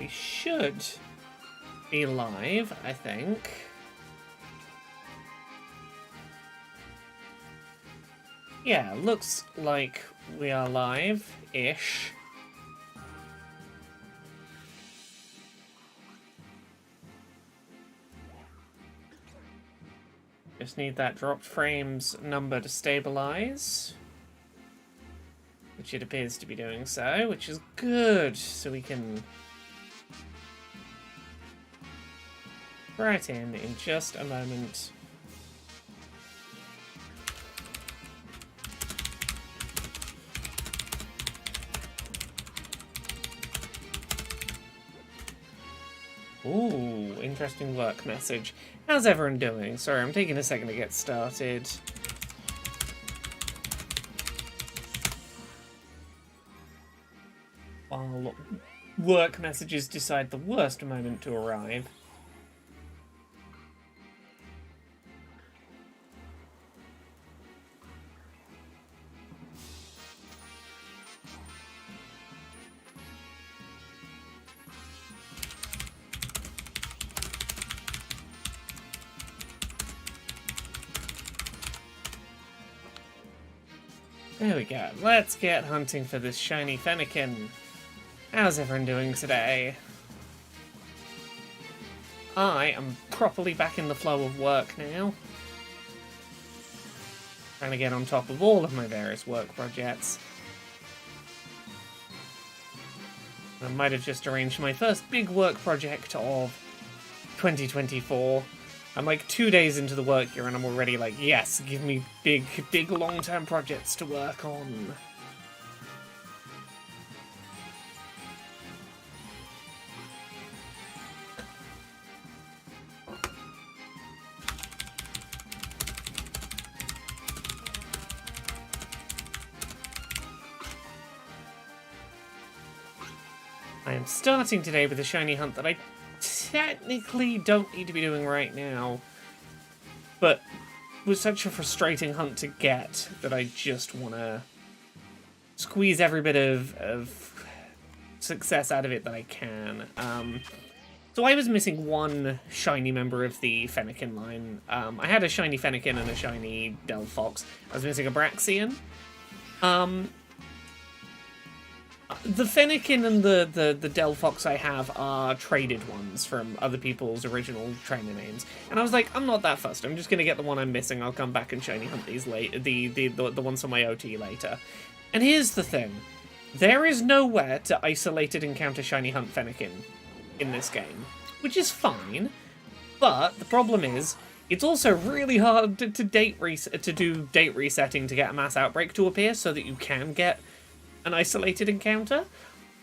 we should be live, I think. Yeah, looks like we are live-ish. Just need that dropped frames number to stabilize. Which it appears to be doing so, which is good. So we can right in just a moment. Ooh, interesting work message. How's everyone doing? Sorry, I'm taking a second to get started. While work messages decide the worst moment to arrive. There we go. Let's get hunting for this shiny Fennikin. How's everyone doing today? I am properly back in the flow of work now. Trying to get on top of all of my various work projects. I might have just arranged my first big work project of 2024. I'm like 2 days into the work year and I'm already like, yes, give me big long-term projects to work on. I am starting today with a shiny hunt that I technically don't need to be doing right now, but was such a frustrating hunt to get that I just want to squeeze every bit of success out of it that I can. So I was missing one shiny member of the Fennikin line. I had a shiny Fennikin and a shiny Delphox. I was missing a Braxian. The Fennikin and the Delphox I have are traded ones from other people's original trainer names. And I was like, I'm not that fussed. I'm just going to get the one I'm missing. I'll come back and shiny hunt these later, the ones on my OT later. And here's the thing. There is nowhere to isolated encounter shiny hunt Fennikin in this game, which is fine. But the problem is, it's also really hard to do date resetting to get a mass outbreak to appear so that you can get an isolated encounter.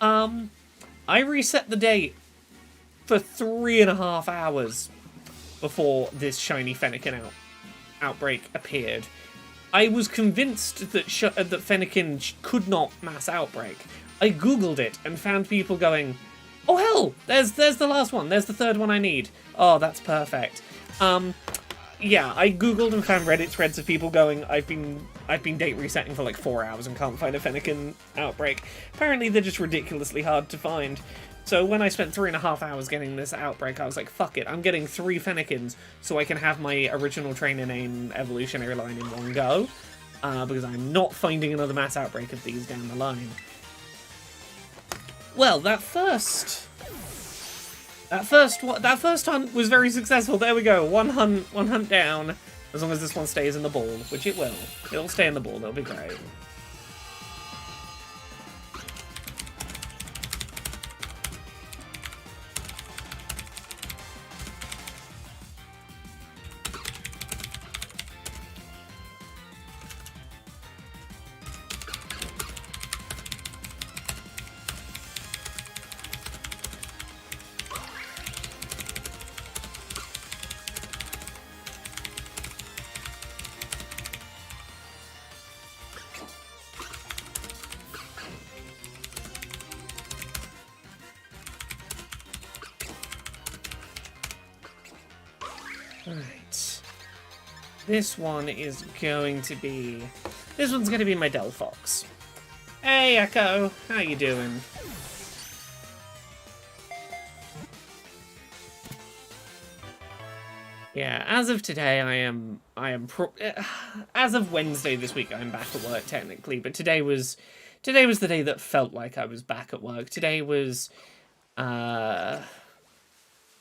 I reset the date for 3.5 hours before this shiny Fennikin outbreak appeared. I was convinced that that Fennikin could not mass outbreak. I googled it and found people going, "Oh hell, there's the last one. There's the third one I need. Oh, that's perfect." Yeah, I googled and found Reddit threads of people going, I've been date resetting for like 4 hours and can't find a Fennikin outbreak. Apparently they're just ridiculously hard to find. So when I spent 3.5 hours getting this outbreak, I was like, fuck it, I'm getting 3 Fennikins so I can have my original trainer name evolutionary line in one go. Because I'm not finding another mass outbreak of these down the line. Well, that first hunt was very successful. There we go. One hunt down. As long as this one stays in the ball, which it will. It'll stay in the ball. That'll be great. Right. This one is going to be... This one's going to be my Delphox. Hey, Echo. How you doing? Yeah, as of today, as of Wednesday this week, I'm back at work technically, but today was the day that felt like I was back at work. Today was, I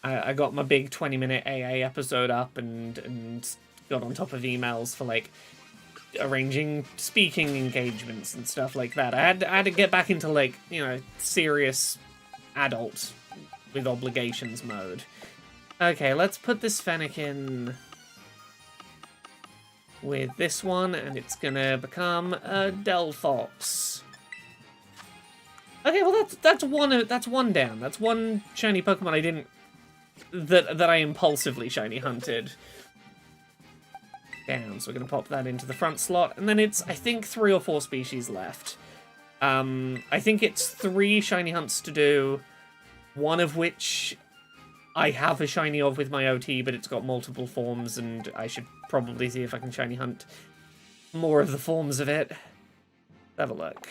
got my big 20-minute AA episode up and got on top of emails for, like, arranging speaking engagements and stuff like that. I had to get back into, like, you know, serious adult with obligations mode. Okay, let's put this Fennikin with this one, and it's gonna become a Delphox. Okay, well that's one down. That's one shiny Pokemon I didn't that I impulsively shiny hunted down. So we're gonna pop that into the front slot, and then it's, I think, 3 or 4 species left. I think it's 3 shiny hunts to do, one of which I have a shiny of with my OT, but it's got multiple forms, and I should probably see if I can shiny hunt more of the forms of it. Have a look.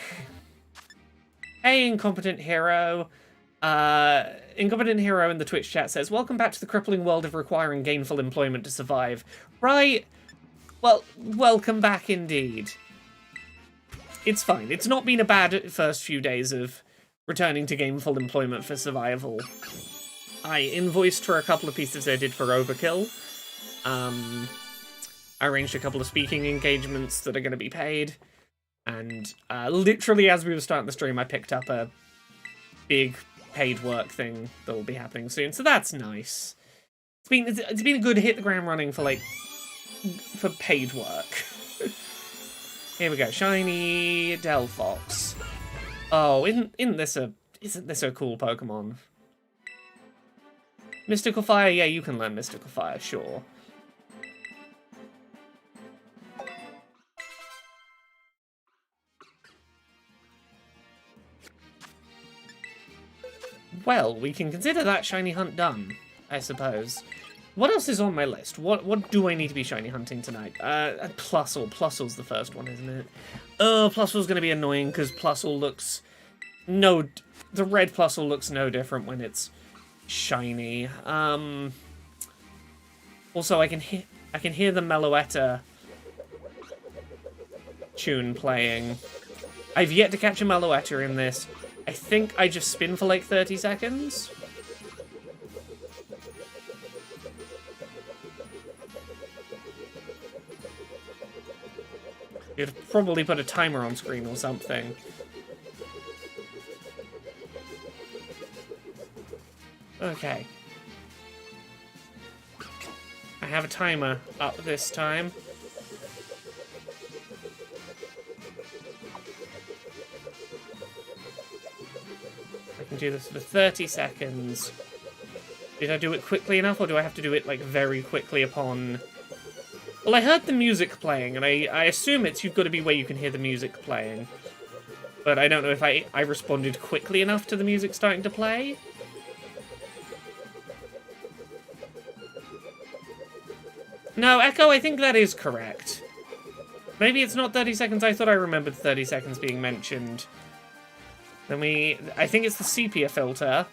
Hey, Incompetent Hero. Incompetent Hero in the Twitch chat says, welcome back to the crippling world of requiring gainful employment to survive. Right. Well, welcome back indeed. It's fine. It's not been a bad first few days of returning to gainful employment for survival. I invoiced for a couple of pieces I did for Overkill. I arranged a couple of speaking engagements that are going to be paid. And literally as we were starting the stream, I picked up a big paid work thing that will be happening soon. So that's nice. It's been a good hit the ground running for, like, for paid work. Here we go. Shiny Delphox. Oh, isn't this a cool Pokemon? Mystical Fire, yeah, you can learn Mystical Fire, sure. Well, we can consider that shiny hunt done, I suppose. What else is on my list? What do I need to be shiny hunting tonight? Plusle. Plusle's the first one, isn't it? Oh, Plusle's gonna be annoying because Plusle looks the red Plusle looks no different when it's shiny. Also, I can hear the Meloetta tune playing. I've yet to catch a Meloetta in this. I think I just spin for like 30 seconds. You'd probably put a timer on screen or something. Okay. I have a timer up this time. I can do this for 30 seconds. Did I do it quickly enough, or do I have to do it, like, very quickly upon... Well, I heard the music playing, and I assume you've got to be where you can hear the music playing. But I don't know if I responded quickly enough to the music starting to play. No, Echo, I think that is correct. Maybe it's not 30 seconds. I thought I remembered 30 seconds being mentioned. Then I think it's the sepia filter.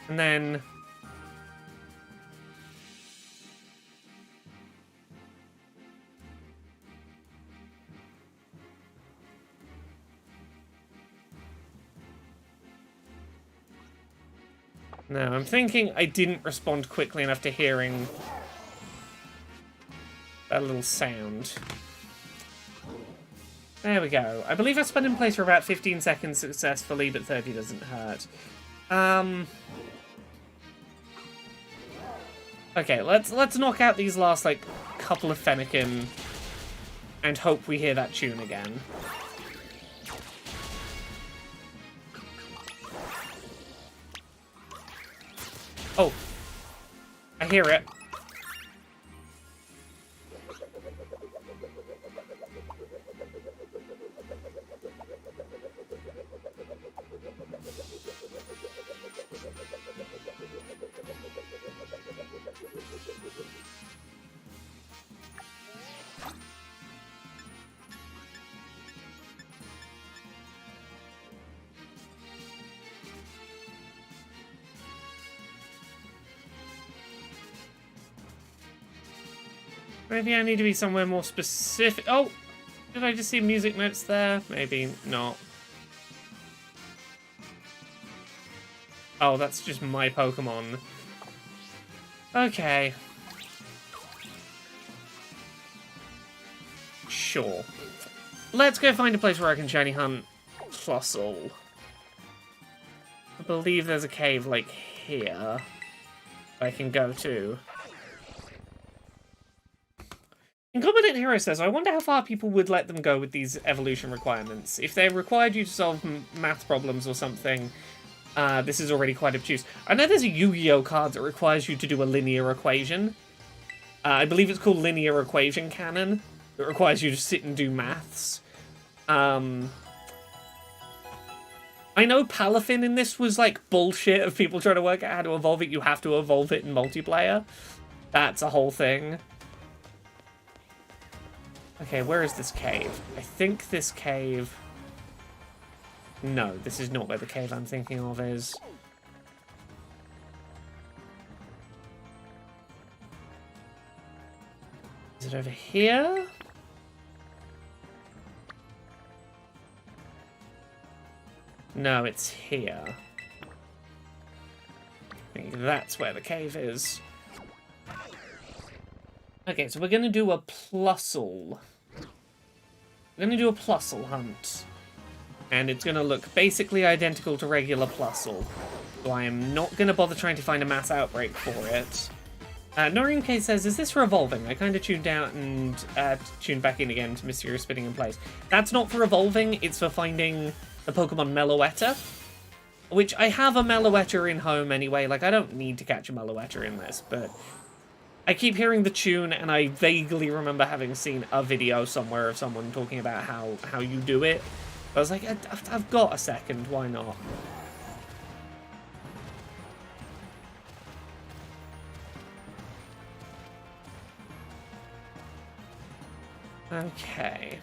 And then... No, I'm thinking I didn't respond quickly enough to hearing that little sound. There we go. I believe I spun in place for about 15 seconds successfully, but 30 doesn't hurt. Okay, let's knock out these last, like, couple of Fennikin and hope we hear that tune again. Oh, I hear it. Maybe I need to be somewhere more specific. Oh! Did I just see music notes there? Maybe not. Oh, that's just my Pokemon. Okay. Sure. Let's go find a place where I can shiny hunt Plusle. I believe there's a cave, like, here I can go to. Incompetent Hero says, I wonder how far people would let them go with these evolution requirements. If they required you to solve math problems or something, this is already quite obtuse. I know there's a Yu-Gi-Oh card that requires you to do a linear equation. I believe it's called Linear Equation Canon. It requires you to sit and do maths. I know Palafin in this was like bullshit of people trying to work out how to evolve it. You have to evolve it in multiplayer. That's a whole thing. Okay, where is this cave? I think this cave... No, this is not where the cave I'm thinking of is. Is it over here? No, it's here. I think that's where the cave is. Okay, so we're going to do a Plusle. We're going to do a Plusle hunt. And it's going to look basically identical to regular Plusle. So I am not going to bother trying to find a mass outbreak for it. Noreen K says, is this for evolving? I kind of tuned out and tuned back in again to Mysterious Spinning in Place. That's not for evolving, it's for finding the Pokemon Meloetta. Which, I have a Meloetta in home anyway. Like, I don't need to catch a Meloetta in this, but... I keep hearing the tune, and I vaguely remember having seen a video somewhere of someone talking about how you do it. I was like, I've got a second, why not? Okay.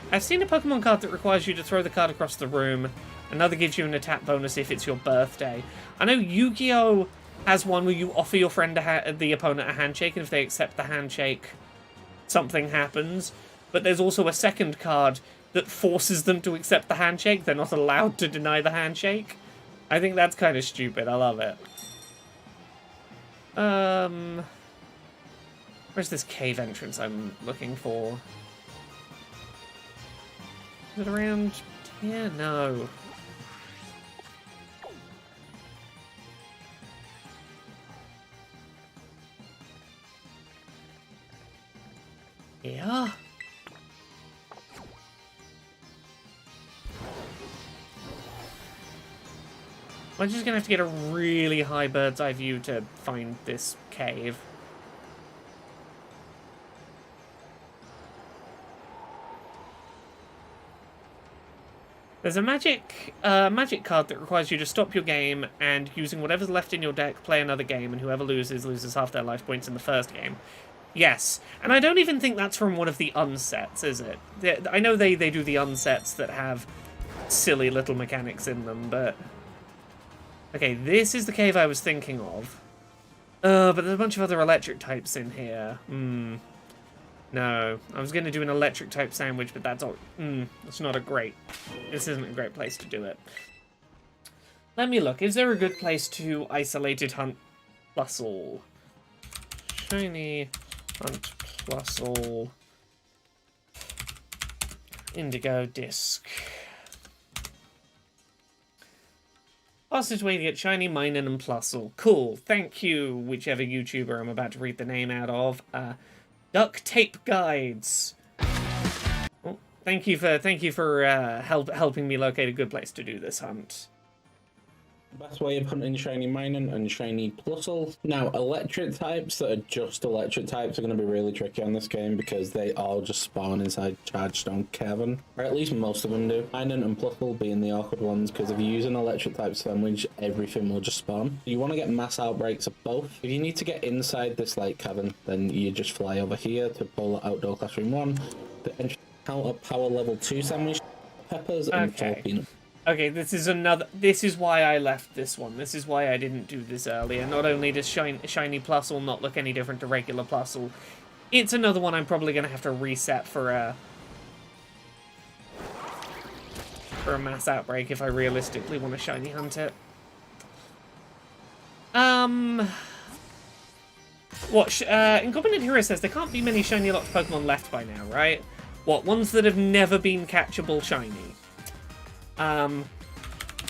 I've seen a Pokemon card that requires you to throw the card across the room. Another gives you an attack bonus if it's your birthday. I know Yu-Gi-Oh! Has one where you offer your friend, the opponent, a handshake, and if they accept the handshake, something happens. But there's also a second card that forces them to accept the handshake. They're not allowed to deny the handshake. I think that's kind of stupid. I love it. Where's this cave entrance I'm looking for? Is it around here? No. Yeah. I'm just gonna have to get a really high bird's eye view to find this cave. There's a magic card that requires you to stop your game and, using whatever's left in your deck, play another game, and whoever loses half their life points in the first game. Yes, and I don't even think that's from one of the unsets, is it? I know they do the unsets that have silly little mechanics in them, but... Okay, this is the cave I was thinking of. But there's a bunch of other electric types in here. No, I was going to do an electric type sandwich, but that's all. That's not a great... This isn't a great place to do it. Let me look. Is there a good place to isolated hunt Plusle? Shiny... Hunt Plusle Indigo Disc. Fastest way to get shiny, Minun, and Plusle. Cool. Thank you, whichever YouTuber I'm about to read the name out of. Duct Tape Guides. Oh, thank you for helping me locate a good place to do this hunt. Best way of hunting shiny Minun and shiny Plusle. Now, electric types that are just electric types are going to be really tricky on this game because they all just spawn inside Charged Stone Cavern. Or at least most of them do. Minun and Plusle being the awkward ones because if you use an electric type sandwich, everything will just spawn. You want to get mass outbreaks of both. If you need to get inside this light cavern, then you just fly over here to pull Outdoor Classroom 1. The entry counter power level 2 sandwich, peppers, and peanut. Okay, this is why I left this one. This is why I didn't do this earlier. Not only does shiny Plusle not look any different to regular Plusle, It's another one I'm probably going to have to reset for a mass outbreak if I realistically want to shiny hunt it. Incompetent Hero says there can't be many shiny locked Pokemon left by now, right? What, ones that have never been catchable shiny?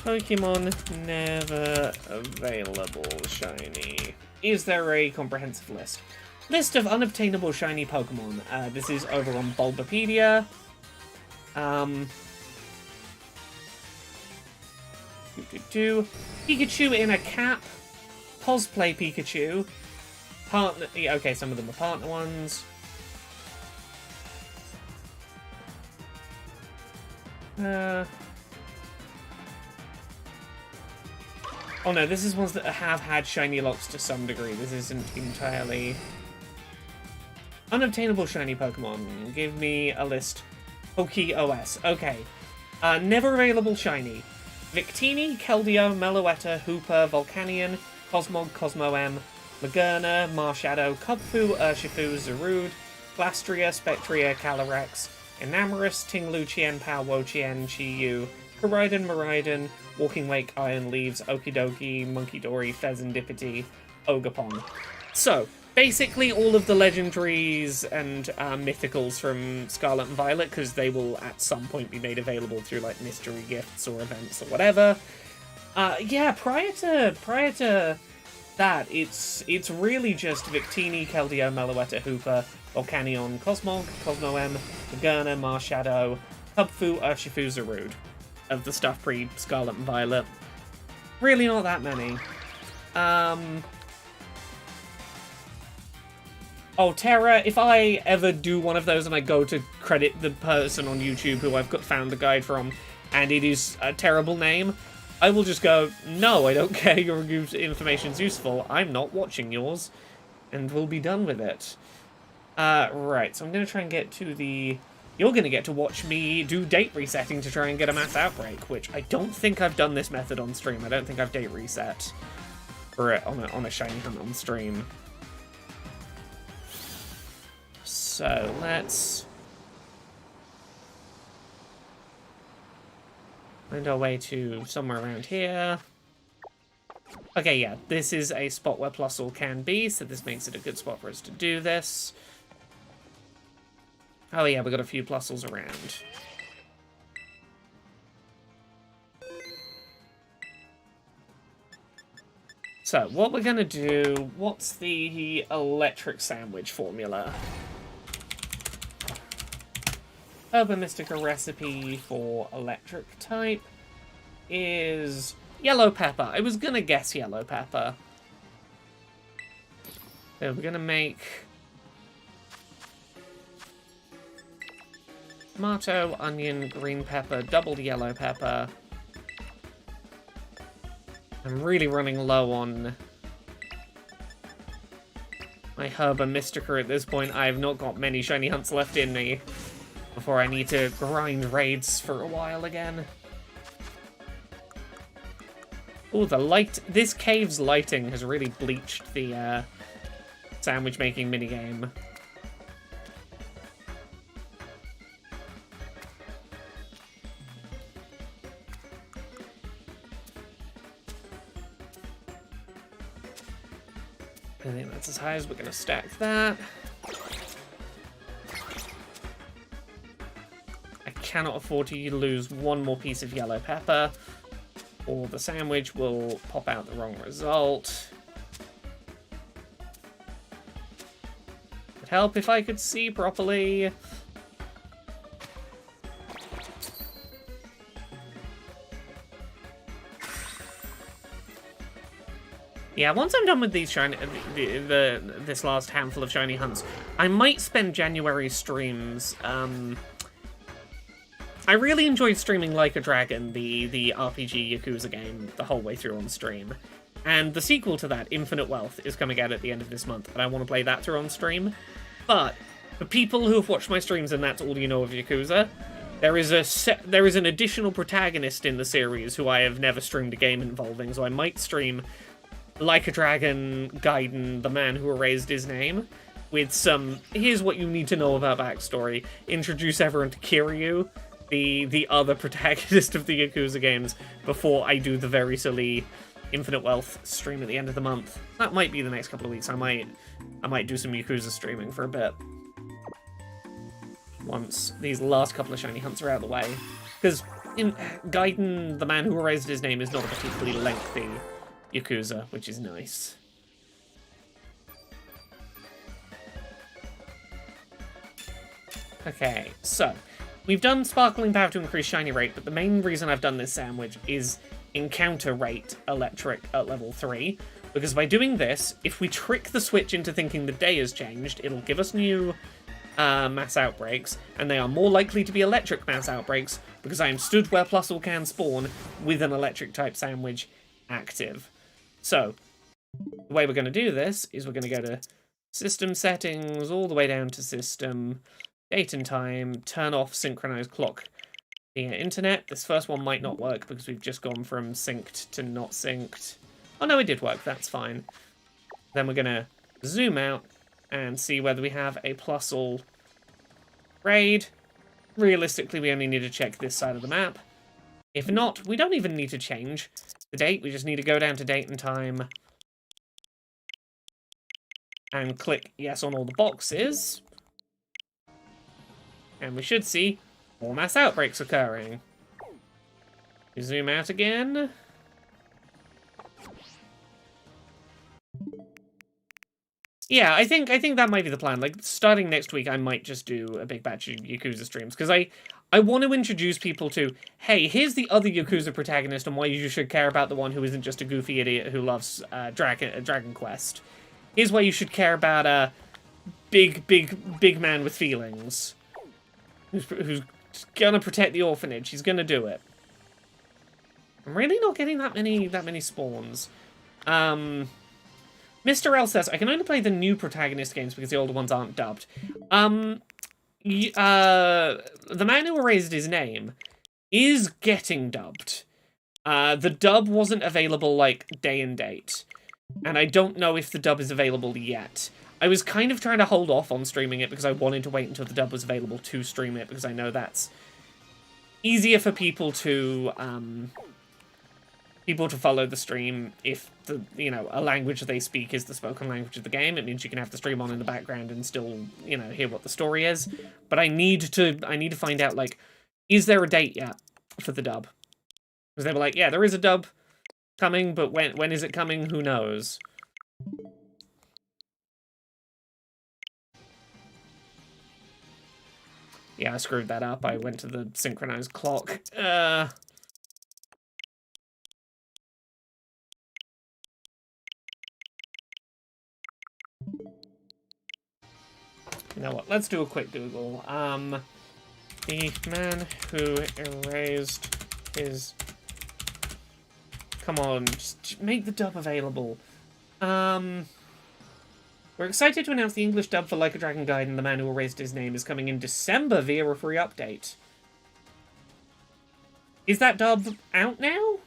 Pokemon never available shiny. Is there a comprehensive list? List of unobtainable shiny Pokemon. This is over on Bulbapedia. Pikachu in a cap. Cosplay Pikachu. Partner. Yeah, okay, some of them are partner ones. Oh no, this is ones that have had shiny locks to some degree. This isn't entirely... Unobtainable shiny Pokemon. Give me a list. PokeOS. Okay. Never available shiny. Victini, Keldeo, Meloetta, Hooper, Volcanion, Cosmog, Cosmo-M, Lagerna, Marshadow, Kubfu, Urshifu, Zarude, Glastria, Spectria, Calyrex, Enamorus, Tingluchien, Palwochien, Chiyu, Koraidon, Miraidon, Walking Lake, Iron Leaves, Okidoki, Monkey-Dory, Fezandipity, Ogerpon. So, basically all of the legendaries and mythicals from Scarlet and Violet, because they will at some point be made available through like mystery gifts or events or whatever. Yeah, prior to that, it's really just Victini, Keldeo, Meloetta, Hooper, Volcanion, Cosmog, Cosmo-M, Lagerna, Marshadow, Kubfu, Urshifu, Zarude. Of the stuff pre-Scarlet and Violet. Really not that many. Oh, Terra, if I ever do one of those and I go to credit the person on YouTube who I've found the guide from, and it is a terrible name, I will just go, no, I don't care your information's useful, I'm not watching yours, and we'll be done with it. Right, so I'm going to try and get to the... You're going to get to watch me do date resetting to try and get a mass outbreak, which I don't think I've done this method on stream. I don't think I've date reset for it on a shiny hunt on stream. So let's find our way to somewhere around here. Okay, yeah, this is a spot where Plusle can be, so this makes it a good spot for us to do this. Oh yeah, we got a few Plusles around. So, what we're gonna do... What's the electric sandwich formula? Urban Mystica recipe for electric type is yellow pepper. I was gonna guess yellow pepper. So we're gonna make... tomato, onion, green pepper, doubled yellow pepper. I'm really running low on my Herba Mystica at this point. I have not got many shiny hunts left in me before I need to grind raids for a while again. Oh, the light... This cave's lighting has really bleached the sandwich making minigame. I think that's as high as we're going to stack that. I cannot afford to lose one more piece of yellow pepper, or the sandwich will pop out the wrong result. It'd help if I could see properly. Yeah, once I'm done with these this last handful of shiny hunts, I might spend January streams. I really enjoyed streaming Like a Dragon, the RPG Yakuza game, the whole way through on stream. And the sequel to that, Infinite Wealth, is coming out at the end of this month, and I want to play that through on stream. But for people who have watched my streams and that's all you know of Yakuza, there is an additional protagonist in the series who I have never streamed a game involving, so I might stream Like a Dragon, Gaiden, the man who erased his name. with some, here's what you need to know about backstory, introduce everyone to Kiryu, the other protagonist of the Yakuza games, before I do the very silly Infinite Wealth stream at the end of the month. That might be the next couple of weeks. I might do some Yakuza streaming for a bit. Once these last couple of shiny hunts are out of the way. Because Gaiden, the man who erased his name, is not a particularly lengthy Yakuza, which is nice. Okay, so we've done Sparkling Power to increase shiny rate, but the main reason I've done this sandwich is encounter rate electric at level 3, because by doing this, if we trick the switch into thinking the day has changed, it'll give us new mass outbreaks, and they are more likely to be electric mass outbreaks, because I am stood where Plusle can spawn with an electric type sandwich active. So, the way we're going to do this is we're going to go to System Settings, all the way down to System, Date and Time, turn off Synchronized Clock via Internet. This first one might not work because we've just gone from synced to not synced. Oh no, it did work, that's fine. Then we're going to zoom out and see whether we have a Plusle raid. Realistically, we only need to check this side of the map. If not, we don't even need to change the date. We just need to go down to Date and Time and click yes on all the boxes. And we should see more mass outbreaks occurring. We zoom out again. Yeah, I think that might be the plan. Like, starting next week, I might just do a big batch of Yakuza streams, because I want to introduce people to, hey, here's the other Yakuza protagonist and why you should care about the one who isn't just a goofy idiot who loves Dragon Quest. Here's why you should care about a big man with feelings. Who's gonna protect the orphanage. He's gonna do it. I'm really not getting that many spawns. Mr. L says, I can only play the new protagonist games because the older ones aren't dubbed. The man who erased his name is getting dubbed. The dub wasn't available, like, day and date. And I don't know if the dub is available yet. I was kind of trying to hold off on streaming it because I wanted to wait until the dub was available to stream it, because I know that's easier for people to follow the stream if the, you know, a language they speak is the spoken language of the game. It means you can have the stream on in the background and still, you know, hear what the story is. But I need to find out, like, is there a date yet for the dub? Because they were like, yeah, there is a dub coming, but when is it coming? Who knows? Yeah, I screwed that up. I went to the synchronized clock. You know what? Let's do a quick Google. The man who erased his... Come on, just make the dub available. We're excited to announce the English dub for Like a Dragon Gaiden, The Man Who Erased His Name is coming in December via a free update. Is that dub out now?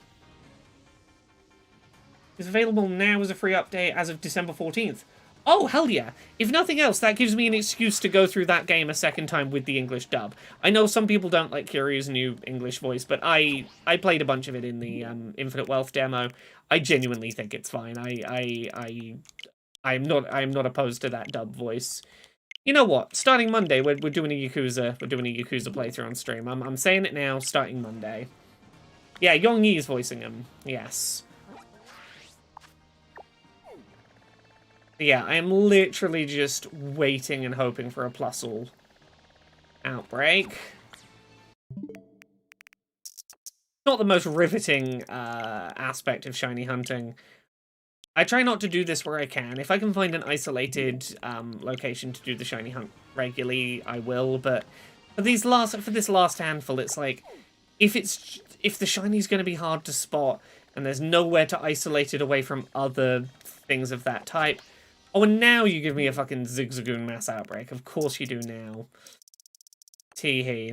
It's available now as a free update as of December 14th. Oh, hell yeah. If nothing else, that gives me an excuse to go through that game a second time with the English dub. I know some people don't like Kiryu's new English voice, but I played a bunch of it in the Infinite Wealth demo. I genuinely think it's fine. I'm not opposed to that dub voice. You know what? Starting Monday, we're doing a Yakuza playthrough on stream. I'm saying it now. Starting Monday. Yeah, Yongyi is voicing him. Yes. Yeah, I am literally just waiting and hoping for a Plusle outbreak. Not the most riveting aspect of shiny hunting. I try not to do this where I can. If I can find an isolated location to do the shiny hunt regularly, I will. But for this last handful, it's like if the shiny's going to be hard to spot and there's nowhere to isolate it away from other things of that type. Oh, and now you give me a fucking Zigzagoon mass outbreak. Of course you do now. Tee-hee.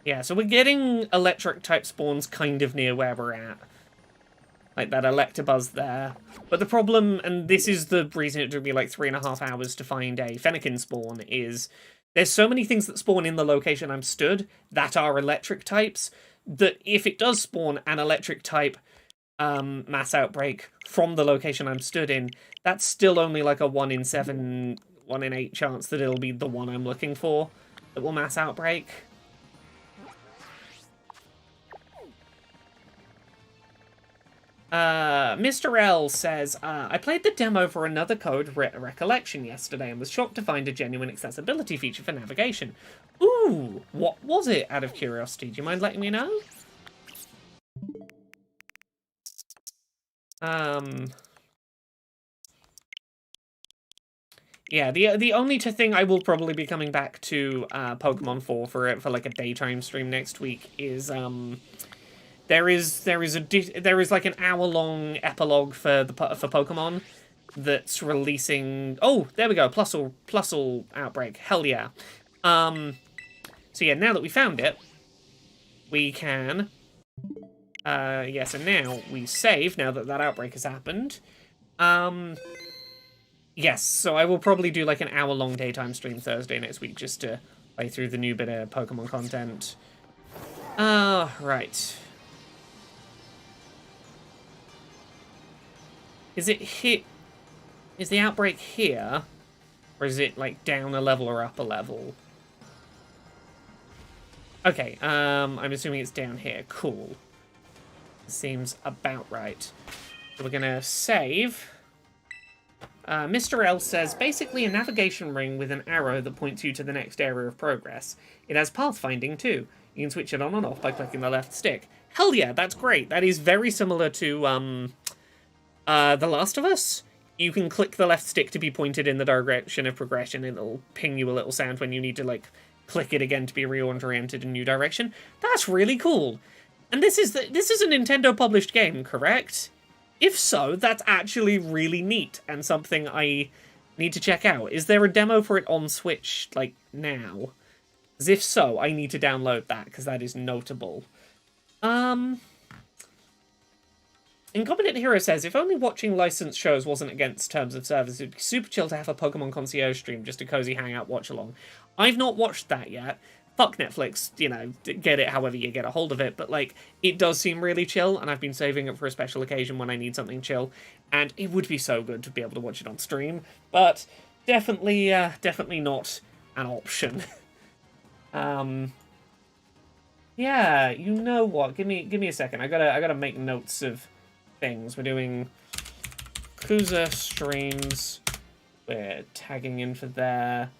Yeah, so we're getting electric-type spawns kind of near where we're at. Like that Electabuzz there. But the problem, and this is the reason it took me like 3.5 hours to find a Fennikin spawn, is there's so many things that spawn in the location I'm stood that are electric types, that if it does spawn an electric type mass outbreak from the location I'm stood in, that's still only like a 1 in 7, 1 in 8 chance that it'll be the one I'm looking for that will mass outbreak. Mr. L says, I played the demo for another code recollection yesterday and was shocked to find a genuine accessibility feature for navigation. Ooh, what was it, out of curiosity? Do you mind letting me know? Yeah, the only thing I will probably be coming back to Pokemon 4 for like a daytime stream next week is there is like an hour-long epilogue for Pokemon that's releasing. Oh, there we go, Plusle outbreak. Hell yeah. So yeah, now that we found it, we can. Yes, and now we save. Now that outbreak has happened. Yes, so I will probably do like an hour-long daytime stream Thursday next week just to play through the new bit of Pokemon content. Right. Is the outbreak here? Or is it like down a level or up a level? Okay, I'm assuming it's down here. Cool. Seems about right. So we're gonna save. Mr. L says, basically a navigation ring with an arrow that points you to the next area of progress. It has pathfinding too. You can switch it on and off by clicking the left stick. Hell yeah, that's great. That is very similar to The Last of Us. You can click the left stick to be pointed in the direction of progression, and it'll ping you a little sound when you need to like click it again to be reoriented in a new direction. That's really cool. And this is a Nintendo published game, correct? If so, that's actually really neat and something I need to check out. Is there a demo for it on Switch, like, now? As if so, I need to download that, because that is notable. Incompetent Hero says, if only watching licensed shows wasn't against terms of service, it'd be super chill to have a Pokemon Concierge stream, just a cozy hangout watch-along. I've not watched that yet. Fuck Netflix, you know, get it however you get a hold of it, but, like, it does seem really chill, and I've been saving it for a special occasion when I need something chill, and it would be so good to be able to watch it on stream, but definitely not an option. Yeah, you know what, give me a second, I gotta make notes of things. We're doing Kuza streams, we're tagging in for there,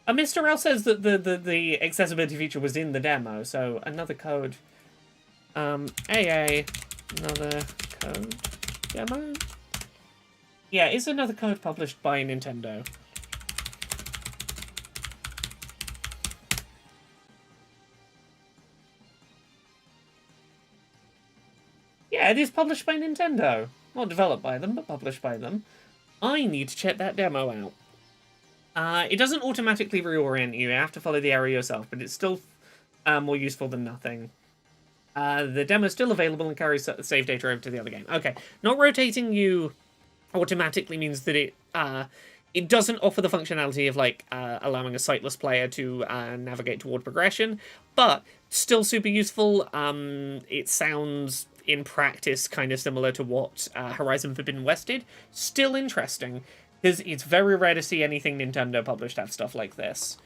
Mr. L says that the accessibility feature was in the demo, so another code. AA, another code demo? Yeah, is another code published by Nintendo? Yeah, it is published by Nintendo. Not developed by them, but published by them. I need to check that demo out. It doesn't automatically reorient you have to follow the arrow yourself, but it's still more useful than nothing. The demo's still available and carries save data over to the other game. Okay, not rotating you automatically means that it doesn't offer the functionality of, like, allowing a sightless player to navigate toward progression, but still super useful. It sounds, in practice, kind of similar to what Horizon Forbidden West did. Still interesting. Because it's very rare to see anything Nintendo published have stuff like this.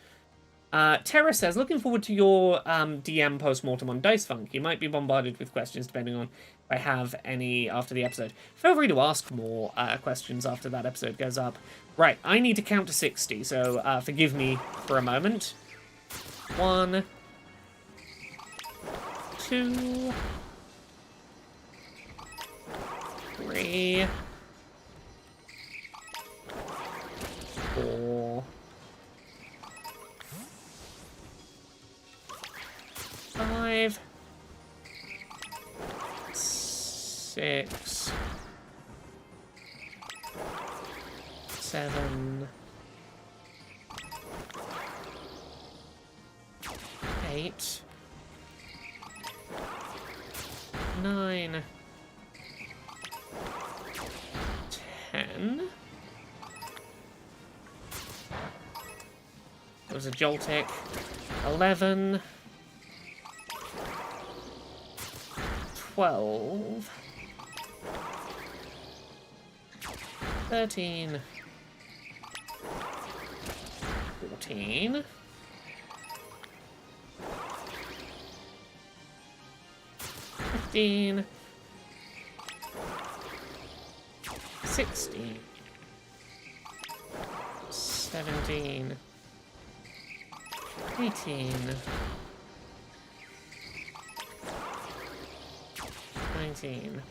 Terra says, looking forward to your DM post-mortem on Dice Funk. You might be bombarded with questions depending on if I have any after the episode. Feel free to ask more questions after that episode goes up. Right, I need to count to 60, so forgive me for a moment. 1, 2, 3, 4, 5, 6, 7, 8, 9, 10. There was a Joltik. 11, 12, 13, 14, 15, 16, 17, 18, 19,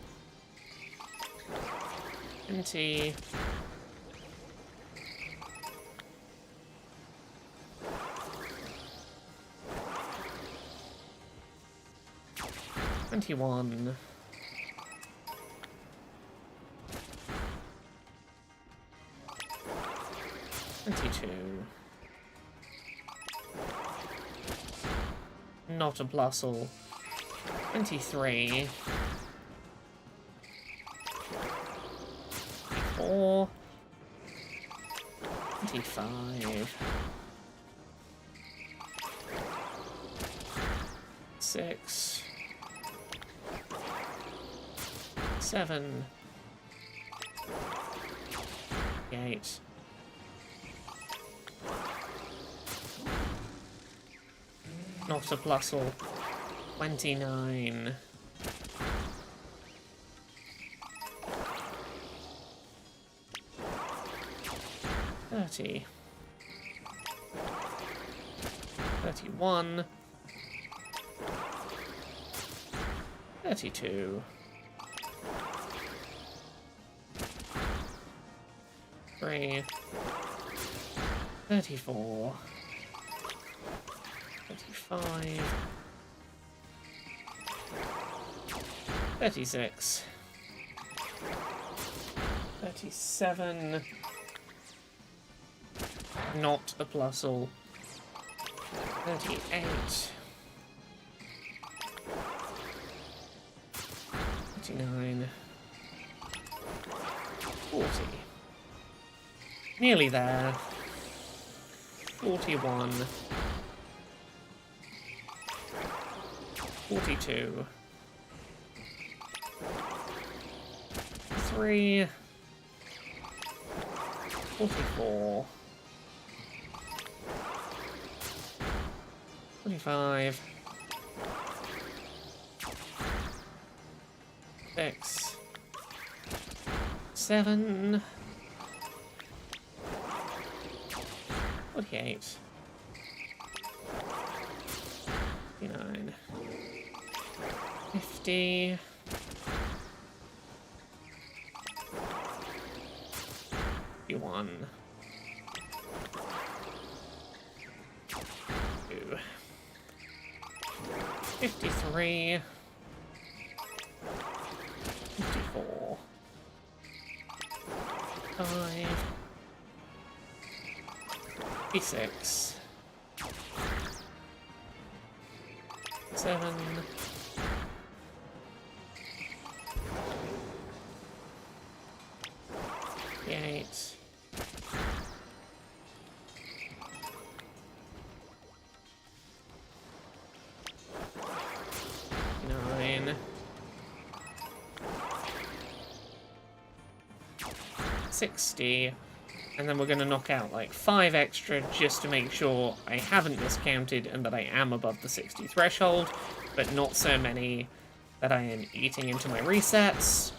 20, 21, 22, not a Plusle, 23, 24, 25, 6, 7, 8, 'Not a Plusle, 29, 30, 31, 32, 3, 34, 35, 36, 37, not a Plusle, 38, 39, 40, nearly there, 41, 42, 3, 44, 45, 6, 7, 48, 59, 50, 51, 2, 53, 54, 5, 56, 7, 8, 9, 60, and then we're going to knock out like 5 extra just to make sure I haven't discounted and that I am above the 60 threshold, but not so many that I am eating into my resets.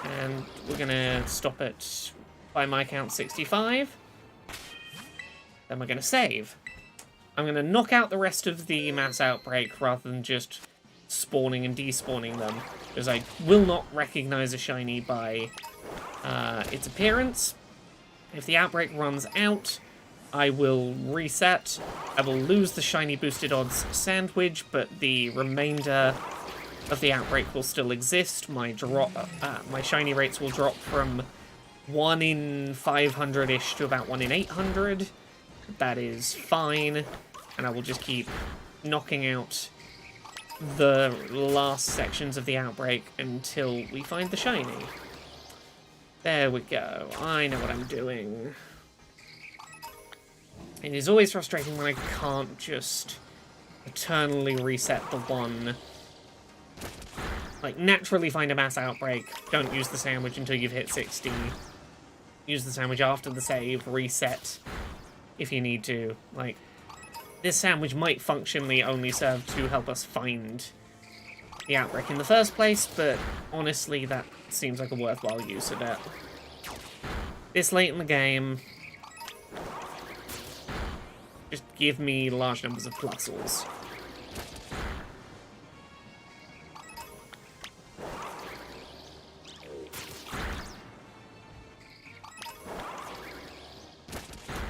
And we're going to stop at, by my count, 65. Then we're going to save. I'm going to knock out the rest of the mass outbreak rather than just spawning and despawning them, because I will not recognize a shiny by its appearance. If the outbreak runs out, I will reset. I will lose the shiny boosted odds sandwich, but the remainder of the outbreak will still exist. My shiny rates will drop from 1 in 500-ish to about 1 in 800. That is fine. and I will just keep knocking out the last sections of the outbreak until we find the shiny. There we go. I know what I'm doing. It is always frustrating when I can't just eternally reset the one. Like, naturally find a mass outbreak. Don't use the sandwich until you've hit 60. Use the sandwich after the save. Reset if you need to. Like, this sandwich might functionally only serve to help us find the outbreak in the first place, but honestly, that seems like a worthwhile use of it. This late in the game, just give me large numbers of Plusles.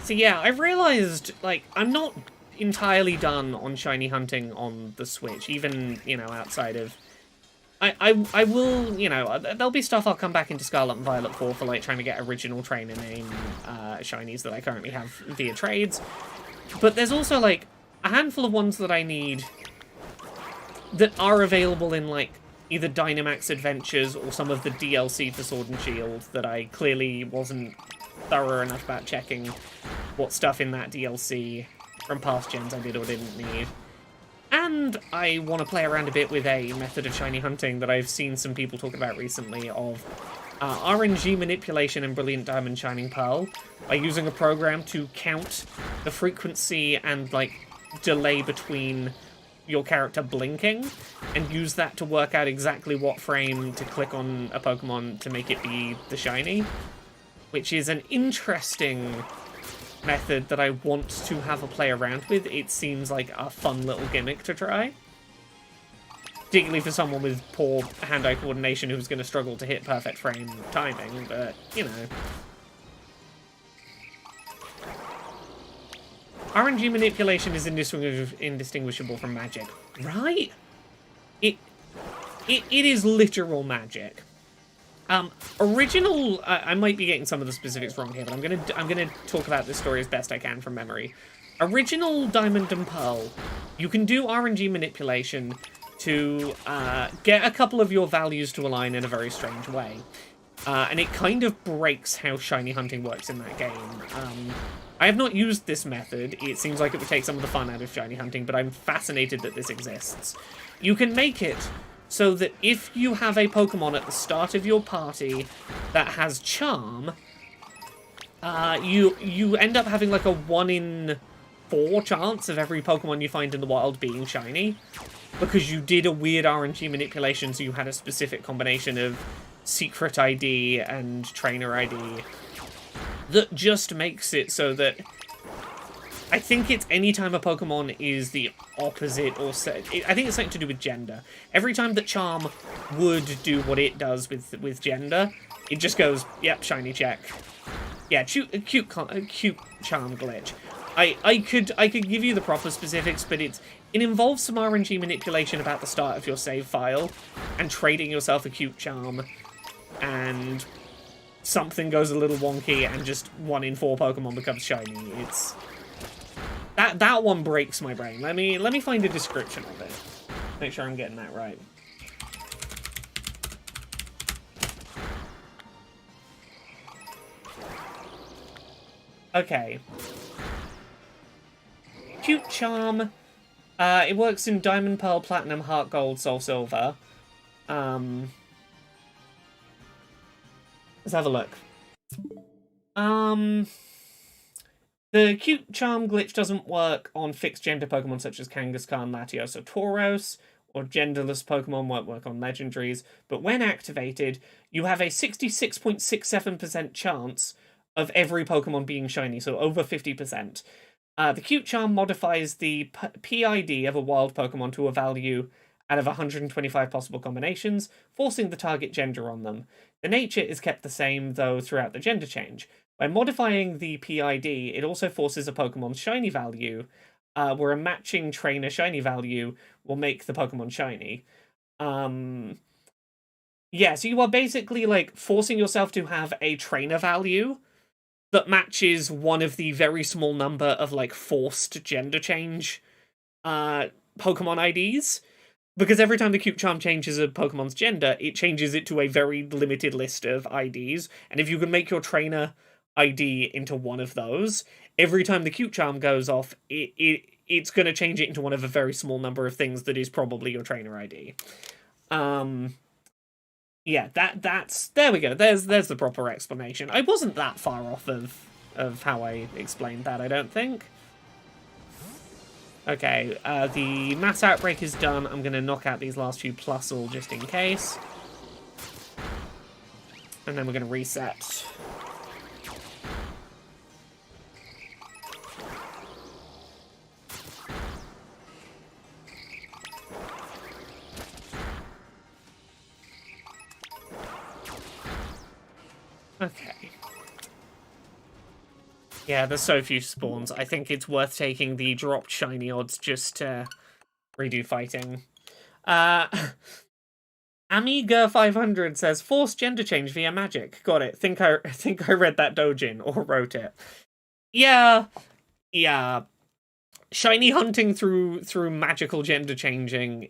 So yeah, I've realized, like, I'm not entirely done on shiny hunting on the Switch, even, you know, outside of... I will, you know, there'll be stuff I'll come back into Scarlet and Violet for like, trying to get original trainer name shinies that I currently have via trades. But there's also, like, a handful of ones that I need that are available in, like, either Dynamax Adventures or some of the DLC for Sword and Shield that I clearly wasn't thorough enough about checking what stuff in that DLC from past gens I did or didn't need. And I want to play around a bit with a method of shiny hunting that I've seen some people talk about recently of RNG manipulation in Brilliant Diamond Shining Pearl by using a program to count the frequency and, like, delay between your character blinking and use that to work out exactly what frame to click on a Pokemon to make it be the shiny, which is an interesting method that I want to have a play around with. It seems like a fun little gimmick to try. Particularly for someone with poor hand-eye coordination who's going to struggle to hit perfect frame timing, but, you know. RNG manipulation is indistinguishable from magic, right? It is literal magic. Original, I might be getting some of the specifics wrong here, but I'm gonna talk about this story as best I can from memory. Original Diamond and Pearl, you can do RNG manipulation to get a couple of your values to align in a very strange way. And it kind of breaks how shiny hunting works in that game. I have not used this method. It seems like it would take some of the fun out of shiny hunting, but I'm fascinated that this exists. You can make it so that if you have a Pokemon at the start of your party that has Charm, you end up having like a 1 in 4 chance of every Pokemon you find in the wild being shiny, because you did a weird RNG manipulation, so you had a specific combination of secret ID and trainer ID that just makes it so that I think it's anytime a Pokemon is the opposite or set. I think it's something to do with gender. Every time that Charm would do what it does with gender, it just goes, yep, shiny check. Yeah, cute Charm glitch. I could give you the proper specifics, but it involves some RNG manipulation about the start of your save file and trading yourself a cute Charm, and something goes a little wonky and just 1 in 4 Pokemon becomes shiny. It's that one breaks my brain. Let me find a description of it. Make sure I'm getting that right. Okay. Cute Charm. It works in Diamond, Pearl, Platinum, Heart Gold, Soul Silver. Let's have a look. The cute Charm glitch doesn't work on fixed gender Pokemon such as Kangaskhan, Latios, or Tauros, or genderless Pokemon won't work on legendaries, but when activated, you have a 66.67% chance of every Pokemon being shiny, so over 50%. The cute Charm modifies the PID of a wild Pokemon to a value out of 125 possible combinations, forcing the target gender on them. The nature is kept the same, though, throughout the gender change. By modifying the PID, it also forces a Pokemon's shiny value, where a matching trainer shiny value will make the Pokemon shiny. Yeah, so you are basically, like, forcing yourself to have a trainer value that matches one of the very small number of, like, forced gender change Pokemon IDs. Because every time the Cute Charm changes a Pokemon's gender, it changes it to a very limited list of IDs. And if you can make your trainer ID into one of those, every time the Cute Charm goes off, it's going to change it into one of a very small number of things that is probably your trainer ID. Yeah, that's there we go. There's the proper explanation. I wasn't that far off of how I explained that, I don't think. Okay, the mass outbreak is done. I'm going to knock out these last few Plusle just in case. And then we're going to reset. Okay. Yeah, there's so few spawns. I think it's worth taking the dropped shiny odds just to redo fighting. Amiga 500 says forced gender change via magic. Got it. Think I read that dojin or wrote it. Yeah. Shiny hunting through magical gender changing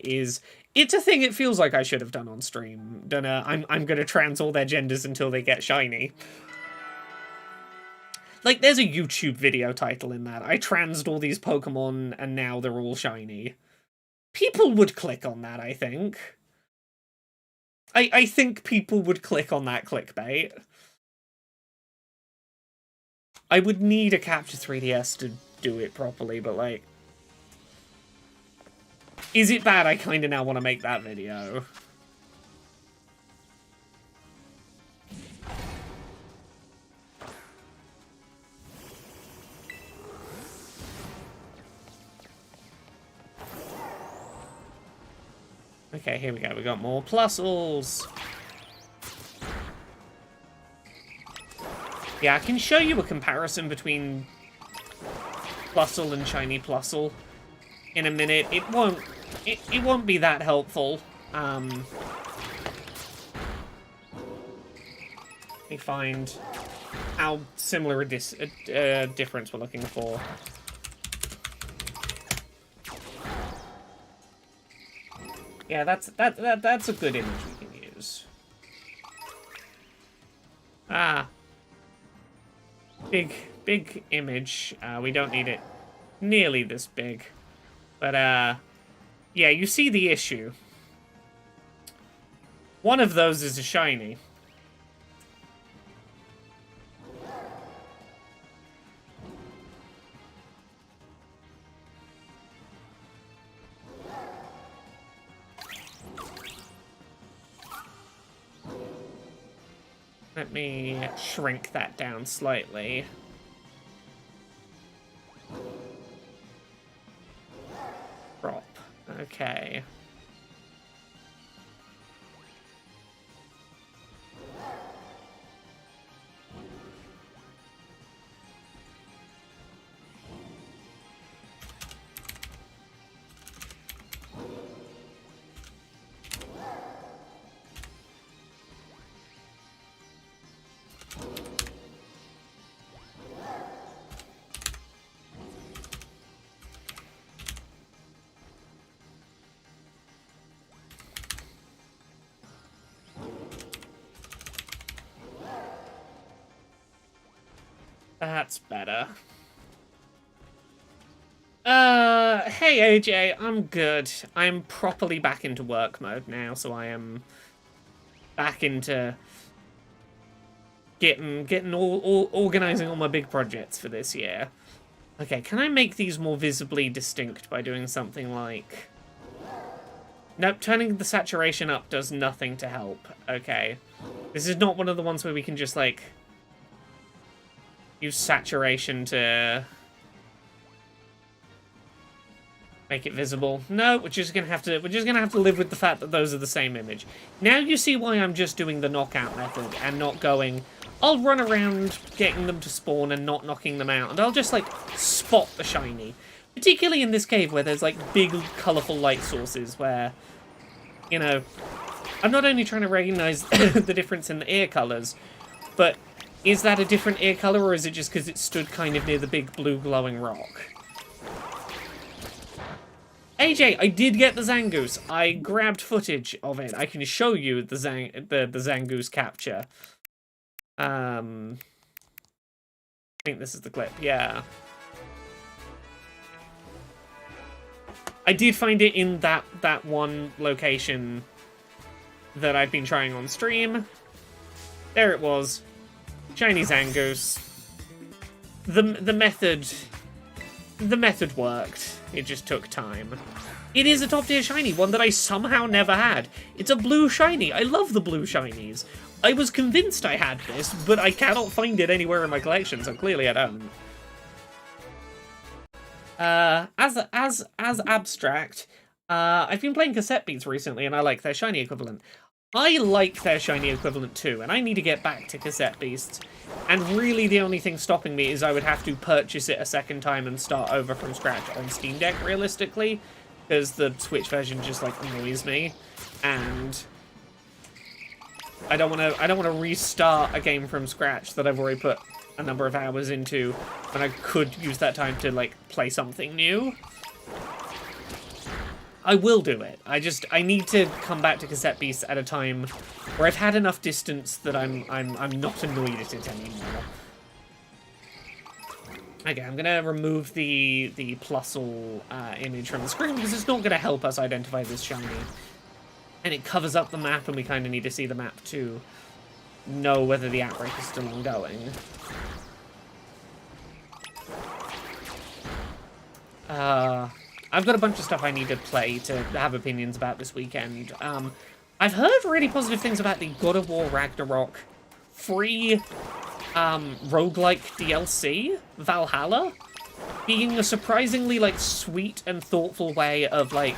it's a thing it feels like I should have done on stream. I'm gonna trans all their genders until they get shiny. Like, there's a YouTube video title in that. I transed all these Pokemon, and now they're all shiny. People would click on that, I think. I think people would click on that clickbait. I would need a Capture 3DS to do it properly, but, like... Is it bad? I kinda now want to make that video. Okay, here we go. We got more Plusles. Yeah, I can show you a comparison between Plusle and Shiny Plusle in a minute. It won't be that helpful. Let me find how similar a difference we're looking for. Yeah, that's a good image we can use. Ah. Big image. We don't need it nearly this big. But, yeah, you see the issue. One of those is a shiny. Let me shrink that down slightly. Drop. Okay. That's better. Hey AJ, I'm good. I'm properly back into work mode now, so I am back into getting all organizing all my big projects for this year. Okay, can I make these more visibly distinct by doing something like... Nope, turning the saturation up does nothing to help. Okay. This is not one of the ones where we can just, like... use saturation to make it visible. No, we're just gonna have to live with the fact that those are the same image. Now you see why I'm just doing the knockout method and not going, I'll run around getting them to spawn and not knocking them out, and I'll just like spot the shiny. Particularly in this cave where there's like big colourful light sources where, you know, I'm not only trying to recognize the difference in the ear colours, but Is that a different ear color, or is it just because it stood kind of near the big blue glowing rock? AJ, I did get the Zangoose. I grabbed footage of it. I can show you the Zangoose capture. I think this is the clip, yeah. I did find it in that one location that I've been trying on stream. There it was. Shiny Zangoose. The method worked. It just took time. It is a top tier shiny, one that I somehow never had. It's a blue shiny. I love the blue shinies. I was convinced I had this, but I cannot find it anywhere in my collection, so clearly I don't. As abstract, I've been playing cassette beats recently, and I like their shiny equivalent. I like their shiny equivalent too, and I need to get back to cassette beasts. And really the only thing stopping me is I would have to purchase it a second time and start over from scratch on Steam Deck, realistically, because the Switch version just, like, annoys me, and I don't want to restart a game from scratch that I've already put a number of hours into when I could use that time to, like, play something new. I will do it. I need to come back to cassette beasts at a time where I've had enough distance that I'm not annoyed at it anymore. Okay, I'm gonna remove the Plusle image from the screen because it's not gonna help us identify this shiny. And it covers up the map, and we kind of need to see the map to know whether the outbreak is still ongoing. I've got a bunch of stuff I need to play to have opinions about this weekend. I've heard really positive things about the God of War Ragnarok free roguelike DLC, Valhalla, being a surprisingly, like, sweet and thoughtful way of, like,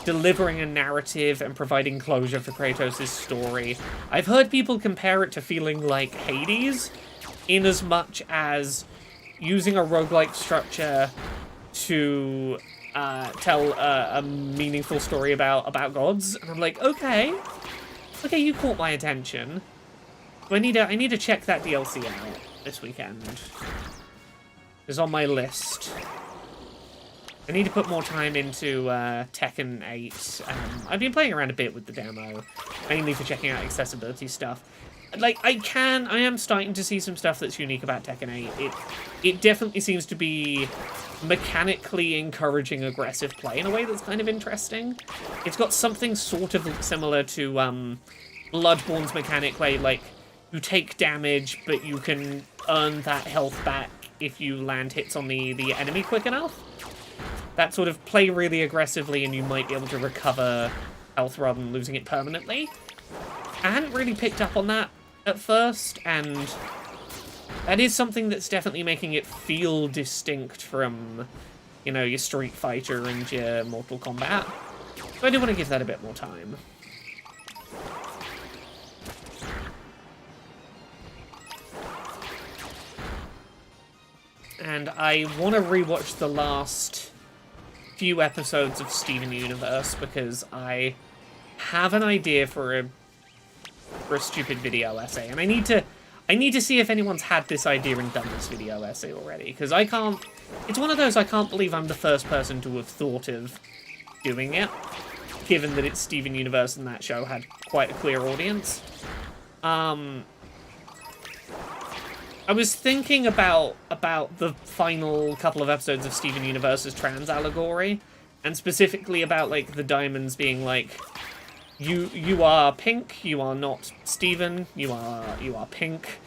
delivering a narrative and providing closure for Kratos' story. I've heard people compare it to feeling like Hades, in as much as using a roguelike structure to tell a meaningful story about gods. And I'm like, okay, you caught my attention. So I need to check that DLC out this weekend. It's on my list. I need to put more time into Tekken 8. I've been playing around a bit with the demo, mainly for checking out accessibility stuff. Like, I am starting to see some stuff that's unique about Tekken 8. It definitely seems to be mechanically encouraging aggressive play in a way that's kind of interesting. It's got something sort of similar to Bloodborne's mechanic, where, like, you take damage, but you can earn that health back if you land hits on the enemy quick enough. That sort of play really aggressively, and you might be able to recover health rather than losing it permanently. I hadn't really picked up on that at first, and that is something that's definitely making it feel distinct from, you know, your Street Fighter and your Mortal Kombat. So I do want to give that a bit more time. And I want to rewatch the last few episodes of Steven Universe because I have an idea for a stupid video essay, and I need to see if anyone's had this idea and done this video essay already, because I can't. It's one of those I can't believe I'm the first person to have thought of doing it, given that it's Steven Universe and that show had quite a clear audience. I was thinking about the final couple of episodes of Steven Universe's trans allegory, and specifically about, like, the diamonds being like, you are pink, you are not Steven, you are pink.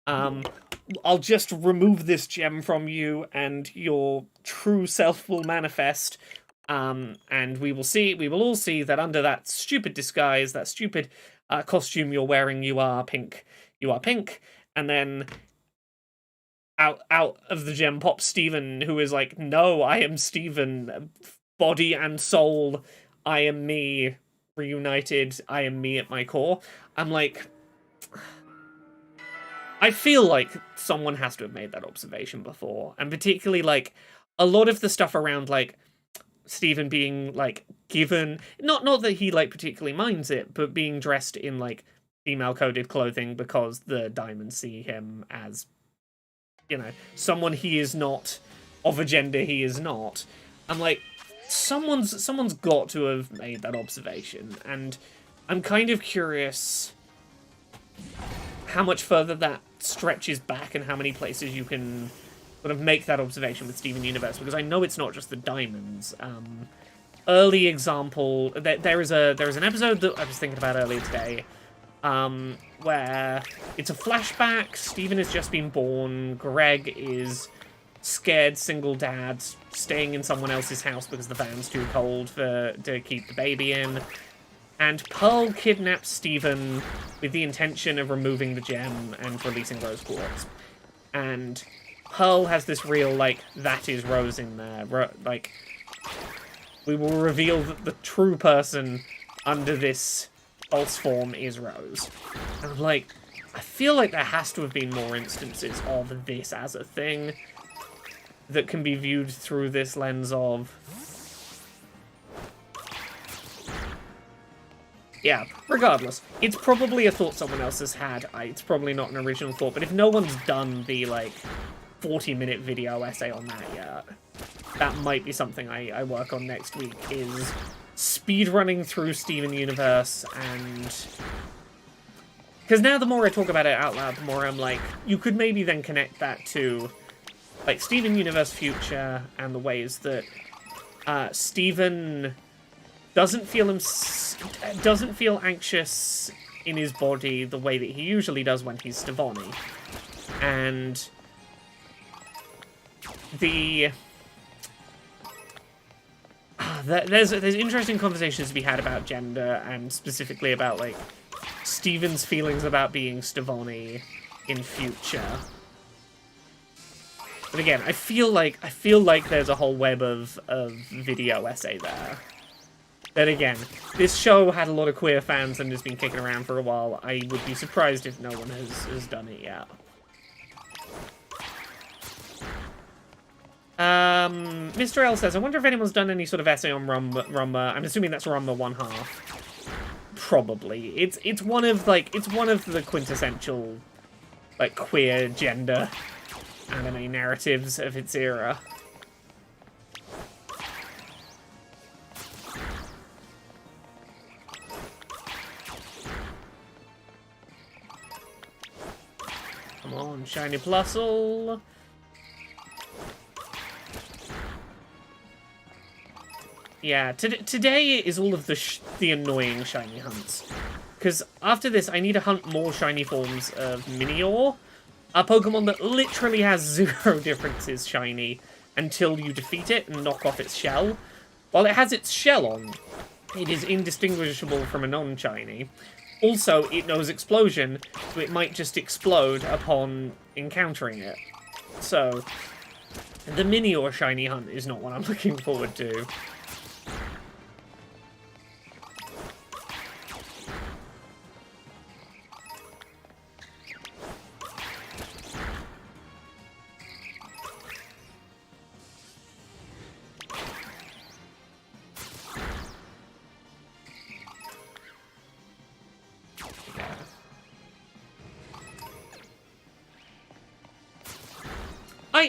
I'll just remove this gem from you, and your true self will manifest. And we will all see that under that stupid disguise, that stupid costume you're wearing, you are pink. You are pink, and then out of the gem pops Steven, who is like, no, I am Steven, body and soul, I am me, reunited, I am me at my core. I'm like, I feel like someone has to have made that observation before, and particularly, like, a lot of the stuff around, like, Steven being, like, given, not that he, like, particularly minds it, but being dressed in, like, female-coded clothing because the diamonds see him as, someone he is not, of a gender he is not. I'm like, someone's got to have made that observation, and I'm kind of curious how much further that stretches back and how many places you can sort of make that observation with Steven Universe, because I know it's not just the diamonds. Early example, there's an episode that I was thinking about earlier today, where it's a flashback. Steven has just been born. Greg is scared single dad, staying in someone else's house because the van's too cold to keep the baby in. And Pearl kidnaps Steven with the intention of removing the gem and releasing Rose Quartz. And Pearl has this real, that is Rose in there. We will reveal that the true person under this false form is Rose. And I'm like, I feel like there has to have been more instances of this as a thing that can be viewed through this lens of... Yeah, regardless. It's probably a thought someone else has had. It's probably not an original thought, but if no one's done the, 40-minute video essay on that yet, that might be something I work on next week, is speedrunning through Steven Universe, and... Because now the more I talk about it out loud, the more I'm like, you could maybe then connect that to, Steven Universe Future, and the ways that Steven doesn't feel anxious in his body the way that he usually does when he's Stevoni. And there's interesting conversations to be had about gender, and specifically about Steven's feelings about being Stevoni in future. But again, I feel like there's a whole web of video essay there. But again, this show had a lot of queer fans and has been kicking around for a while. I would be surprised if no one has done it yet. Mr. L says, I wonder if anyone's done any sort of essay on Rumba. I'm assuming that's Rumba 1/2. Probably. It's one of the quintessential queer gender anime narratives of its era. Come on, shiny Plusle. Yeah, today is all of the annoying shiny hunts. Because after this, I need to hunt more shiny forms of Minior, a Pokemon that literally has 0 differences shiny until you defeat it and knock off its shell. While it has its shell on, it is indistinguishable from a non-shiny. Also, it knows Explosion, so it might just explode upon encountering it. So, the Minior shiny hunt is not what I'm looking forward to.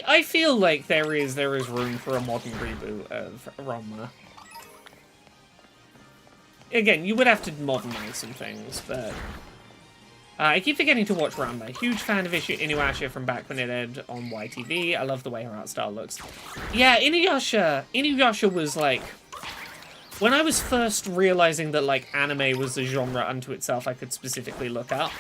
I feel like there is room for a modern reboot of Ranma. Again, you would have to modernize some things, but I keep forgetting to watch Ranma. Huge fan of Inuyasha from back when it aired on YTV. I love the way her art style looks. Yeah, Inuyasha was when I was first realizing that anime was a genre unto itself I could specifically look up.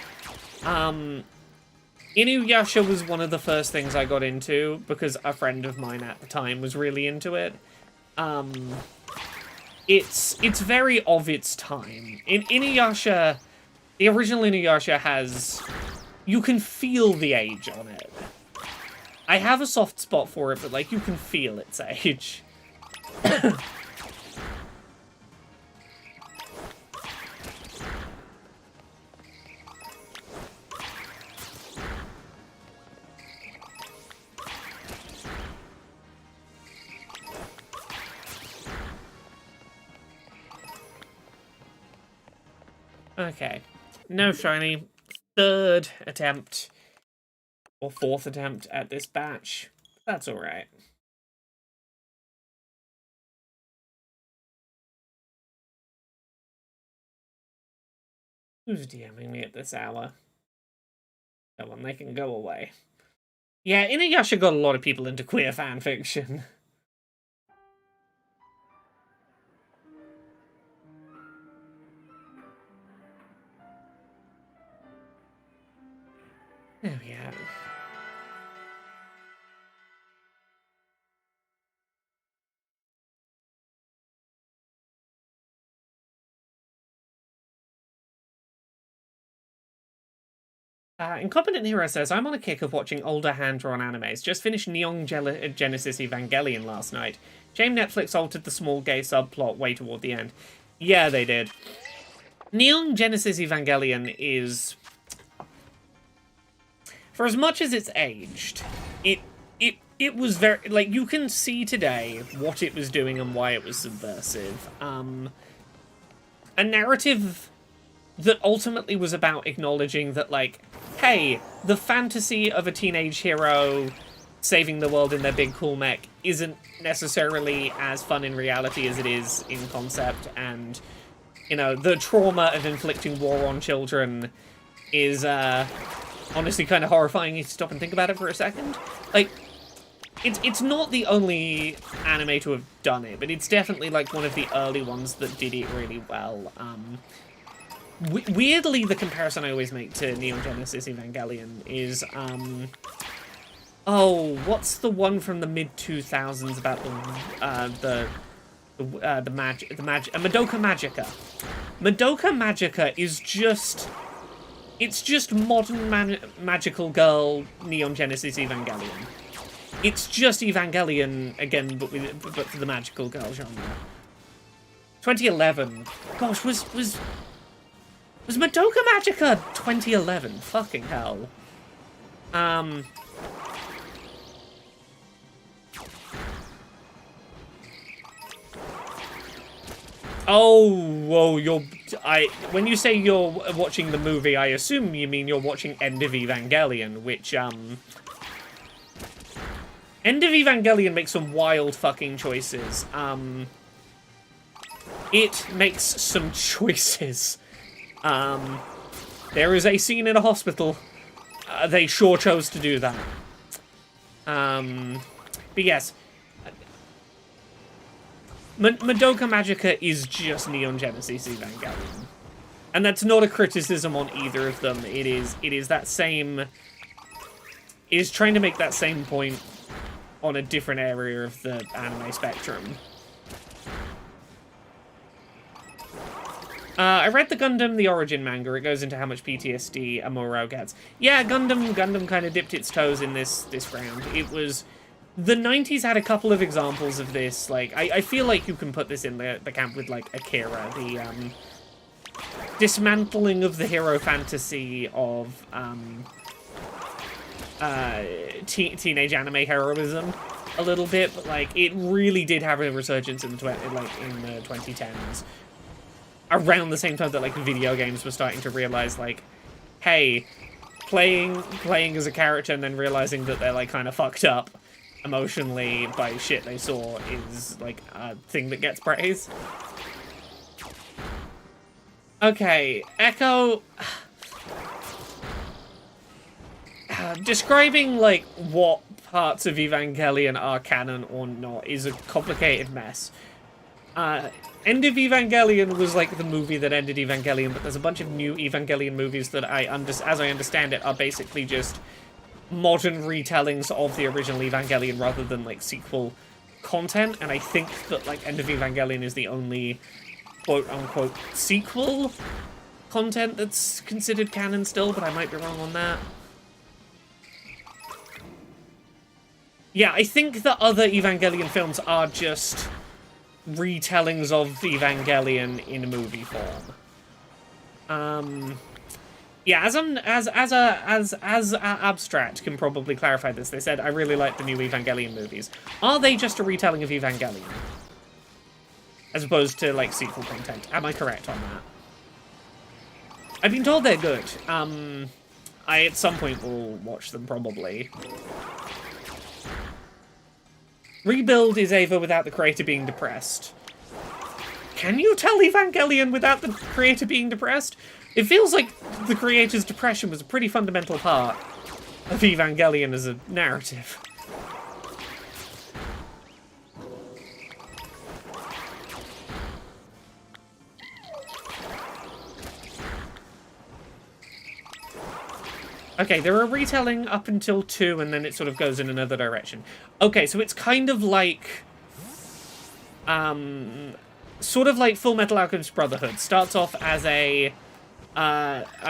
Inuyasha was one of the first things I got into because a friend of mine at the time was really into it. It's very of its time. In Inuyasha, the original Inuyasha has... You can feel the age on it. I have a soft spot for it, but you can feel its age. Okay. No shiny. Third attempt. Or fourth attempt at this batch. That's alright. Who's DMing me at this hour? No one, they can go away. Yeah, Inuyasha got a lot of people into queer fanfiction. There we go. Incompetent Hero says, I'm on a kick of watching older hand-drawn animes. Just finished Neon Genesis Evangelion last night. Shame Netflix altered the small gay subplot way toward the end. Yeah, they did. Neon Genesis Evangelion is... For as much as it's aged, it was very... Like, you can see today what it was doing and why it was subversive. A narrative that ultimately was about acknowledging that, like, hey, the fantasy of a teenage hero saving the world in their big cool mech isn't necessarily as fun in reality as it is in concept, and, you know, the trauma of inflicting war on children is, honestly kind of horrifying if you stop and think about it for a second. Like, it's not the only anime to have done it, but it's definitely, like, one of the early ones that did it really well. Weirdly, the comparison I always make to Neon Genesis Evangelion is, oh, what's the one from the mid-2000s about Madoka Magica. Madoka Magica is just... It's just modern magical girl Neon Genesis Evangelion. It's just Evangelion, again, but for the magical girl genre. 2011. Gosh, was Madoka Magica 2011? Fucking hell. Oh, whoa, when you say you're watching the movie, I assume you mean you're watching End of Evangelion, which, End of Evangelion makes some wild fucking choices. It makes some choices. There is a scene in a hospital. They sure chose to do that. But yes. Madoka Magica is just Neon Genesis Evangelion. And that's not a criticism on either of them. It is that same... It is trying to make that same point on a different area of the anime spectrum. I read the Gundam The Origin manga. It goes into how much PTSD Amuro gets. Yeah, Gundam kind of dipped its toes in this round. It was... The 90s had a couple of examples of this. Like, I feel like you can put this in the camp with, like, Akira. The, dismantling of the hero fantasy of, teenage anime heroism a little bit. But, like, it really did have a resurgence in the 2010s. Around the same time that, like, video games were starting to realize, like, hey, playing as a character and then realizing that they're, like, kind of fucked up emotionally by shit they saw is, like, a thing that gets praise. Okay, Echo... describing, like, what parts of Evangelion are canon or not is a complicated mess. End of Evangelion was, like, the movie that ended Evangelion, but there's a bunch of new Evangelion movies that as I understand it, are basically just modern retellings of the original Evangelion rather than, like, sequel content, and I think that, like, End of Evangelion is the only quote-unquote sequel content that's considered canon still, but I might be wrong on that. Yeah, I think the other Evangelion films are just retellings of Evangelion in movie form. Yeah, as Abstract can probably clarify this. They said, I really like the new Evangelion movies. Are they just a retelling of Evangelion? As opposed to, like, sequel content. Am I correct on that? I've been told they're good. I at some point will watch them, probably. Rebuild is Ava without the creator being depressed. Can you tell Evangelion without the creator being depressed? It feels like the creator's depression was a pretty fundamental part of Evangelion as a narrative. Okay, they're a retelling up until 2, and then it sort of goes in another direction. Okay, so it's kind of like... sort of like Full Metal Alchemist Brotherhood. Starts off as a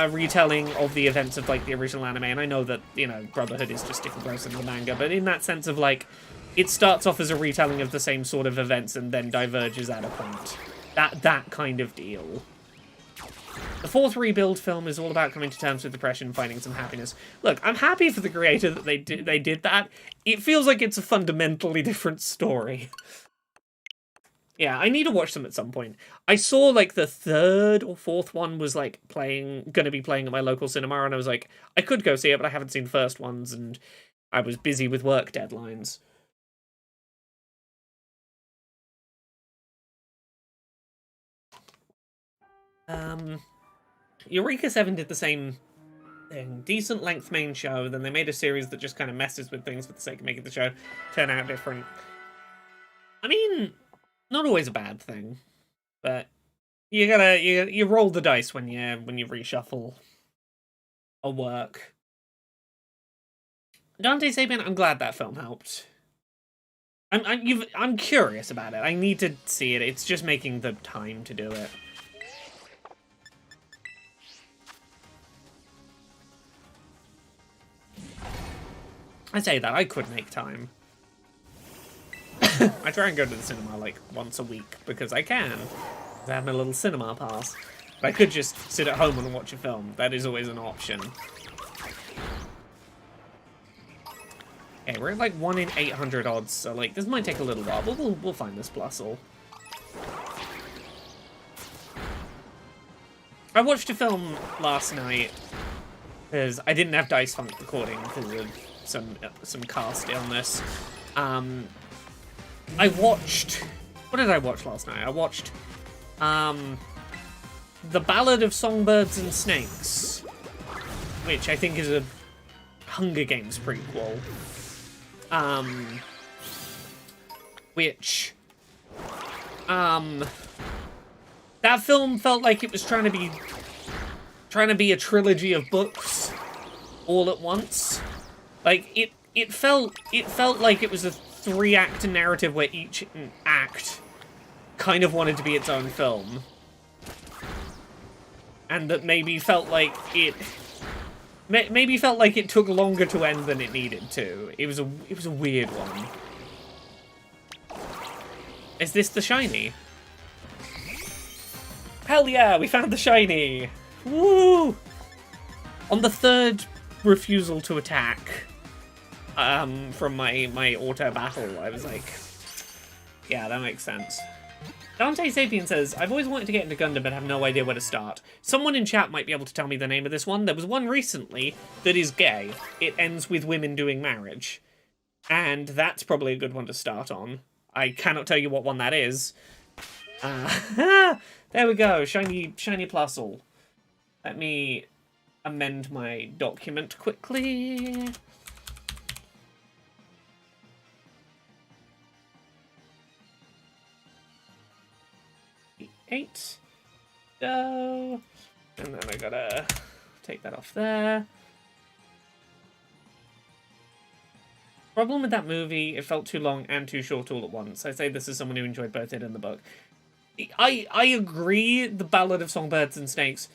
retelling of the events of, like, the original anime, and I know that, you know, Brotherhood is just different versions of the manga, but in that sense of, like, it starts off as a retelling of the same sort of events and then diverges at a point. That kind of deal. The 4th Rebuild film is all about coming to terms with depression and finding some happiness. Look, I'm happy for the creator that they did that. It feels like it's a fundamentally different story. Yeah, I need to watch them at some point. I saw, like, the 3rd or 4th one was, like, gonna be playing at my local cinema, and I was like, I could go see it, but I haven't seen the first ones, and I was busy with work deadlines. Eureka 7 did the same thing. Decent length main show, then they made a series that just kind of messes with things for the sake of making the show turn out different. I mean, not always a bad thing, but you roll the dice when you reshuffle a work. Dante Sapien, I'm glad that film helped. I'm curious about it. I need to see it. It's just making the time to do it. I say that, I could make time. I try and go to the cinema, like, once a week, because I can. I have my little cinema pass. But I could just sit at home and watch a film. That is always an option. Okay, we're at, like, 1 in 800 odds, so, like, this might take a little while, but we'll find this Plusle. I watched a film last night, because I didn't have Dice Funk recording because of some cast illness. I watched... What did I watch last night? I watched The Ballad of Songbirds and Snakes, which I think is a Hunger Games prequel. That film felt like it was trying to be a trilogy of books all at once. Like, it felt like it was a 3-act narrative where each act kind of wanted to be its own film. And that maybe felt like it took longer to end than it needed to. It was a weird one. Is this the shiny? Hell yeah, we found the shiny! Woo! On the 3rd refusal to attack, from my auto battle, I was like, yeah, that makes sense. Dante Sapien says, I've always wanted to get into Gundam but have no idea where to start. Someone in chat might be able to tell me the name of this one. There was one recently that is gay. It ends with women doing marriage. And that's probably a good one to start on. I cannot tell you what one that is. There we go, shiny Plusle. Let me amend my document quickly. Eight. Go. And then I gotta take that off there. Problem with that movie, it felt too long and too short all at once. I say this as someone who enjoyed both it and the book. I agree, The Ballad of Songbirds and Snakes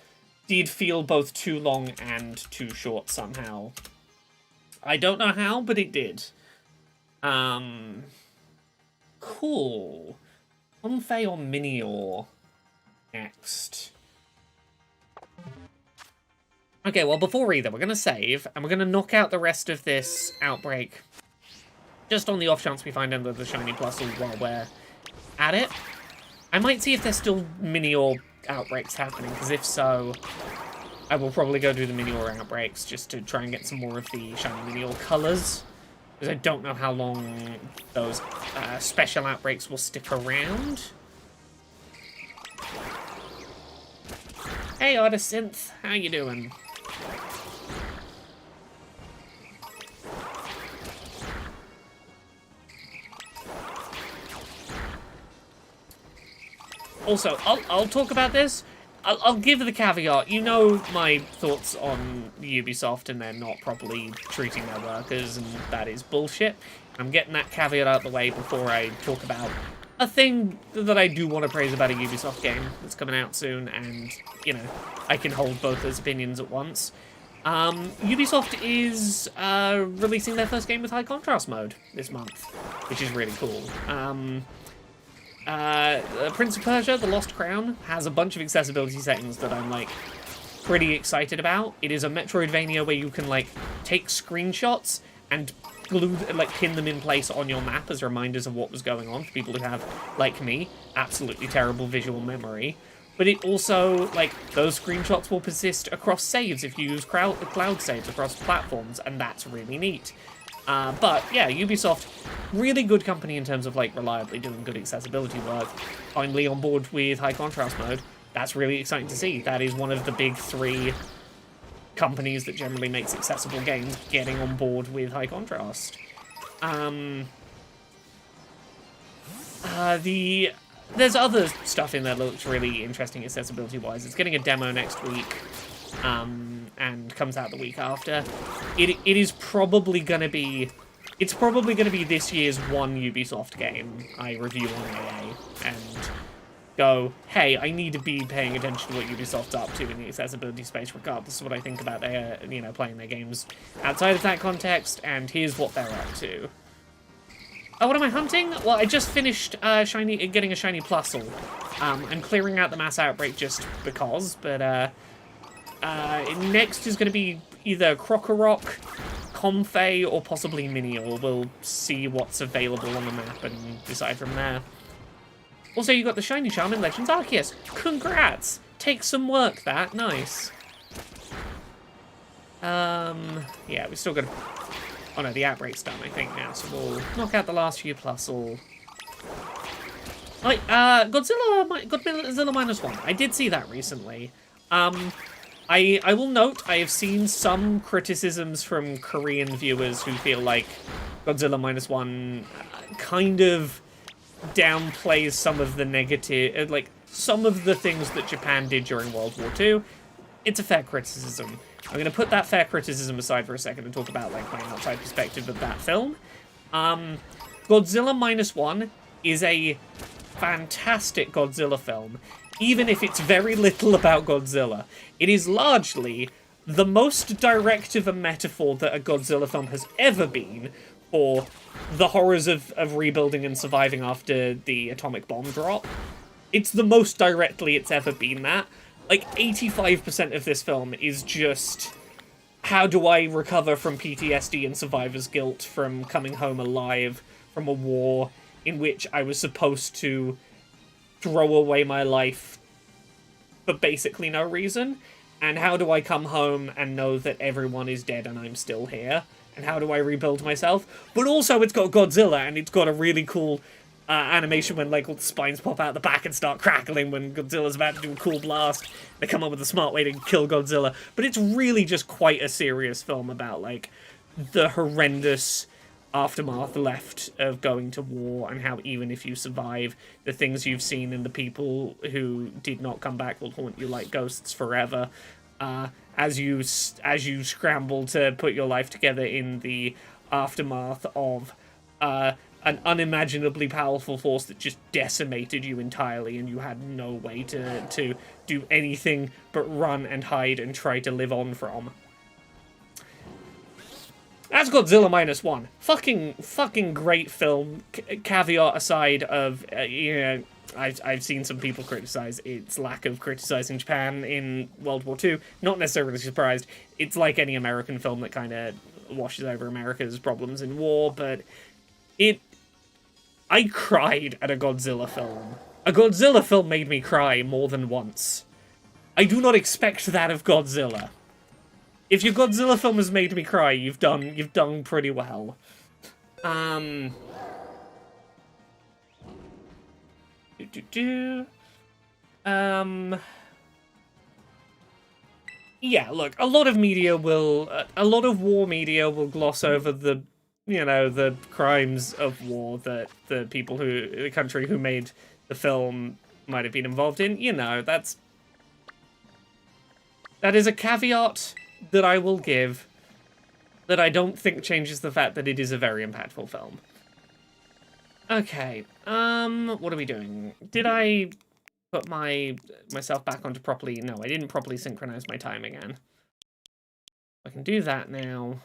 did feel both too long and too short somehow. I don't know how, but it did. Cool. Comfey or Minior next. Okay, well, before either, we're going to save, and we're going to knock out the rest of this outbreak. Just on the off chance we find another shiny Plusle while we're at it. I might see if there's still Minior outbreaks happening, because if so, I will probably go do the Minior outbreaks just to try and get some more of the shiny Minior colors. Because I don't know how long those special outbreaks will stick around. Hey, Autosynth, how you doing? Also, I'll talk about this. I'll give the caveat. You know my thoughts on Ubisoft and they're not properly treating their workers, and that is bullshit. I'm getting that caveat out of the way before I talk about a thing that I do want to praise about a Ubisoft game that's coming out soon, and, you know, I can hold both those opinions at once. Ubisoft is releasing their first game with high contrast mode this month, which is really cool. Prince of Persia: The Lost Crown has a bunch of accessibility settings that I'm, like, pretty excited about. It is a Metroidvania where you can, like, take screenshots and glue, like, pin them in place on your map as reminders of what was going on for people who have, like me, absolutely terrible visual memory. But it also, like, those screenshots will persist across saves if you use cloud saves across platforms, and that's really neat. But, yeah, Ubisoft, really good company in terms of, like, reliably doing good accessibility work. Finally on board with high contrast mode. That's really exciting to see. That is one of the big three companies that generally makes accessible games getting on board with high contrast. There's other stuff in there that looks really interesting accessibility-wise. It's getting a demo next week. And comes out the week after. It is probably gonna be... It's probably gonna be this year's one Ubisoft game I review on AA and go, hey, I need to be paying attention to what Ubisoft's up to in the accessibility space, regardless of what I think about their, you know, playing their games outside of that context, and here's what they're up to. Oh, what am I hunting? Well, I just finished getting a shiny Plusle. I'm clearing out the mass outbreak just because, but next is going to be either Krokorok, Comfey, or possibly Minior. We'll see what's available on the map and decide from there. Also, you got the shiny charm in Legends Arceus. Congrats! Takes some work, that. Nice. Yeah, we still got to... Oh no, the outbreak's done, I think, now, so we'll knock out the last few Plusle. Godzilla -1. I did see that recently. I will note, I have seen some criticisms from Korean viewers who feel like Godzilla -1 kind of downplays some of the negative, like, some of the things that Japan did during World War II. It's a fair criticism. I'm going to put that fair criticism aside for a second and talk about, like, my outside perspective of that film. Godzilla -1 is a fantastic Godzilla film, even if it's very little about Godzilla. It is largely the most direct of a metaphor that a Godzilla film has ever been for the horrors of rebuilding and surviving after the atomic bomb drop. It's the most directly it's ever been that. Like, 85% of this film is just, how do I recover from PTSD and survivor's guilt from coming home alive from a war in which I was supposed to throw away my life for basically no reason? And how do I come home and know that everyone is dead and I'm still here? And how do I rebuild myself? But also, it's got Godzilla, and it's got a really cool animation when, like, all the spines pop out the back and start crackling when Godzilla's about to do a cool blast. They come up with a smart way to kill Godzilla. But it's really just quite a serious film about, like, the horrendous aftermath left of going to war, and how even if you survive, the things you've seen and the people who did not come back will haunt you like ghosts forever. As you scramble to put your life together in the aftermath of an unimaginably powerful force that just decimated you entirely, and you had no way to do anything but run and hide and try to live on from. That's Godzilla -1. Fucking great film. Caveat aside of, you know, I've seen some people criticize its lack of criticizing Japan in World War II. Not necessarily surprised. It's like any American film that kind of washes over America's problems in war, but I cried at a Godzilla film. A Godzilla film made me cry more than once. I do not expect that of Godzilla. If your Godzilla film has made me cry, you've done pretty well. Yeah, look, a lot of war media will gloss over the, the crimes of war that the country who made the film might have been involved in. That is a caveat that I will give that I don't think changes the fact that it is a very impactful film. Okay, what are we doing? Did I put myself back onto properly? No, I didn't properly synchronize my time again. I can do that now.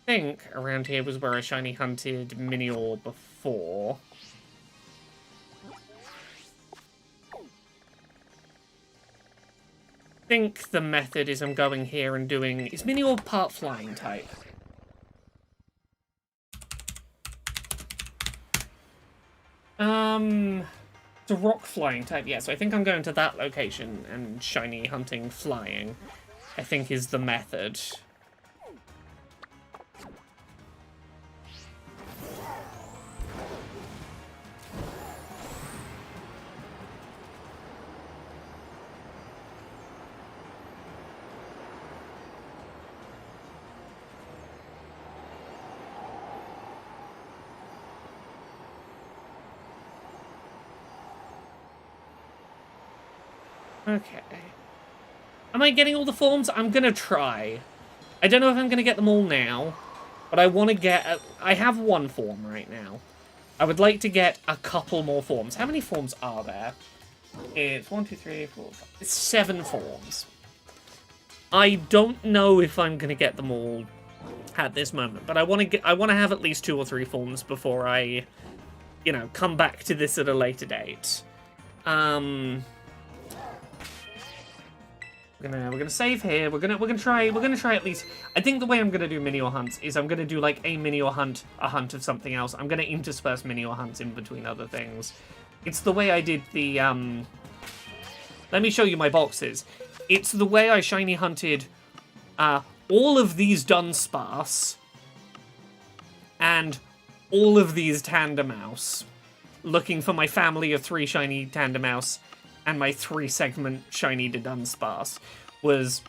I think around here was where I shiny hunted Minior before. I think the method is I'm going here and doing... Is Minior part flying type? It's a rock flying type, yeah, so I think I'm going to that location and shiny hunting flying, I think is the method. Okay. Am I getting all the forms? I'm gonna try. I don't know if I'm gonna get them all now, but I want to get... I have one form right now. I would like to get a couple more forms. How many forms are there? It's 1, 2, 3, 4, 5... It's 7 forms. I don't know if I'm gonna get them all at this moment, but I want to have at least 2 or 3 forms before I, come back to this at a later date. We're gonna save here. We're gonna try at least. I think the way I'm gonna do Minior hunts is I'm gonna do like a Minior hunt, a hunt of something else. I'm gonna intersperse Minior hunts in between other things. It's the way I did the Let me show you my boxes. It's the way I shiny hunted all of these Dunsparce and all of these Tandemaus, looking for my family of 3 shiny Tandemaus. And my 3-segment shiny to Dunsparce was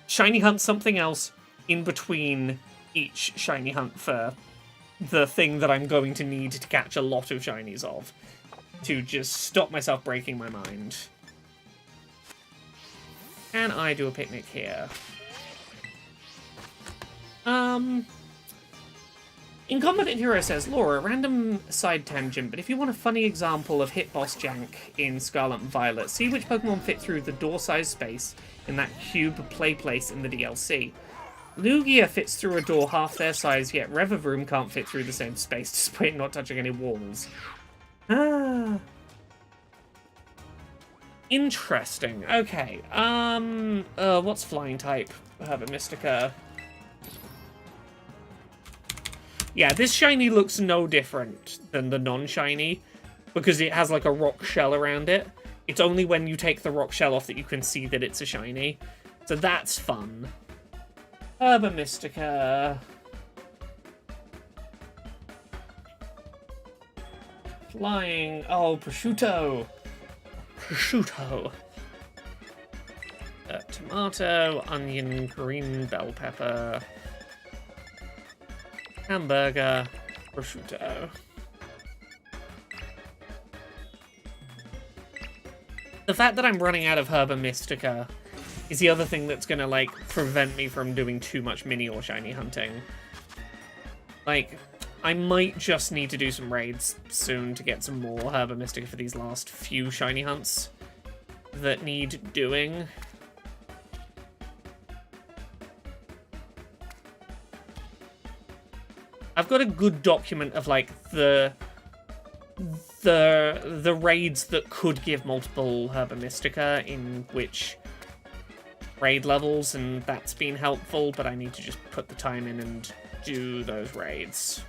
shiny hunt something else in between each shiny hunt for the thing that I'm going to need to catch a lot of shinies of, to just stop myself breaking my mind. Can I do a picnic here? Incompetent Hero says, Laura, random side tangent, but if you want a funny example of hit boss jank in Scarlet and Violet, see which Pokemon fit through the door-sized space in that cube play place in the DLC. Lugia fits through a door half their size, yet Revavroom can't fit through the same space despite not touching any walls. Ah. Interesting. Okay. What's flying type? Herba Mystica. Yeah, this shiny looks no different than the non-shiny, because it has like a rock shell around it. It's only when you take the rock shell off that you can see that it's a shiny. So that's fun. Herba Mystica. Flying. Oh, prosciutto. Prosciutto. Tomato, onion, green bell pepper. Hamburger, prosciutto. The fact that I'm running out of Herba Mystica is the other thing that's gonna, like, prevent me from doing too much mini or shiny hunting. Like, I might just need to do some raids soon to get some more Herba Mystica for these last few shiny hunts that need doing. I've got a good document of, like, the the raids that could give multiple Herba Mystica in which raid levels, and that's been helpful, but I need to just put the time in and do those raids.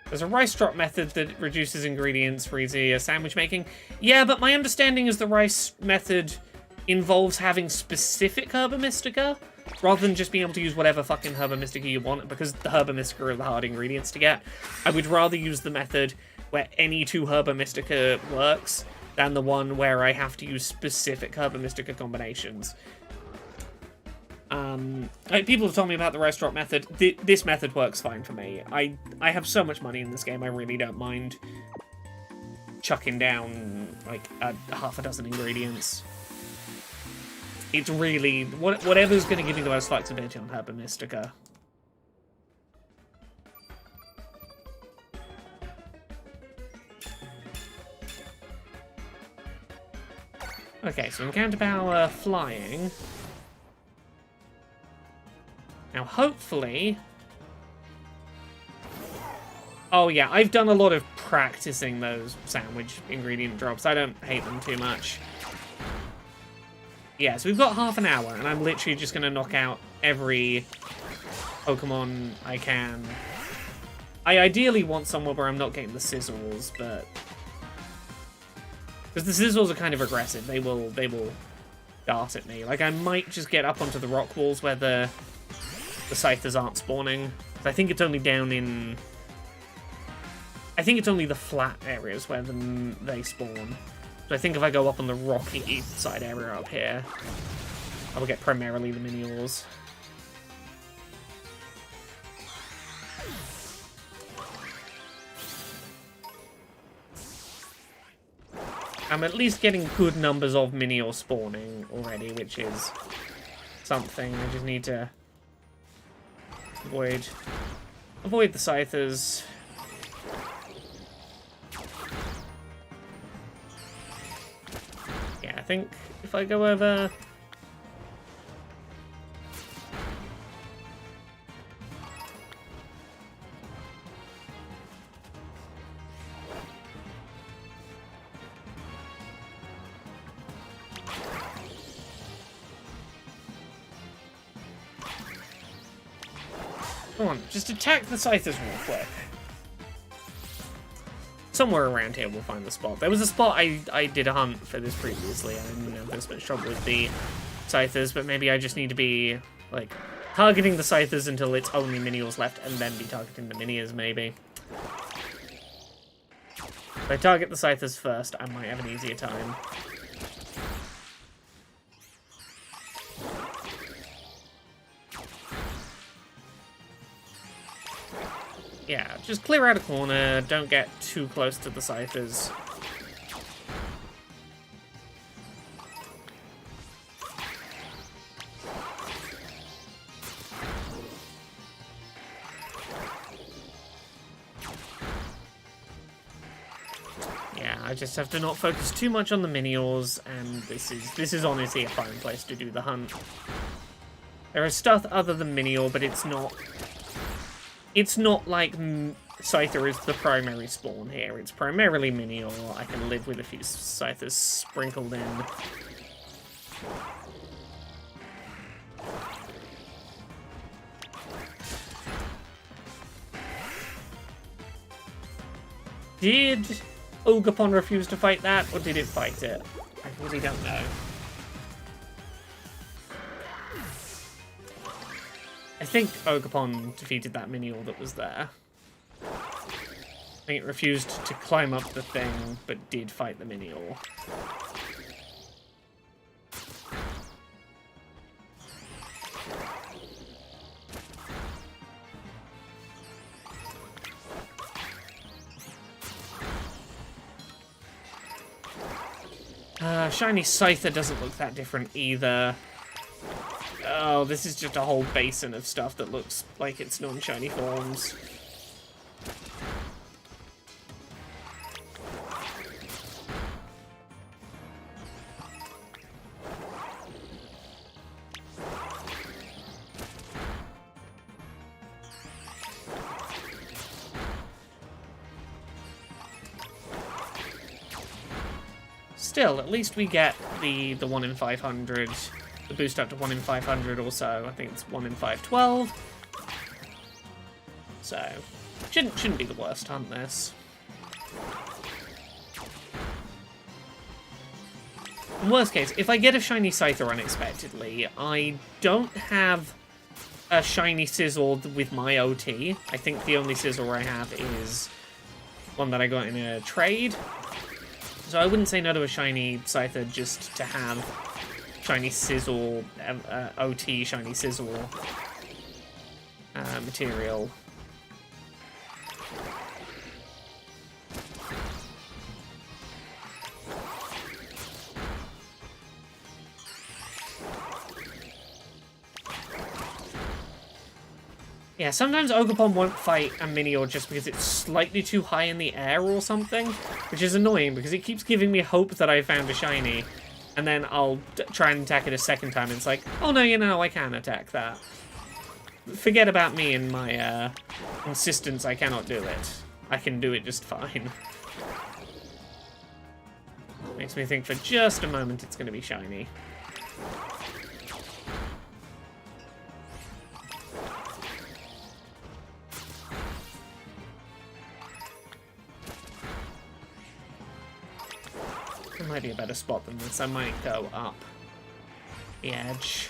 There's a rice drop method that reduces ingredients for easier sandwich making. Yeah, but my understanding is the rice method involves having specific Herba Mystica, rather than just being able to use whatever fucking Herba Mystica you want, because the Herba Mystica are the hard ingredients to get. I would rather use the method where any 2 Herba Mystica works, than the one where I have to use specific Herba Mystica combinations. People have told me about the rice drop method. This method works fine for me. I have so much money in this game, I really don't mind chucking down, like, half a dozen ingredients. It's really... whatever's going to give me the most flexibility on Herba Mystica. Okay, so encounter power, flying. Now, hopefully... Oh, yeah, I've done a lot of practicing those sandwich ingredient drops. I don't hate them too much. Yeah, so we've got half an hour, and I'm literally just going to knock out every Pokemon I can. I ideally want somewhere where I'm not getting the sizzles, but... because the sizzles are kind of aggressive. They will dart at me. Like, I might just get up onto the rock walls where the Scythers aren't spawning. I think it's only down in... I think it's only the flat areas where they spawn. So I think if I go up on the rocky side area up here, I will get primarily the Miniors. I'm at least getting good numbers of Minior spawning already, which is something. I just need to avoid the Scythers. Yeah, I think if I go over... Come on, just attack the Scythers real quick. Somewhere around here we'll find the spot. There was a spot I did a hunt for this previously. I didn't have this much trouble with the Scythers, but maybe I just need to be, like, targeting the Scythers until it's only Miniors left, and then be targeting the Miniors, maybe. If I target the Scythers first, I might have an easier time. Yeah, just clear out a corner, don't get too close to the Scythers. Yeah, I just have to not focus too much on the Miniors, and this is honestly a fine place to do the hunt. There is stuff other than Minior, but it's not like Scyther is the primary spawn here. It's primarily Minior. I can live with a few Scythers sprinkled in. Did Ogerpon refuse to fight that, or did it fight it? I really don't know. I think Ogerpon defeated that Minior that was there. I think it refused to climb up the thing, but did fight the Minior. Shiny Scyther doesn't look that different either. Oh, this is just a whole basin of stuff that looks like it's non-shiny forms. still, at least we get the 1 in 500, the boost up to 1 in 500 or so. I think it's 1 in 512. So, shouldn't be the worst hunt, this. In worst case, if I get a shiny Scyther unexpectedly, I don't have a shiny Sizzle with my OT. I think the only Sizzle I have is one that I got in a trade. So I wouldn't say no to a shiny Scyther just to have shiny Sizzle, OT shiny Sizzle material. Yeah, sometimes Ogerpon won't fight a Minior just because it's slightly too high in the air or something, which is annoying because it keeps giving me hope that I found a shiny, and then I'll try and attack it a second time, and it's like, oh no, you know, I can attack that. Forget about me and my insistence I cannot do it. I can do it just fine. Makes me think for just a moment it's going to be shiny. Might be a better spot than this. I might go up the edge.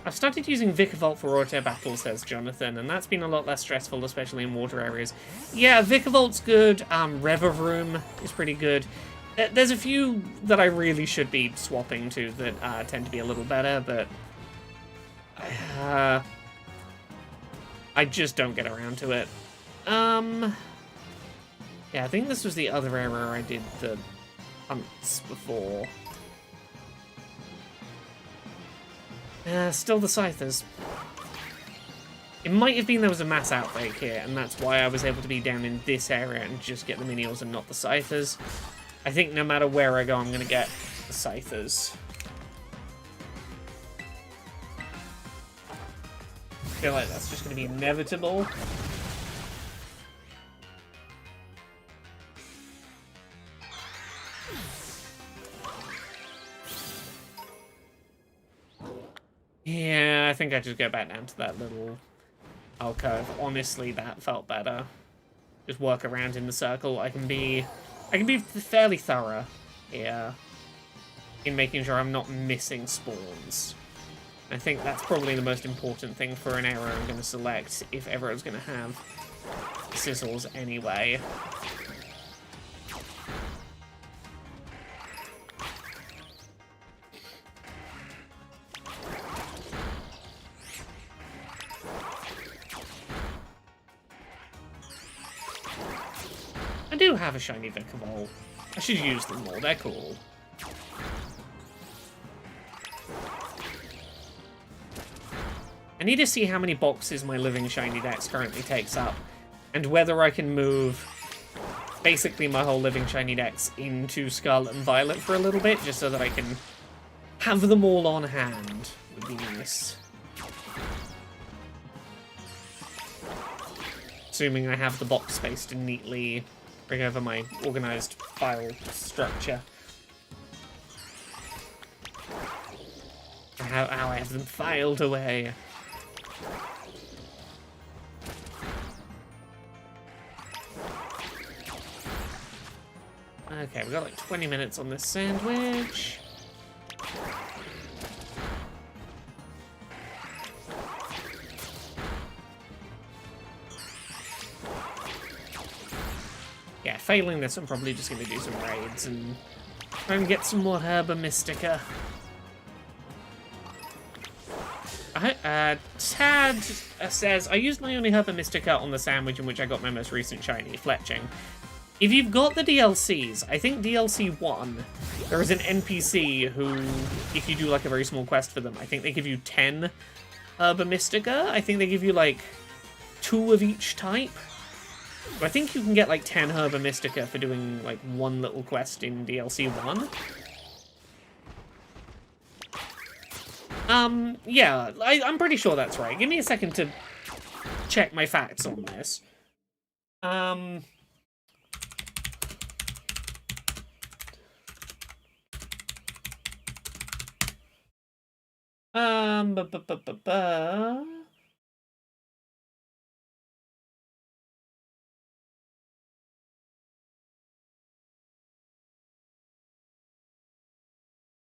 I've started using Vikavolt for auto battle, says Jonathan, and that's been a lot less stressful, especially in water areas. Yeah, Vikavolt's good. Revavroom is pretty good. There's a few that I really should be swapping to that tend to be a little better, but I just don't get around to it. Yeah, I think this was the other area I did the hunts before. Still the Scythers. It might have been there was a mass outbreak here, and that's why I was able to be down in this area and just get the Miniors and not the Scythers. I think no matter where I go, I'm going to get the Scythers. I feel like that's just going to be inevitable. Yeah, I think I just go back down to that little alcove. Honestly, that felt better. Just work around in the circle. I can be fairly thorough here in making sure I'm not missing spawns. I think that's probably the most important thing for an area I'm going to select if ever I was going to have sizzles anyway. I do have a shiny Vikavolt. I should use them more, they're cool. I need to see how many boxes my living shiny dex currently takes up, and whether I can move basically my whole living shiny dex into Scarlet and Violet for a little bit, just so that I can have them all on hand. Would be nice. Assuming I have the box space to neatly bring over my organized file structure. How I have them filed away. Okay, we've got like 20 minutes on this sandwich. Yeah, failing this, I'm probably just going to do some raids and try and get some more Herba Mystica. Tad says, I used my only Herba Mystica on the sandwich in which I got my most recent shiny, Fletching. If you've got the DLCs, I think DLC 1, there is an NPC who, if you do like a very small quest for them, I think they give you 10 Herba Mystica. I think they give you, like, 2 of each type. I think you can get, like, 10 Herba Mystica for doing, like, 1 little quest in DLC 1. Yeah, I'm pretty sure that's right. Give me a second to check my facts on this. Ba, ba, ba, ba, ba.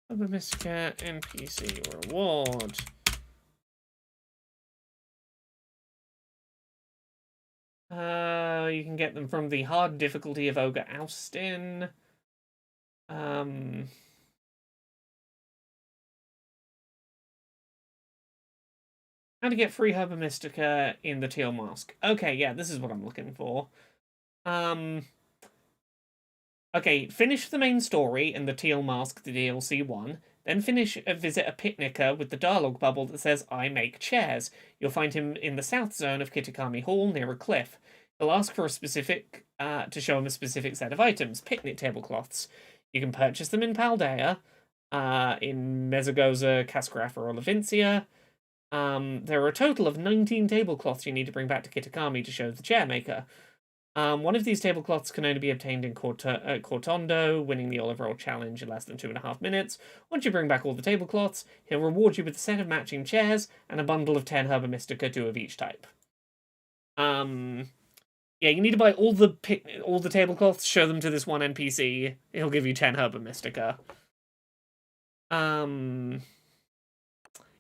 The Mystica NPC reward. You can get them from the hard difficulty of Ogre Austin. How to get free Herba Mystica in the Teal Mask. Okay, yeah, this is what I'm looking for. Okay, finish the main story in the Teal Mask, the DLC 1. Then visit a picnicker with the dialogue bubble that says, I make chairs. You'll find him in the south zone of Kitakami Hall near a cliff. He'll ask for a specific, to show him a specific set of items, picnic tablecloths. You can purchase them in Paldea, in Mezagoza, Cascarafa, or Levincia. There are a total of 19 tablecloths you need to bring back to Kitakami to show the chairmaker. One of these tablecloths can only be obtained in Cortondo, winning the Olive Roll Challenge in less than 2.5 minutes. Once you bring back all the tablecloths, he'll reward you with a set of matching chairs and a bundle of 10 Herba Mystica, 2 of each type. Yeah, you need to buy all the tablecloths, show them to this one NPC. He'll give you 10 Herba Mystica.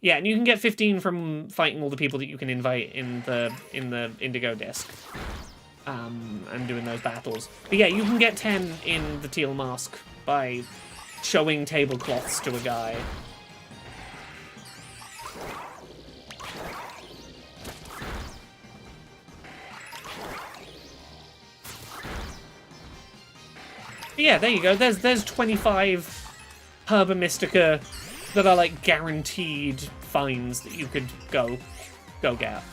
Yeah, and you can get 15 from fighting all the people that you can invite in the Indigo Disc. And doing those battles. But yeah, you can get 10 in the Teal Mask by showing tablecloths to a guy. But yeah, there you go. There's 25 Herba Mystica that are like guaranteed finds that you could go get.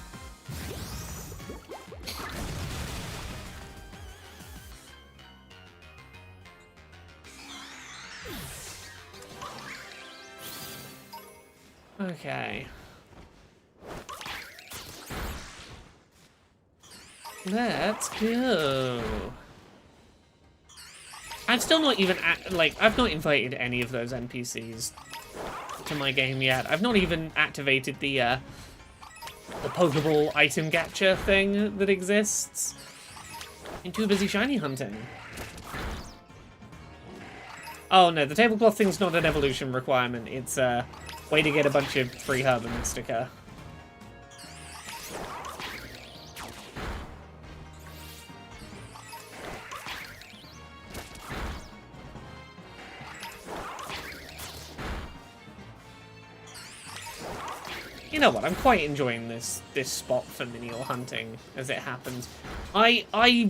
Okay. Let's go. I've still not even, I've not invited any of those NPCs to my game yet. I've not even activated the Pokeball item gacha thing that exists. I'm too busy shiny hunting. Oh no, the tablecloth thing's not an evolution requirement. It's a way to get a bunch of free Herba Mystica. You know what? I'm quite enjoying this spot for Minior hunting as it happens. I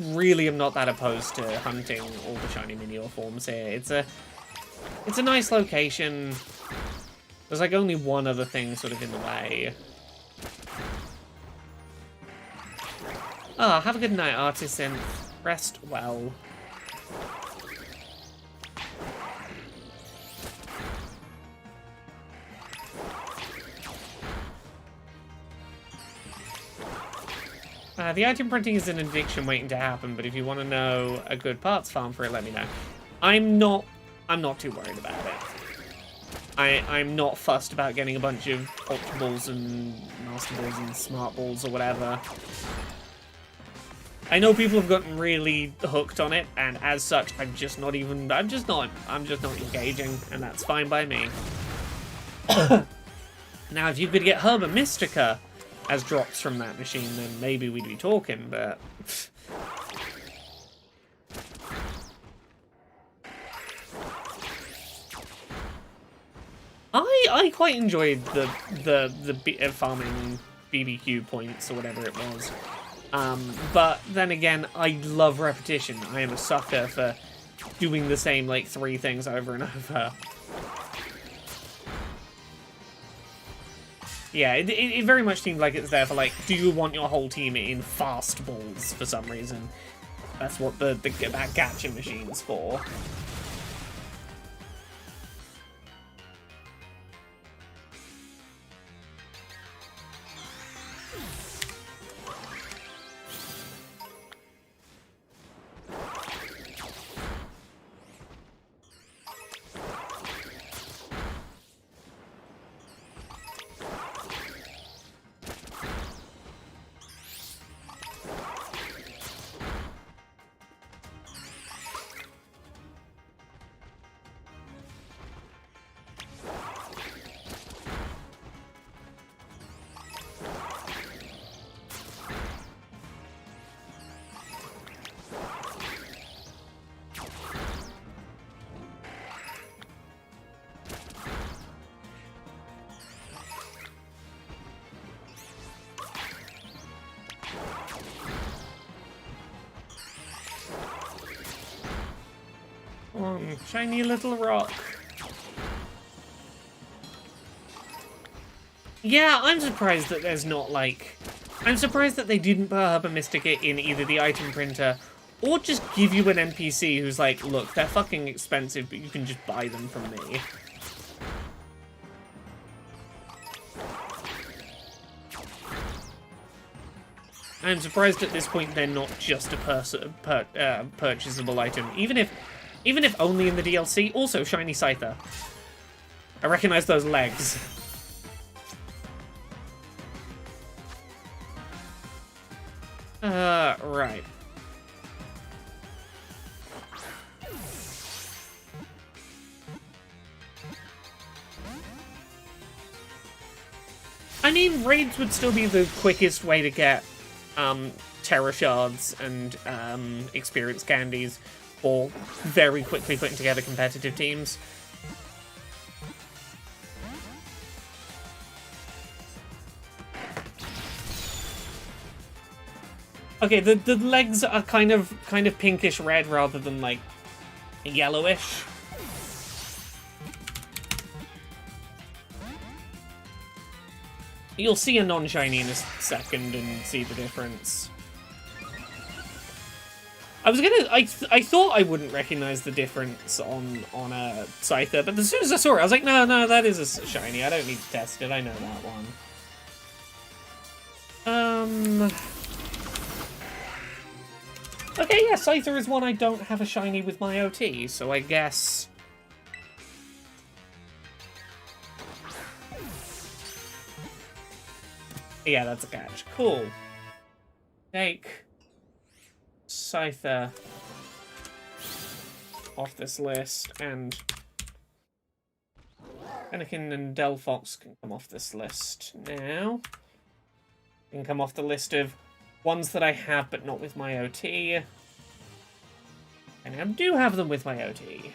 really am not that opposed to hunting all the shiny Minior forms here. It's a nice location. There's like only one other thing sort of in the way. Ah, have a good night, Artisan. Rest well. The item printing is an addiction waiting to happen, but if you want to know a good parts farm for it, let me know. I'm not too worried about it. I'm not fussed about getting a bunch of Ultra Balls and Master Balls and Smart Balls or whatever. I know people have gotten really hooked on it, and as such, I'm just not engaging, and that's fine by me. Now, if you could get Herba Mystica as drops from that machine, then maybe we'd be talking, but... I quite enjoyed the farming BBQ points or whatever it was. But then again, I love repetition. I am a sucker for doing the same, like, 3 things over and over. Yeah, it very much seemed like it's there for, like, do you want your whole team in fast balls for some reason? That's what that gacha machine's for. Shiny little rock. Yeah, I'm surprised that there's not, like... I'm surprised that they didn't put Herba Mystica in either the item printer or just give you an NPC who's like, look, they're fucking expensive, but you can just buy them from me. I'm surprised at this point they're not just a purchasable item, even if only in the DLC. Also, Shiny Scyther. I recognize those legs. Right. I mean, raids would still be the quickest way to get Terra Shards and experience candies for very quickly putting together competitive teams. Okay, the legs are kind of pinkish red rather than like yellowish. You'll see a non-shiny in a second and see the difference. I thought I wouldn't recognize the difference on a Scyther, but as soon as I saw it, I was like, no, that is a shiny. I don't need to test it. I know that one. Okay, yeah, Scyther is one I don't have a shiny with my OT, so I guess... Yeah, that's a catch. Cool. Take Scyther off this list, and Fennikin and Delphox can come off this list now. Can come off the list of ones that I have but not with my OT. And I do have them with my OT.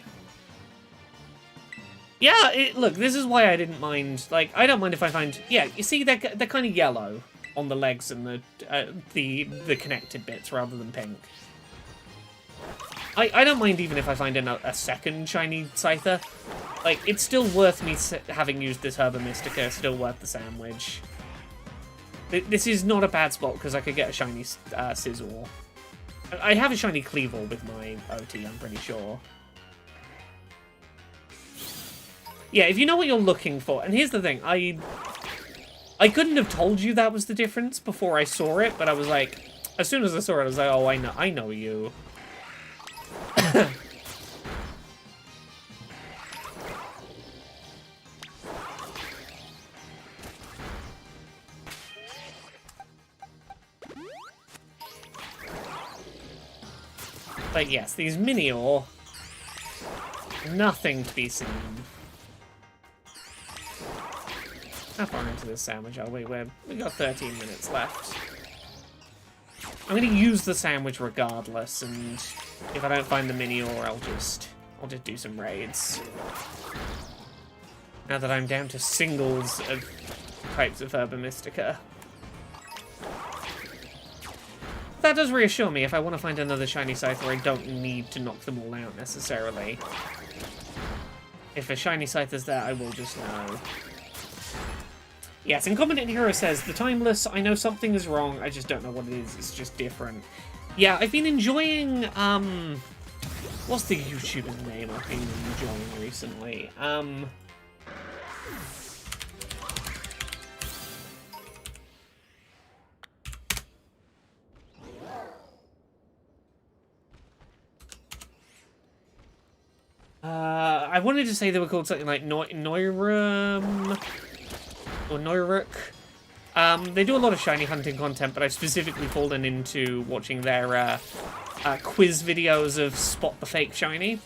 Yeah, look, this is why I didn't mind. Like, I don't mind if I find... Yeah, you see, they're kind of yellow on the legs and the connected bits rather than pink. I don't mind even if I find a second shiny Scyther. Like, it's still worth me having used this Herba Mystica, still worth the sandwich. This is not a bad spot because I could get a shiny Sizzle. I have a shiny Cleavor with my OT, I'm pretty sure. Yeah, if you know what you're looking for, and here's the thing, I couldn't have told you that was the difference before I saw it, but I was like, as soon as I saw it, I was like, oh, I know you. But yes, these Minior, nothing to be seen. How far into this sandwich are we? We got 13 minutes left. I'm gonna use the sandwich regardless, and if I don't find the Minior, I'll just do some raids. Now that I'm down to singles of types of Herba Mystica. That does reassure me. If I want to find another shiny Scyther, I don't need to knock them all out necessarily. If a shiny Scyther's there, I will just know. Yes, Incompetent Hero says, the Timeless, I know something is wrong, I just don't know what it is, it's just different. Yeah, I've been enjoying, what's the YouTuber's name I've been enjoying recently? I wanted to say they were called something like Noirum or Noiruk. They do a lot of shiny hunting content, but I've specifically fallen into watching their quiz videos of spot the fake shiny.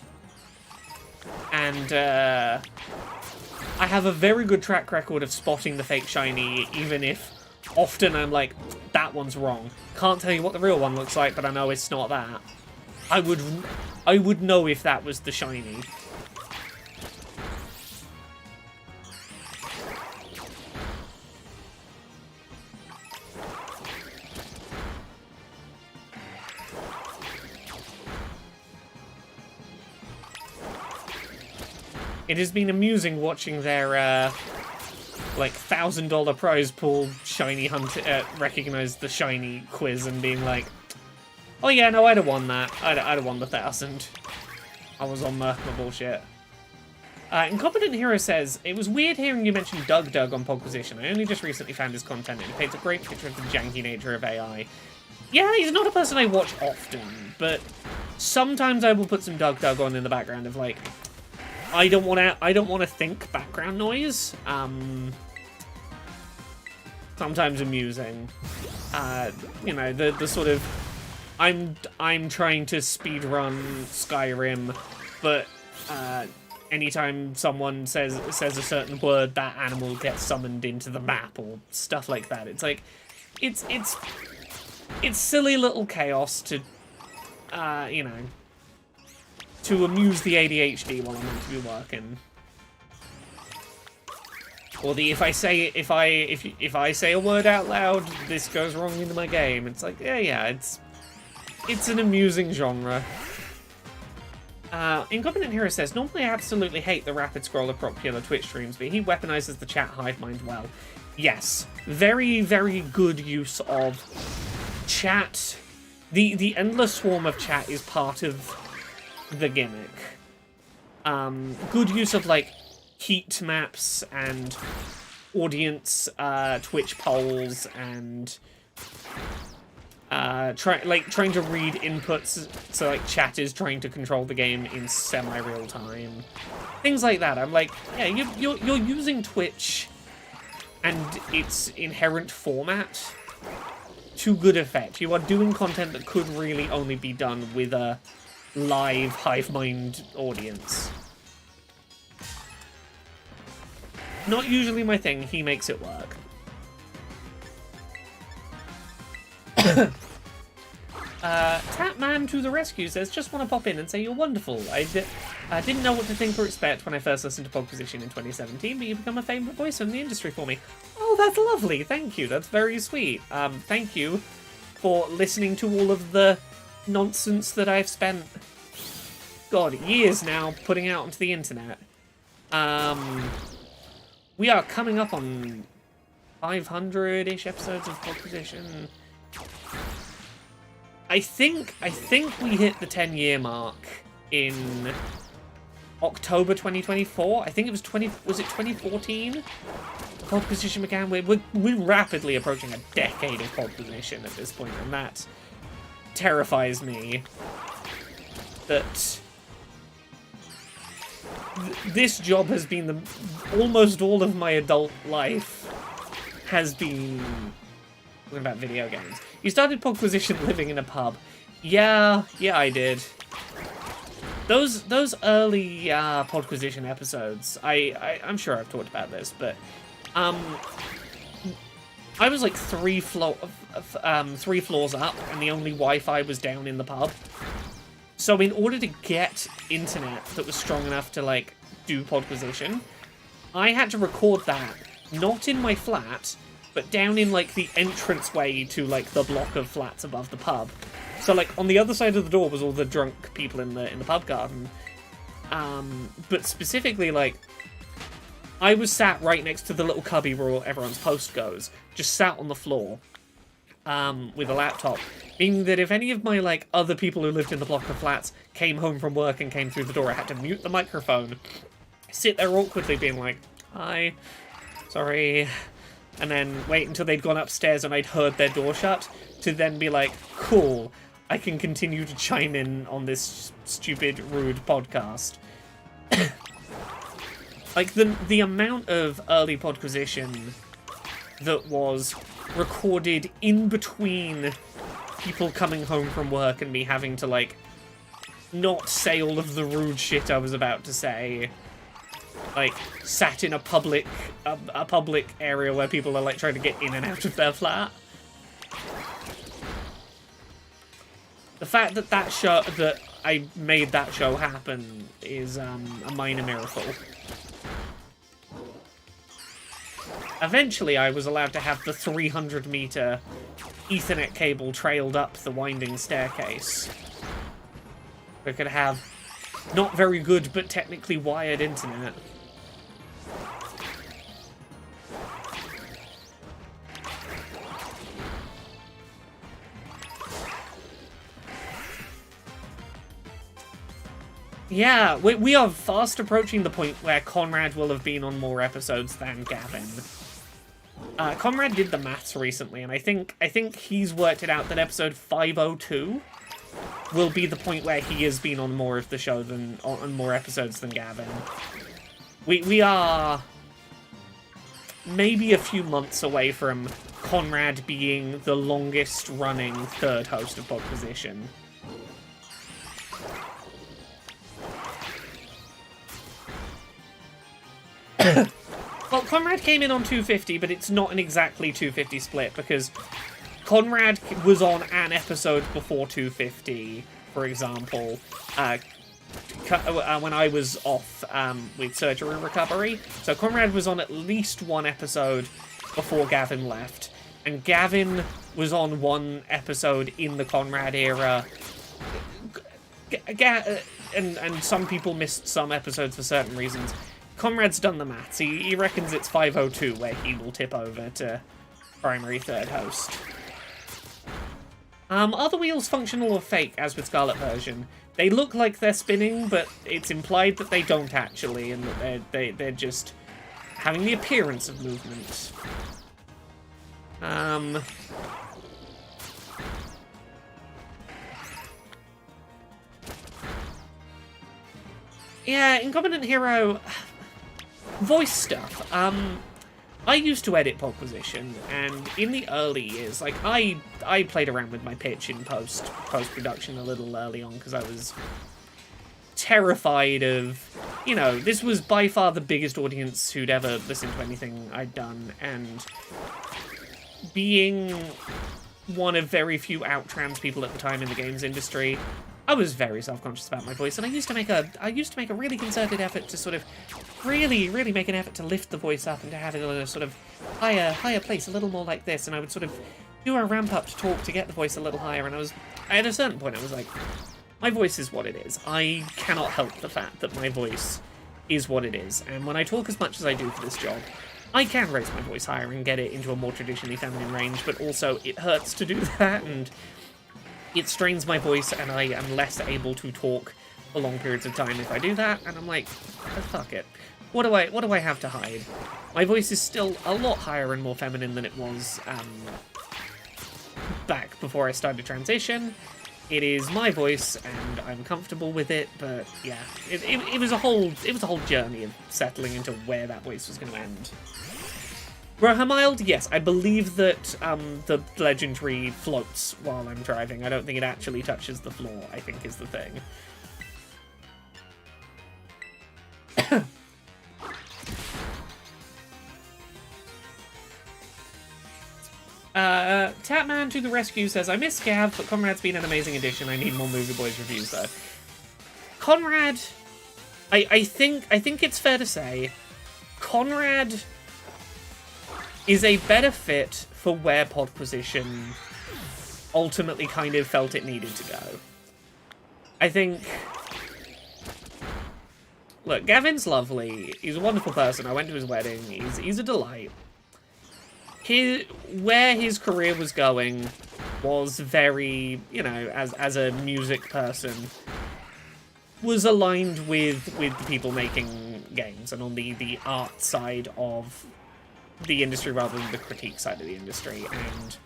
And I have a very good track record of spotting the fake shiny, even if often I'm like, that one's wrong. Can't tell you what the real one looks like, but I know it's not that. I would know if that was the shiny. It has been amusing watching their, like, $1,000 prize pool shiny hunt, recognize the shiny quiz and being like, oh yeah, no, I'd have won that. I'd have won the 1,000. I was on my bullshit. Incompetent Hero says, it was weird hearing you mention Doug on Podquisition. I only just recently found his content and it paints a great picture of the janky nature of AI. Yeah, he's not a person I watch often, but sometimes I will put some Doug on in the background of like, I don't want to think background noise. Sometimes amusing. You know, the sort of I'm trying to speedrun Skyrim, but anytime someone says a certain word, that animal gets summoned into the map or stuff like that. It's like it's silly little chaos to you know, to amuse the ADHD while I'm meant to be working. Or the if I say a word out loud, this goes wrong in my game. It's like, yeah, it's an amusing genre. Incompetent Hero says, normally I absolutely hate the rapid scroller popular Twitch streams, but he weaponizes the chat hive mind well. Yes, very, very good use of chat. The endless swarm of chat is part of the gimmick. Good use of, like, heat maps and audience Twitch polls and trying to read inputs, so like chat is trying to control the game in semi-real time, things like that. I'm like, yeah, you're using Twitch and its inherent format to good effect. You are doing content that could really only be done with a live hive mind audience. Not usually my thing. He makes it work. Tapman to the rescue says, just want to pop in and say you're wonderful. I didn't know what to think or expect when I first listened to Podquisition in 2017, but you've become a favourite voice in the industry for me. Oh, that's lovely. Thank you. That's very sweet. Thank you for listening to all of the nonsense that I've spent, God, years now putting out onto the internet. We are coming up on 500-ish episodes of Podquisition. I think we hit the 10-year mark in October 2024. I think it was 2014? Podquisition began. We're rapidly approaching a decade of Podquisition at this point, and that terrifies me. That this job has been almost all of my adult life has been talking about video games. You started Podquisition living in a pub. Yeah, I did. Those early Podquisition episodes, I'm sure I've talked about this, but I was like three floors up, and the only Wi-Fi was down in the pub. So in order to get internet that was strong enough to like do Podquisition, I had to record that not in my flat, but down in like the entranceway to like the block of flats above the pub. So like on the other side of the door was all the drunk people in the pub garden. But specifically like I was sat right next to the little cubby where everyone's post goes, just sat on the floor, with a laptop, meaning that if any of my, like, other people who lived in the block of flats came home from work and came through the door, I had to mute the microphone, sit there awkwardly being like, hi, sorry, and then wait until they'd gone upstairs and I'd heard their door shut, to then be like, cool, I can continue to chime in on this stupid, rude podcast. Like, the amount of early podquisition that was recorded in between people coming home from work and me having to, like, not say all of the rude shit I was about to say. Like, sat in a public area where people are, like, trying to get in and out of their flat. The fact that that I made that show happen is a minor miracle. Eventually, I was allowed to have the 300-meter Ethernet cable trailed up the winding staircase. I could have not very good, but technically wired internet. Yeah, we are fast approaching the point where Conrad will have been on more episodes than Gavin. Conrad did the maths recently, and I think he's worked it out that episode 502 will be the point where he has been on more of the show than on more episodes than Gavin. We are maybe a few months away from Conrad being the longest running third host of Podquisition. Well, Conrad came in on 250, but it's not an exactly 250 split, because Conrad was on an episode before 250, for example, when I was off with surgery recovery. So Conrad was on at least one episode before Gavin left, and Gavin was on one episode in the Conrad era. And some people missed some episodes for certain reasons. Conrad's done the maths. He reckons it's 502 where he will tip over to primary third host. Are the wheels functional or fake, as with Scarlet version? They look like they're spinning, but it's implied that they don't actually, and that they're just having the appearance of movement. Yeah, Incompetent Hero... Voice stuff. I used to edit Podquisition, and in the early years, like, I played around with my pitch in post-production a little early on, because I was terrified of, you know, this was by far the biggest audience who'd ever listened to anything I'd done, and being one of very few out-trans people at the time in the games industry, I was very self-conscious about my voice, and I used to make a really concerted effort to sort of really make an effort to lift the voice up and to have it in a sort of higher place, a little more like this, and I would sort of do a ramp up to talk to get the voice a little higher, and at a certain point I was like, my voice is what it is. I cannot help the fact that my voice is what it is, and when I talk as much as I do for this job, I can raise my voice higher and get it into a more traditionally feminine range, but also it hurts to do that, and it strains my voice, and I am less able to talk for long periods of time if I do that, and I'm like, oh, fuck it. What do I have to hide? My voice is still a lot higher and more feminine than it was back before I started transition. It is my voice, and I'm comfortable with it, but yeah, it was a whole journey of settling into where that voice was going to end. Rohamild, yes, I believe that the legendary floats while I'm driving. I don't think it actually touches the floor, I think is the thing. Tatman to the rescue says, I miss Gav, but Conrad's been an amazing addition. I need more Movie Boys reviews, though. Conrad, I think it's fair to say, Conrad is a better fit for where Podquisition ultimately kind of felt it needed to go. I think, look, Gavin's lovely. He's a wonderful person. I went to his wedding. He's a delight. Where his career was going was very, you know, as a music person, was aligned with the people making games and on the art side of the industry rather than the critique side of the industry. And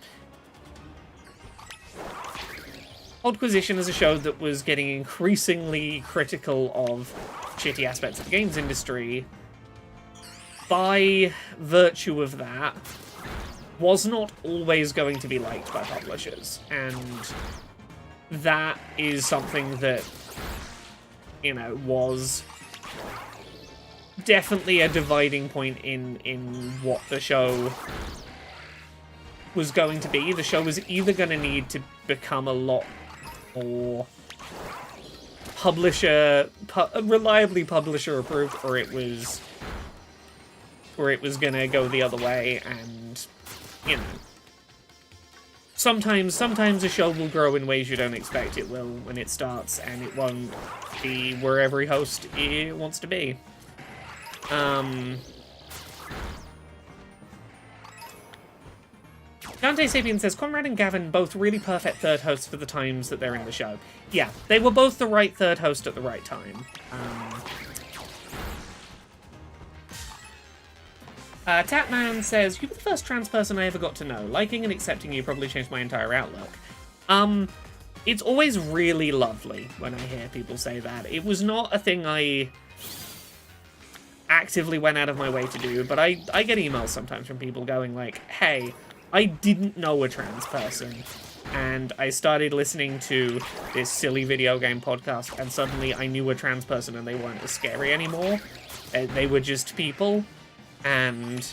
Oddquisition is a show that was getting increasingly critical of shitty aspects of the games industry. By virtue of that, was not always going to be liked by publishers. And that is something that, you know, was definitely a dividing point in what the show was going to be. The show was either going to need to become a lot more reliably publisher approved, or it was going to go the other way. And, you know, sometimes a show will grow in ways you don't expect it will when it starts, and it won't be where every host wants to be. Dante Sapien says, Conrad and Gavin, both really perfect third hosts for the times that they're in the show. Yeah, they were both the right third host at the right time. Tatman says, you were the first trans person I ever got to know. Liking and accepting you probably changed my entire outlook. It's always really lovely when I hear people say that. It was not a thing I actively went out of my way to do, but I get emails sometimes from people going like, hey, I didn't know a trans person, and I started listening to this silly video game podcast, and suddenly I knew a trans person and they weren't as scary anymore. They were just people. And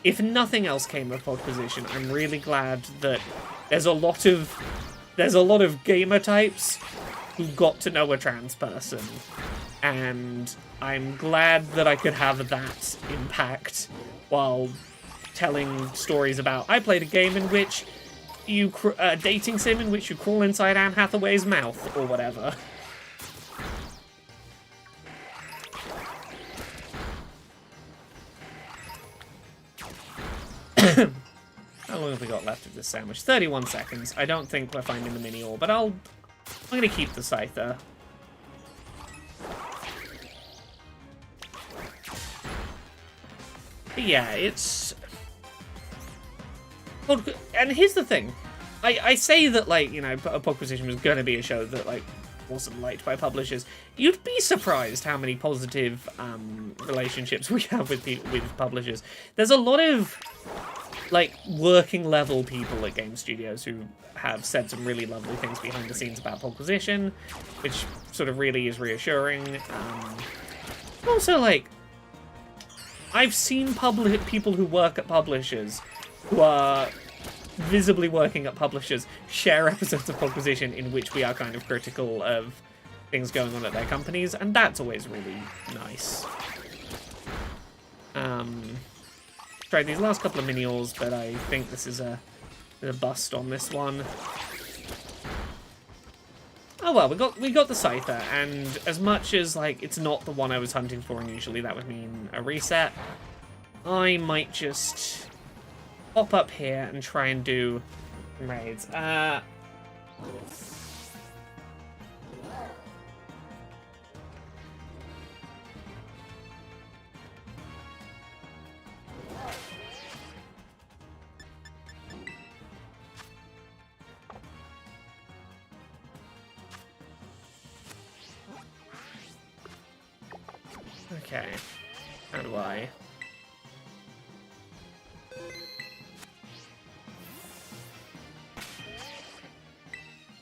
if nothing else came of Oddquisition, I'm really glad that there's a lot of gamer types who got to know a trans person, and I'm glad that I could have that impact while telling stories about, I played a game in which you dating sim in which you crawl inside Anne Hathaway's mouth or whatever. How long have we got left of this sandwich? 31 seconds. I don't think we're finding the Minior, but I'm gonna keep the Scyther. But yeah, it's... And here's the thing. I say that, like, you know, Pokémon was gonna be a show that, like, wasn't liked by publishers. You'd be surprised how many positive relationships we have with publishers. There's a lot of, like, working level people at game studios who have said some really lovely things behind the scenes about Pokémon, which sort of really is reassuring. Also, like, I've seen people who work at publishers who are visibly working at publishers share episodes of Pokémon in which we are kind of critical of things going on at their companies, and that's always really nice. Tried these last couple of Miniors, but I think this is a bust on this one. Oh well, we got the Scyther, and as much as, like, it's not the one I was hunting for, and usually that would mean a reset, I might just pop up here and try and do raids. Okay, how do I...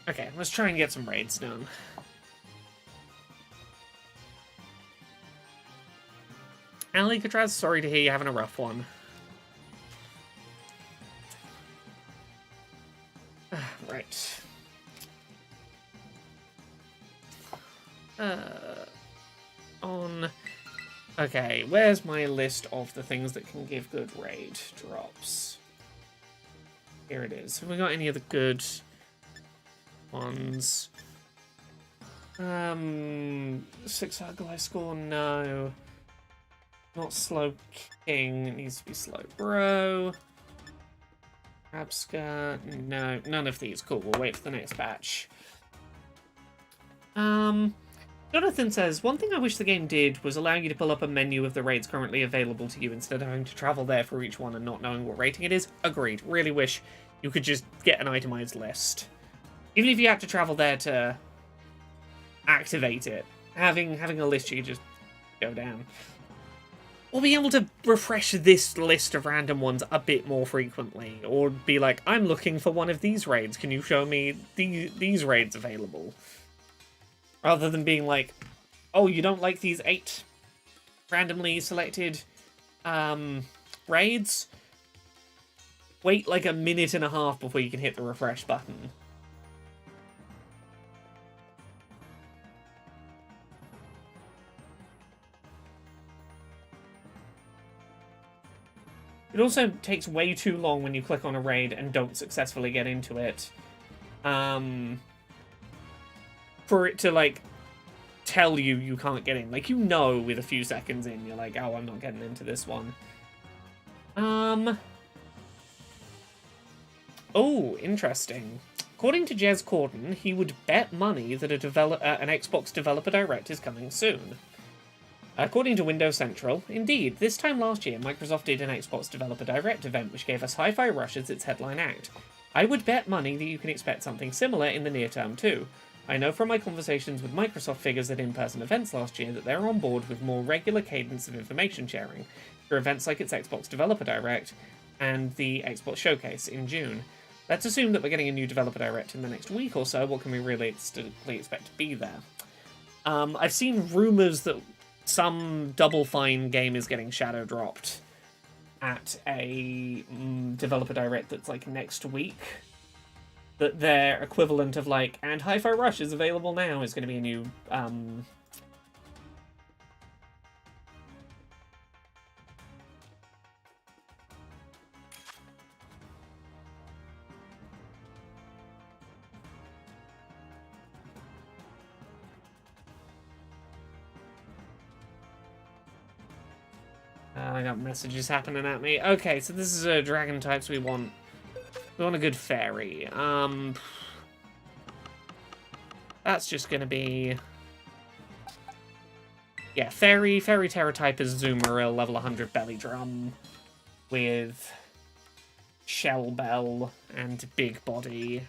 Okay, let's try and get some raids done. Alicatraz, sorry to hear you're having a rough one. Right. Okay, where's my list of the things that can give good raid drops? Here it is. Have we got any of the good ones? 6 Argyle score, no. Not Slow King, it needs to be Slow Bro. Abska, no, none of these. Cool, we'll wait for the next batch. Jonathan says, one thing I wish the game did was allow you to pull up a menu of the raids currently available to you instead of having to travel there for each one and not knowing what rating it is. Agreed. Really wish you could just get an itemized list. Even if you had to travel there to activate it, having a list you could just go down. Or be able to refresh this list of random ones a bit more frequently. Or be like, I'm looking for one of these raids. Can you show me these raids available? Rather than being like, oh, you don't like these 8 randomly selected raids? Wait like a minute and a half before you can hit the refresh button. It also takes way too long when you click on a raid and don't successfully get into it. For it to, like, tell you you can't get in. Like, you know with a few seconds in, you're like, oh, I'm not getting into this one. Oh, interesting. According to Jez Corden, he would bet money that an Xbox Developer Direct is coming soon. According to Windows Central, indeed, this time last year, Microsoft did an Xbox Developer Direct event which gave us Hi-Fi Rush as its headline act. I would bet money that you can expect something similar in the near term too. I know from my conversations with Microsoft figures at in-person events last year that they're on board with more regular cadence of information sharing for events like its Xbox Developer Direct and the Xbox Showcase in June. Let's assume that we're getting a new Developer Direct in the next week or so. What can we realistically expect to be there? I've seen rumours that some Double Fine game is getting shadow dropped at a Developer Direct that's like next week. That their equivalent of like, and Hi-Fi Rush is available now, is going to be a new I got messages happening at me. Okay, so this is a dragon types we want. We want a good fairy. That's just gonna be... Yeah, fairy terror type is Zoomeril, level 100 belly drum. With shell bell and big body.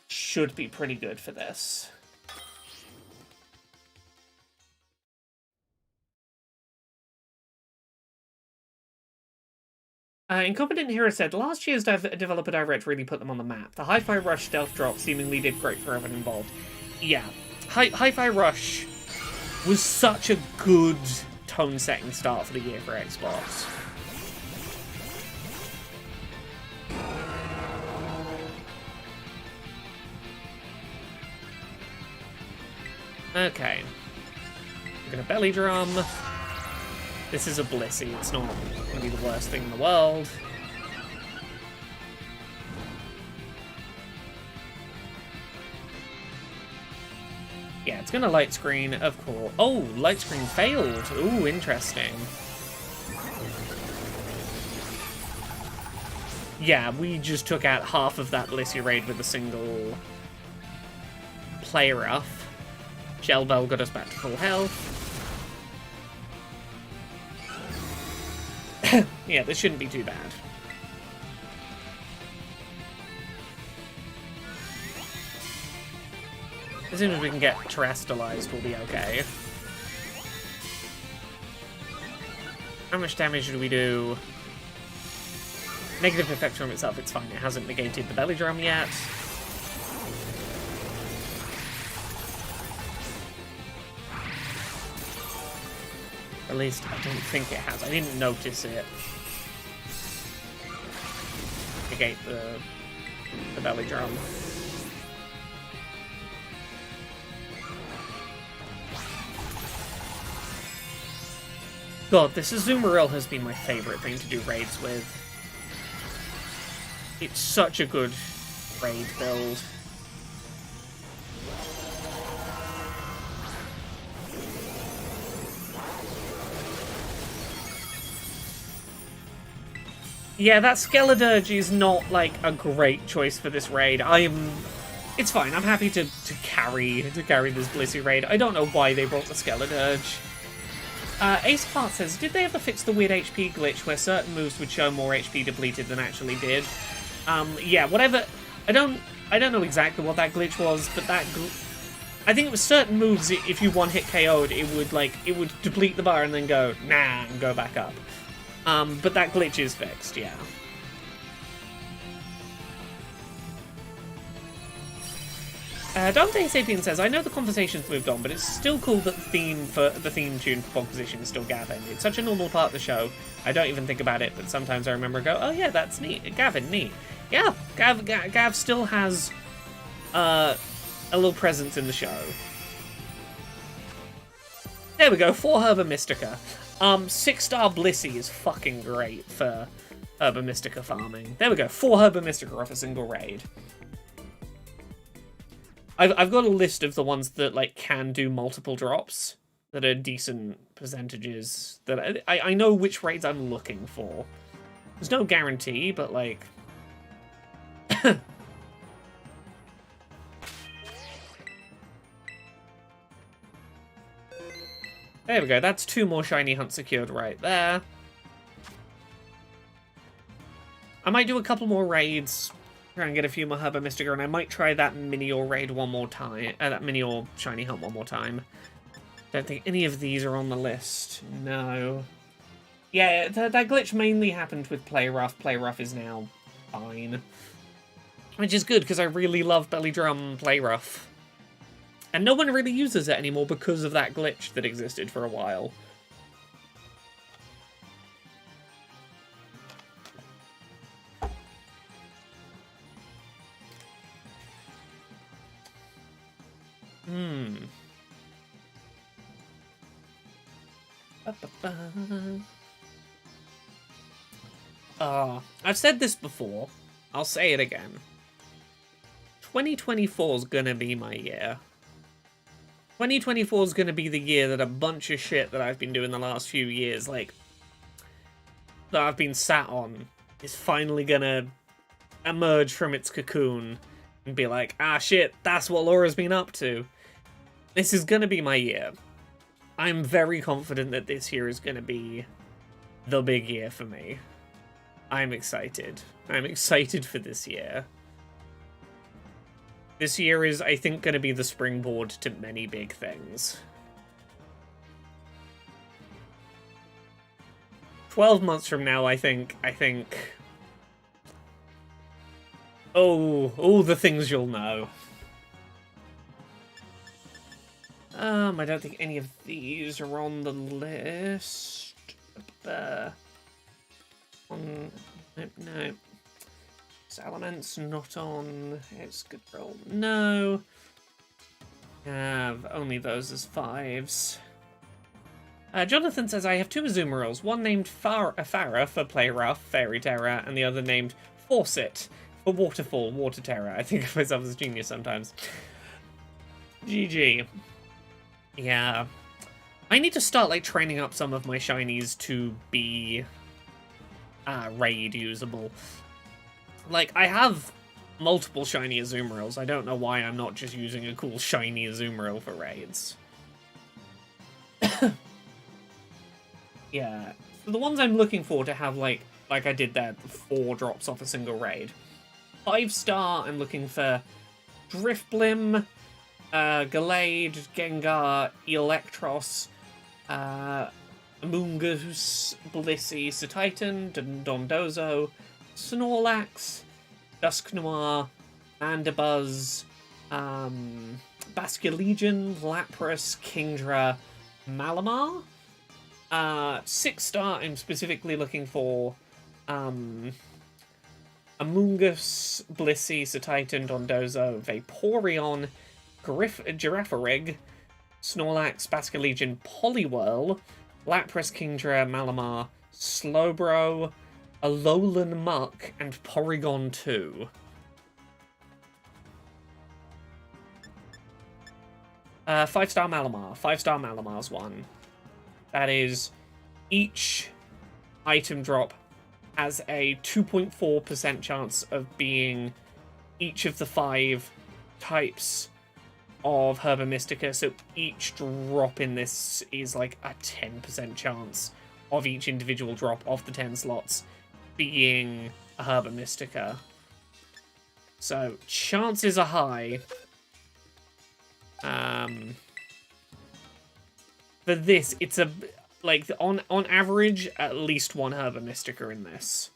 Should be pretty good for this. Incompetent Hero said, last year's Developer Direct really put them on the map. The Hi-Fi Rush stealth drop seemingly did great for everyone involved. Yeah, Hi-Fi Rush was such a good tone-setting start for the year for Xbox. Okay. We're gonna belly drum. This is a Blissey, it's not going to be the worst thing in the world. Yeah, it's going to light screen, of course. Oh, light screen failed. Ooh, interesting. Yeah, we just took out half of that Blissey raid with a single play rough. Shell Bell got us back to full health. Yeah, this shouldn't be too bad. As soon as we can get terrestrialized, we'll be okay. How much damage do we do? Negative effect from itself, it's fine. It hasn't negated the belly drum yet. At least, I don't think it has. I didn't notice it. Negate the belly drum. God, this Azumarill has been my favourite thing to do raids with. It's such a good raid build. Yeah, that Skeledirge is not, like, a great choice for this raid. It's fine. I'm happy to carry this Blissey raid. I don't know why they brought the Skeledirge. Ace of Hearts says, did they ever fix the weird HP glitch where certain moves would show more HP depleted than actually did? Yeah, whatever. I don't know exactly what that glitch was, but I think it was certain moves, if you one-hit KO'd, it would deplete the bar and then go, nah, and go back up. But that glitch is fixed, yeah. Dante Sapien says, I know the conversation's moved on, but it's still cool that the theme tune for Position is still Gavin. It's such a normal part of the show. I don't even think about it, but sometimes I remember and go, oh yeah, that's neat. Gavin, neat. Yeah, Gav still has a little presence in the show. There we go, 4 Herba Mystica. 6-star Blissey is fucking great for Herba Mystica farming. There we go, 4 Herba Mystica off a single raid. I've got a list of the ones that, like, can do multiple drops that are decent percentages. That I know which raids I'm looking for. There's no guarantee, but, like... There we go, that's 2 more shiny hunts secured right there. I might do a couple more raids, try and get a few more Herba Mystica, and I might try that Minior raid one more time, that Minior shiny hunt one more time. Don't think any of these are on the list, no. Yeah, that glitch mainly happened with Play Rough. Play Rough is now fine. Which is good, because I really love Belly Drum Play Rough. And no one really uses it anymore because of that glitch that existed for a while. I've said this before. I'll say it again. 2024 is gonna be my year. 2024 is gonna be the year that a bunch of shit that I've been doing the last few years, like, that I've been sat on, is finally gonna emerge from its cocoon and be like, ah shit, that's what Laura's been up to. This is gonna be my year. I'm very confident that this year is gonna be the big year for me. I'm excited. I'm excited for this year. This year is, I think, going to be the springboard to many big things. 12 months from now, I think... Oh, the things you'll know. I don't think any of these are on the list. No. Salamence not on. It's good roll. No. Have only those as 5s. Jonathan says, I have 2 Azumarill, one named Farah for Play Rough, Fairy Terror, and the other named Faucet for Waterfall, Water Terror. I think of myself as a genius sometimes. GG. Yeah. I need to start, like, training up some of my shinies to be raid usable. Like, I have multiple shiny Azumarills. I don't know why I'm not just using a cool shiny Azumarill for raids. Yeah. So the ones I'm looking for to have, like I did there, 4 drops off a single raid. 5-star, I'm looking for Driftblim, Gallade, Gengar, Electros, Amoonguss, Blissey, Satitan, Dondozo, Snorlax, Dusknoir, Mandibuzz, Basculegion, Lapras, Kingdra, Malamar. 6-star, I'm specifically looking for Amoonguss, Blissey, Satitan, Dondozo, Vaporeon, Girafarig, Snorlax, Basculegion, Poliwhirl, Lapras, Kingdra, Malamar, Slowbro, Alolan Muck, and Porygon 2. Five-star Malamar. 5-star Malamar's one. That is each item drop has a 2.4% chance of being each of the 5 types of Herba Mystica, so each drop in this is like a 10% chance of each individual drop of the 10 slots being a Herba Mystica. So chances are high. For this, it's a like on average at least 1 Herba Mystica in this.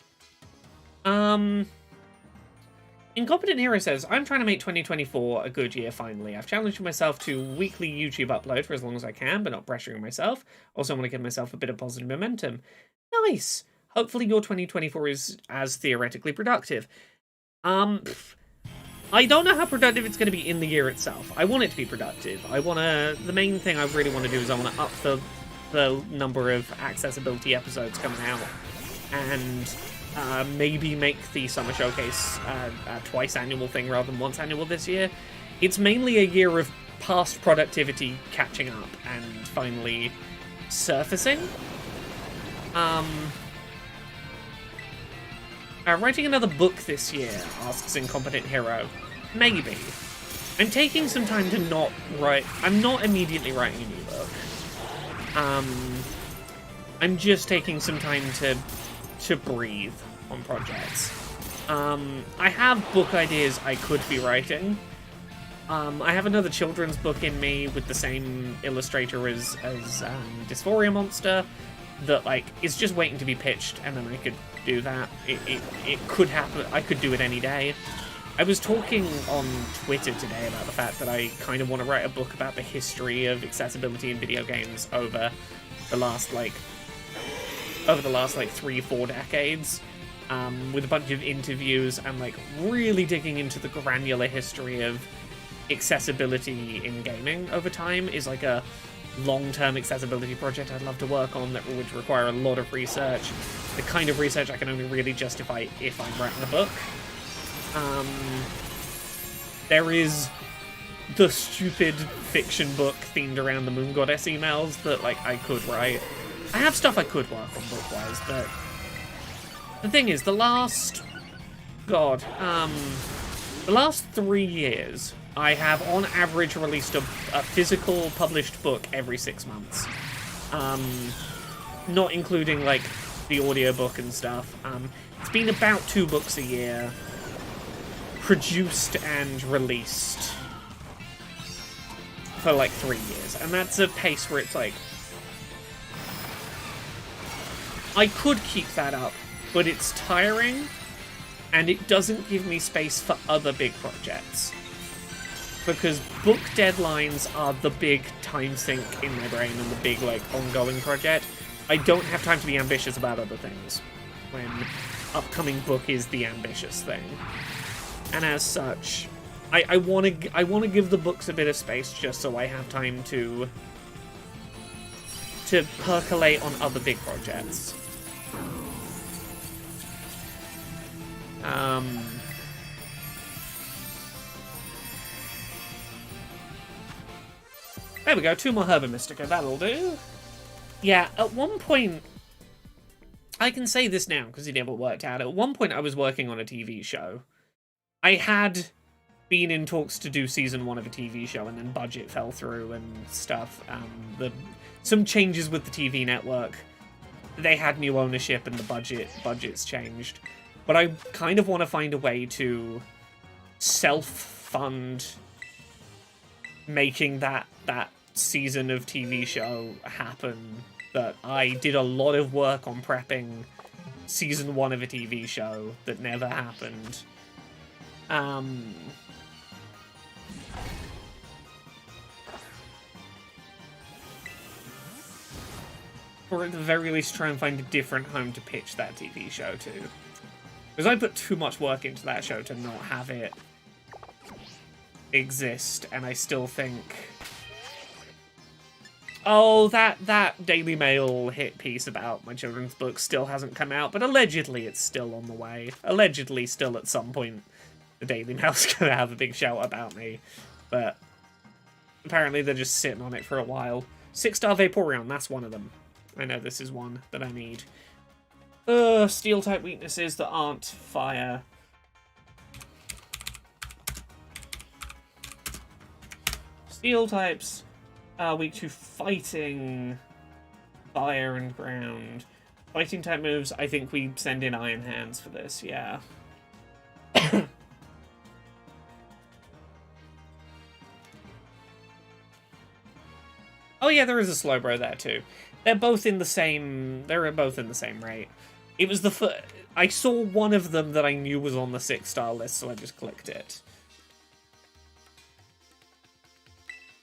Incompetent Hero says, I'm trying to make 2024 a good year finally. I've challenged myself to weekly YouTube upload for as long as I can, but not pressuring myself. Also want to give myself a bit of positive momentum. Nice! Hopefully your 2024 is as theoretically productive. I don't know how productive it's going to be in the year itself. I want it to be productive. The main thing I really want to do is I want to up the number of accessibility episodes coming out. And maybe make the Summer Showcase a twice annual thing rather than once annual this year. It's mainly a year of past productivity catching up and finally surfacing. Writing another book this year, asks Incompetent Hero. Maybe. I'm taking some time to not write. I'm not immediately writing a new book. I'm just taking some time to breathe on projects. I have book ideas I could be writing. I have another children's book in me with the same illustrator as Dysphoria Monster that like is just waiting to be pitched, and then I could do that. It could happen. I could do it any day. I was talking on Twitter today about the fact that I kind of want to write a book about the history of accessibility in video games over the last 3-4 decades, with a bunch of interviews and like really digging into the granular history of accessibility in gaming over time is like a long-term accessibility project I'd love to work on that would require a lot of research. The kind of research I can only really justify if I'm writing a book. There is the stupid fiction book themed around the Moon Goddess emails that like I could write. I have stuff I could work on book-wise, but the thing is, the last 3 years, I have on average released a physical published book every 6 months. Not including like the audiobook and stuff. It's been about 2 books a year, produced and released for like 3 years, and that's a pace where it's like I could keep that up, but it's tiring and it doesn't give me space for other big projects, because book deadlines are the big time sink in my brain and the big like ongoing project. I don't have time to be ambitious about other things when upcoming book is the ambitious thing. And as such, I want to give the books a bit of space just so I have time to percolate on other big projects. There we go, 2 more Herba Mystica, that'll do. Yeah, at one point, I can say this now because it never worked out. At one point I was working on a TV show. I had been in talks to do season 1 of a TV show, and then budget fell through and stuff. Some changes with the TV network. They had new ownership and the budgets changed. But I kind of want to find a way to self-fund making that season of TV show happen. That I did a lot of work on prepping season 1 of a TV show that never happened. Or at the very least try and find a different home to pitch that TV show to. Because I put too much work into that show to not have it exist, and I still think... Oh, that Daily Mail hit piece about my children's book still hasn't come out, but allegedly it's still on the way. Allegedly still at some point the Daily Mail's going to have a big shout about me. But apparently they're just sitting on it for a while. 6-star Vaporeon, that's one of them. I know this is one that I need. Steel type weaknesses that aren't fire. Steel types are weak to fighting, fire, and ground. Fighting type moves, I think we send in Iron Hands for this, yeah. Oh yeah, there is a Slowbro there too. They're both in the same. They're both in the same rate. It was the I saw one of them that I knew was on the 6-star list, so I just clicked it.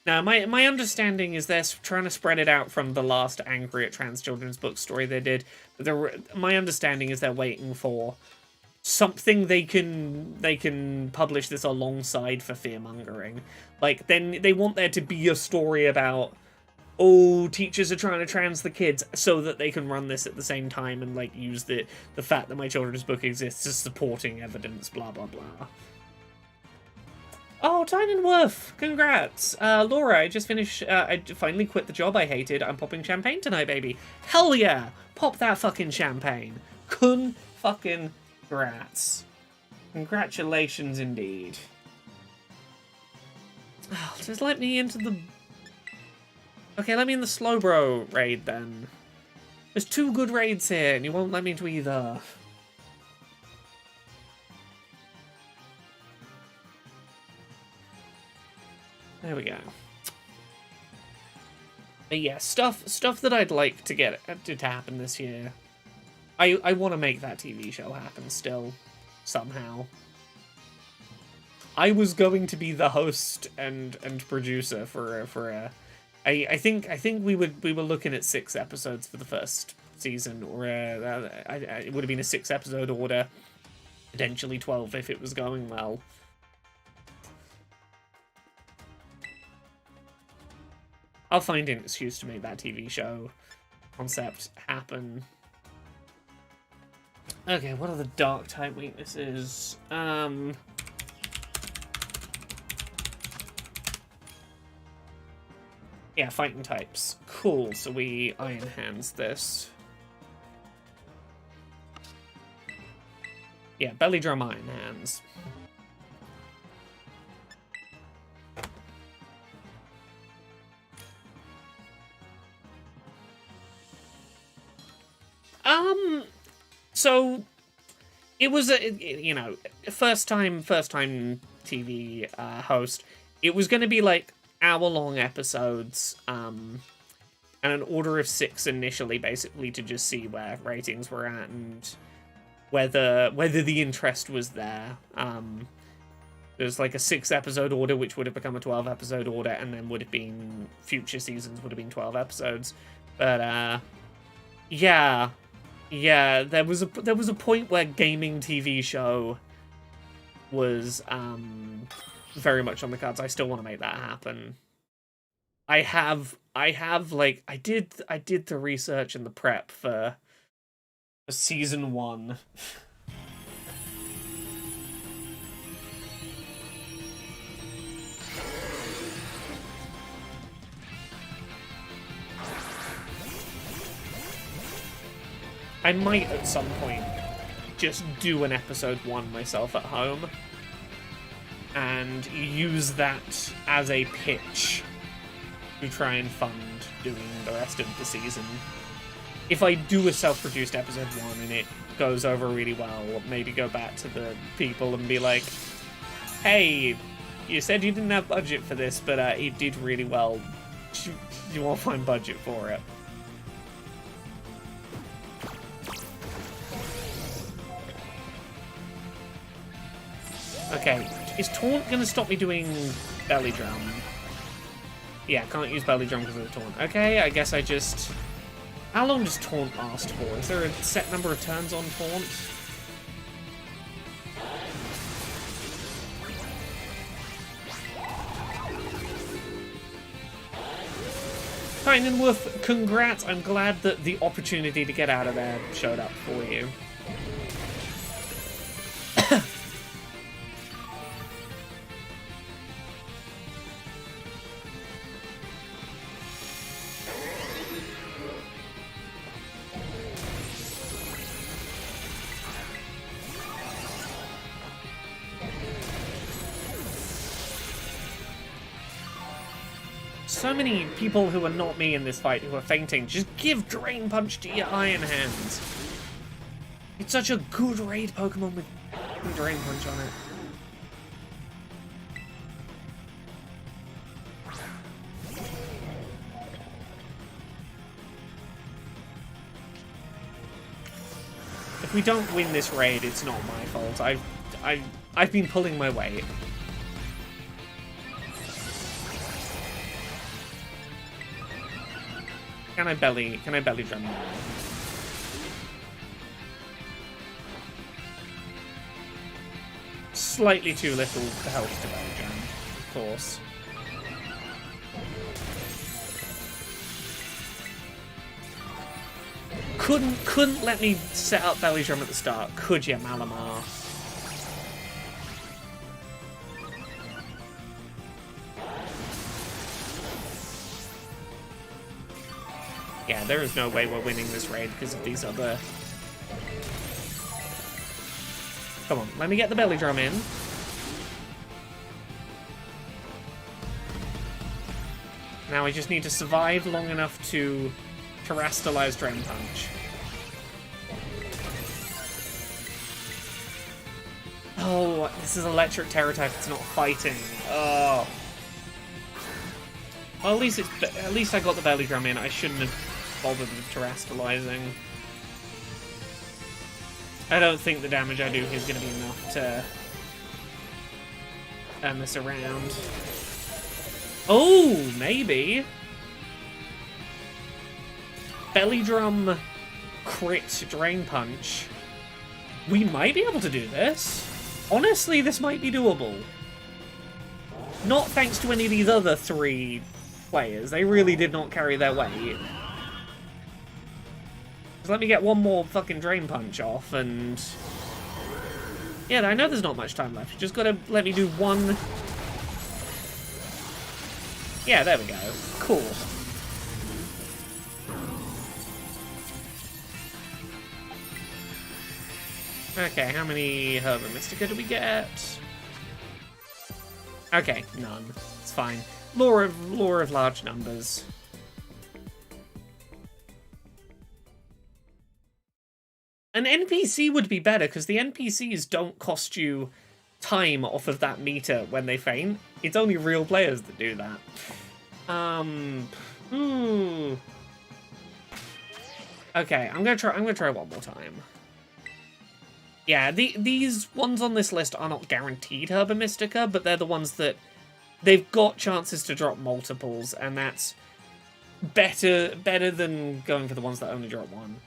Now, my understanding is they're trying to spread it out from the last Angry at Trans Children's book story they did. My understanding is they're waiting for something they can publish this alongside for fear-mongering. Like, then they want there to be a story about, oh, teachers are trying to trans the kids, so that they can run this at the same time and, like, use the fact that my children's book exists as supporting evidence, blah, blah, blah. Oh, Tynenworth! Congrats! Laura, I just finished, I finally quit the job I hated. I'm popping champagne tonight, baby. Hell yeah! Pop that fucking champagne. Congrats. Congratulations indeed. Oh, just let me into the... Okay, let me in the Slowbro raid then. There's 2 good raids here, and you won't let me into either. There we go. But yeah, stuff that I'd like to get to happen this year. I want to make that TV show happen still, somehow. I was going to be the host and producer I think we were looking at 6 episodes for the first season, or it would have been a 6-episode order, potentially 12 if it was going well. I'll find an excuse to make that TV show concept happen. Okay, what are the dark type weaknesses? Yeah, fighting types. Cool, so we Iron Hands this. Yeah, Belly Drum Iron Hands. So it was first time TV host. It was going to be like hour-long episodes, and an order of 6 initially, basically to just see where ratings were at and whether the interest was there. There's like a 6-episode order, which would have become a 12-episode order, and then would have been future seasons would have been 12 episodes. But yeah, there was a point where gaming TV show was very much on the cards. I still want to make that happen. I did the research and the prep for season 1. I might at some point just do an episode 1 myself at home and use that as a pitch to try and fund doing the rest of the season. If I do a self-produced episode 1 and it goes over really well, maybe go back to the people and be like, hey, you said you didn't have budget for this, but it did really well. You won't find budget for it. Okay, is Taunt gonna stop me doing Belly Drum? Yeah, can't use Belly Drum because of the Taunt. Okay, I guess I just... How long does Taunt last for? Is there a set number of turns on Taunt? Tynenworth, congrats! I'm glad that the opportunity to get out of there showed up for you. So many people who are not me in this fight who are fainting. Just give Drain Punch to your Iron Hands. It's such a good raid Pokemon with Drain Punch on it. If we don't win this raid, it's not my fault. I've been pulling my weight. Can I belly drum now? Slightly too little health to belly drum, of course. Couldn't let me set up belly drum at the start, could you, Malamar? Yeah, there is no way we're winning this raid because of these other... Come on, let me get the belly drum in. Now I just need to survive long enough to terrestrialize Drain Punch. Oh, this is electric terror type, it's not fighting. Oh. Well, at least I got the belly drum in. I shouldn't have bothered with terrestrializing. I don't think the damage I do here is going to be enough to turn this around. Oh, maybe. Belly drum, crit, Drain Punch. We might be able to do this. Honestly, this might be doable. Not thanks to any of these other three players. They really did not carry their weight. Just let me get one more fucking Drain Punch off and... Yeah, I know there's not much time left. You just gotta let me do one... Yeah, there we go. Cool. Okay, how many Herba Mystica do we get? Okay, none. It's fine. Law of large numbers. An NPC would be better, because the NPCs don't cost you time off of that meter when they faint. It's only real players that do that. Okay, I'm gonna try one more time. Yeah, these ones on this list are not guaranteed Herba Mystica, but they're the ones that they've got chances to drop multiples, and that's better than going for the ones that only drop one.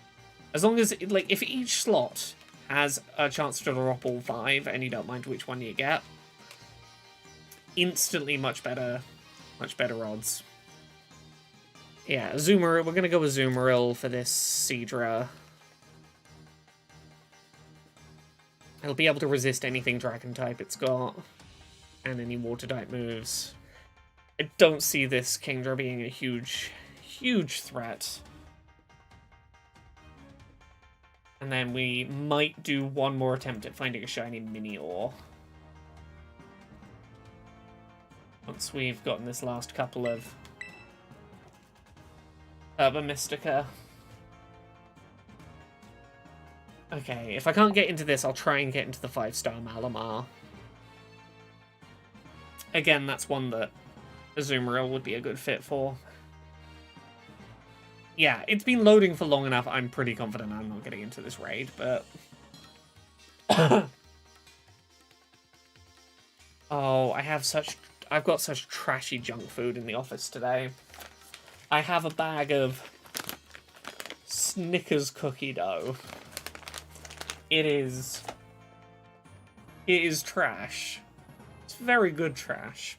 As long as, like, if each slot has a chance to drop all 5, and you don't mind which one you get, instantly much better odds. Yeah, Azumarill, we're gonna go with Azumarill for this Seadra. It'll be able to resist anything Dragon-type it's got, and any Water-type moves. I don't see this Kingdra being a huge threat. And then we might do one more attempt at finding a shiny Minior. Once we've gotten this last couple of Herba Mystica. Okay, if I can't get into this, I'll try and get into the 5-star Malamar. Again, that's one that Azumarill would be a good fit for. Yeah, it's been loading for long enough. I'm pretty confident I'm not getting into this raid, but... Oh, I've got such trashy junk food in the office today. I have a bag of Snickers cookie dough. It is trash. It's very good trash.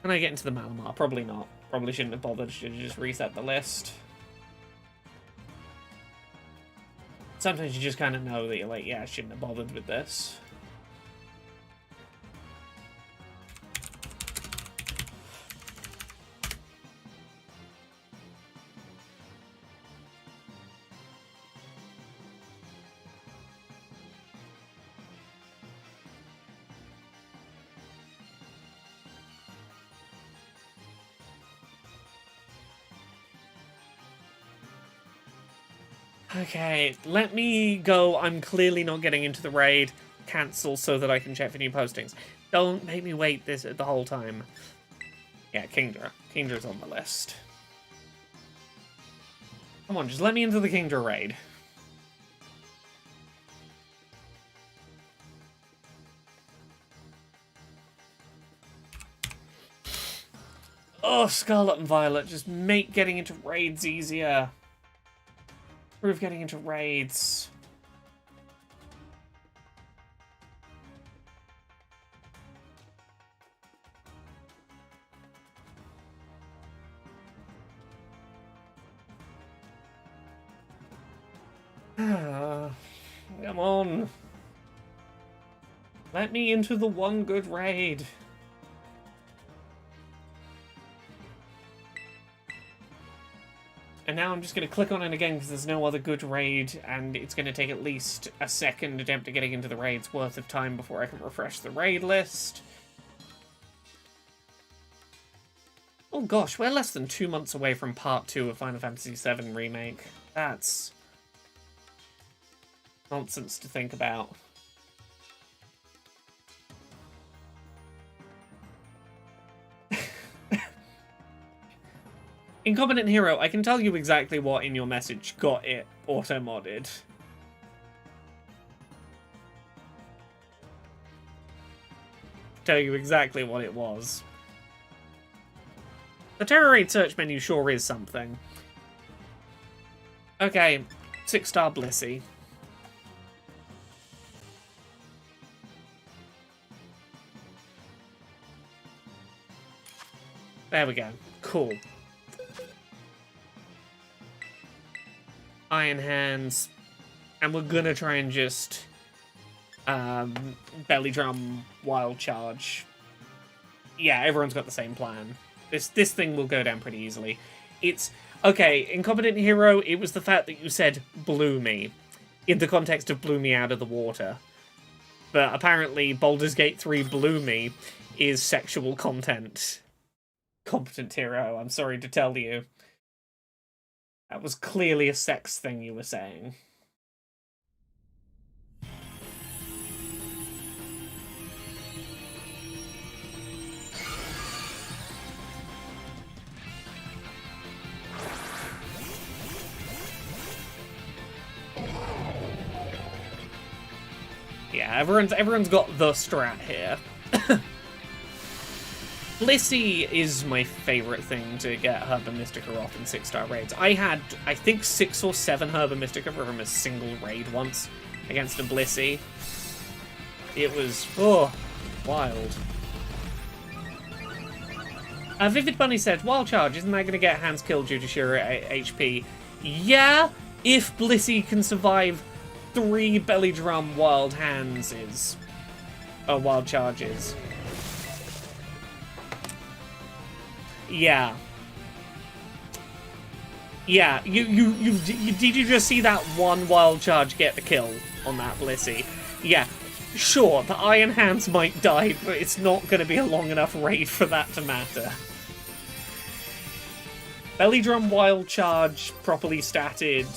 Can I get into the Malamar? Probably not. Probably shouldn't have bothered. Should have just reset the list. Sometimes you just kind of know that you're like, yeah, I shouldn't have bothered with this. Okay, let me go. I'm clearly not getting into the raid. Cancel so that I can check for new postings. Don't make me wait the whole time. Yeah, Kingdra. Kingdra's on the list. Come on, just let me into the Kingdra raid. Oh, Scarlet and Violet, just make getting into raids easier. Improve getting into raids. Come on. Let me into the one good raid. And now I'm just going to click on it again because there's no other good raid, and it's going to take at least a second attempt at getting into the raid's worth of time before I can refresh the raid list. Oh gosh, we're less than 2 months away from Part 2 of Final Fantasy VII Remake. That's nonsense to think about. Incompetent Hero, I can tell you exactly what in your message got it auto-modded. Tell you exactly what it was. The Terror Raid search menu sure is something. Okay, 6-star Blissey. There we go. Cool. Iron Hands. And we're gonna try and just belly drum wild charge. Yeah, everyone's got the same plan. This thing will go down pretty easily. It's okay, Incompetent Hero, it was the fact that you said blew me in the context of blew me out of the water. But apparently Baldur's Gate 3 blew me is sexual content. Competent Hero, I'm sorry to tell you. That was clearly a sex thing you were saying. Yeah, everyone's got the strat here. Blissey is my favourite thing to get Herba Mystica off in 6-star raids. I had, I think, 6 or 7 Herba Mystica from a single raid once against a Blissey. It was, oh, wild. Vivid Bunny said, Wild Charge, isn't that going to get hands killed due to sheer HP? Yeah, if Blissey can survive 3 belly drum wild hands wild charges. Yeah. Yeah, did you just see that one wild charge get the kill on that Blissey? Yeah, sure, the Iron Hands might die, but it's not going to be a long enough raid for that to matter. Belly Drum Wild Charge, properly statted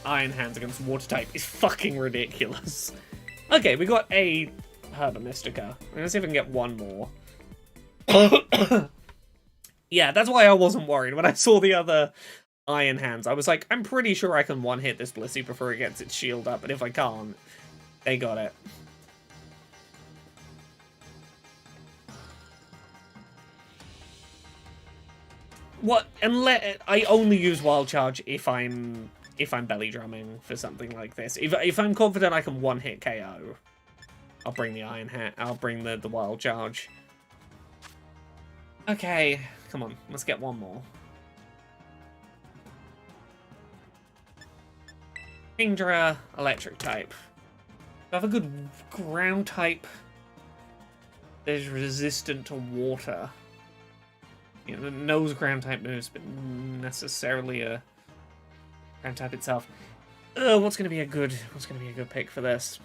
Iron Hands against Water type is fucking ridiculous. Okay, we got a Herba Mystica. I'm going to see if I can get one more. Yeah, that's why I wasn't worried. When I saw the other Iron Hands, I was like, I'm pretty sure I can one-hit this Blissey before it gets its shield up, but if I can't, they got it. What? Unless I only use Wild Charge if I'm belly drumming for something like this. If I'm confident I can one-hit KO, I'll bring the Iron Hat. I'll bring the Wild Charge. Okay, come on, let's get one more. Kingdra, electric type. I have a good ground type that is resistant to water. You know, knows ground type moves, but necessarily a ground type itself. What's gonna be a good pick for this?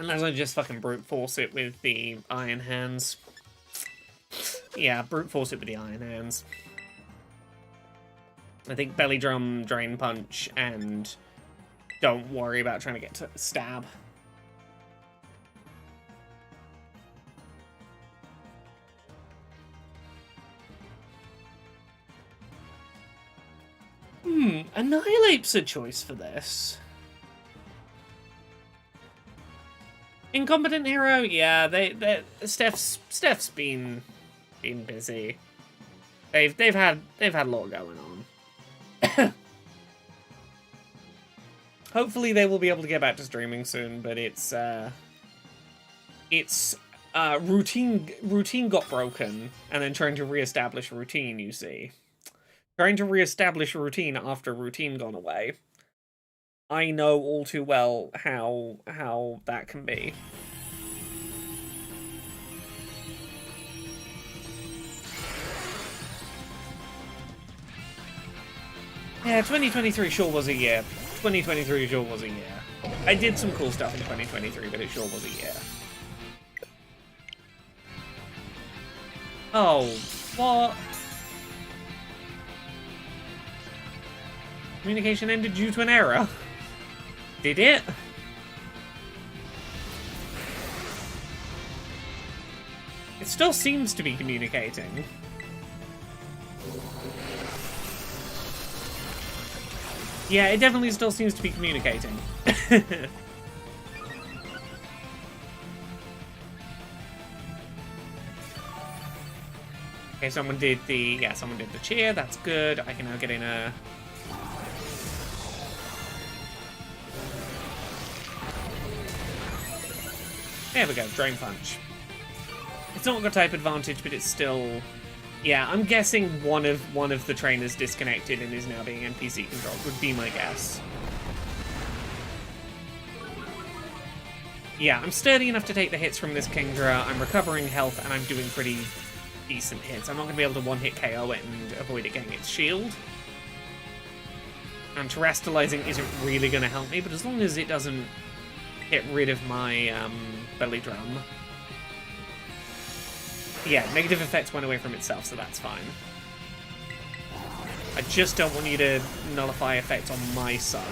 Unless I just fucking brute force it with the iron hands. Yeah, brute force it with the iron hands. I think belly drum, drain punch, and don't worry about trying to get to stab. Annihilate's a choice for this. Incompetent hero, yeah, Steph's been busy. They've had a lot going on. Hopefully they will be able to get back to streaming soon, but it's routine got broken, and then trying to reestablish routine, you see. Trying to reestablish routine after routine gone away. I know all too well how that can be. Yeah, 2023 sure was a year. 2023 sure was a year. I did some cool stuff in 2023, but it sure was a year. Oh, what? Communication ended due to an error. Did it? It still seems to be communicating. Yeah, it definitely still seems to be communicating. Okay, someone did the cheer, that's good. I can now get in a... There we go, Drain Punch. It's not got type advantage, but it's still... Yeah, I'm guessing one of the trainers disconnected and is now being NPC controlled, would be my guess. Yeah, I'm sturdy enough to take the hits from this Kingdra, I'm recovering health, and I'm doing pretty decent hits. I'm not going to be able to one-hit KO it and avoid it getting its shield. And terrestrializing isn't really going to help me, but as long as it doesn't get rid of my belly drum. Yeah, negative effects went away from itself, so that's fine. I just don't want you to nullify effects on my side.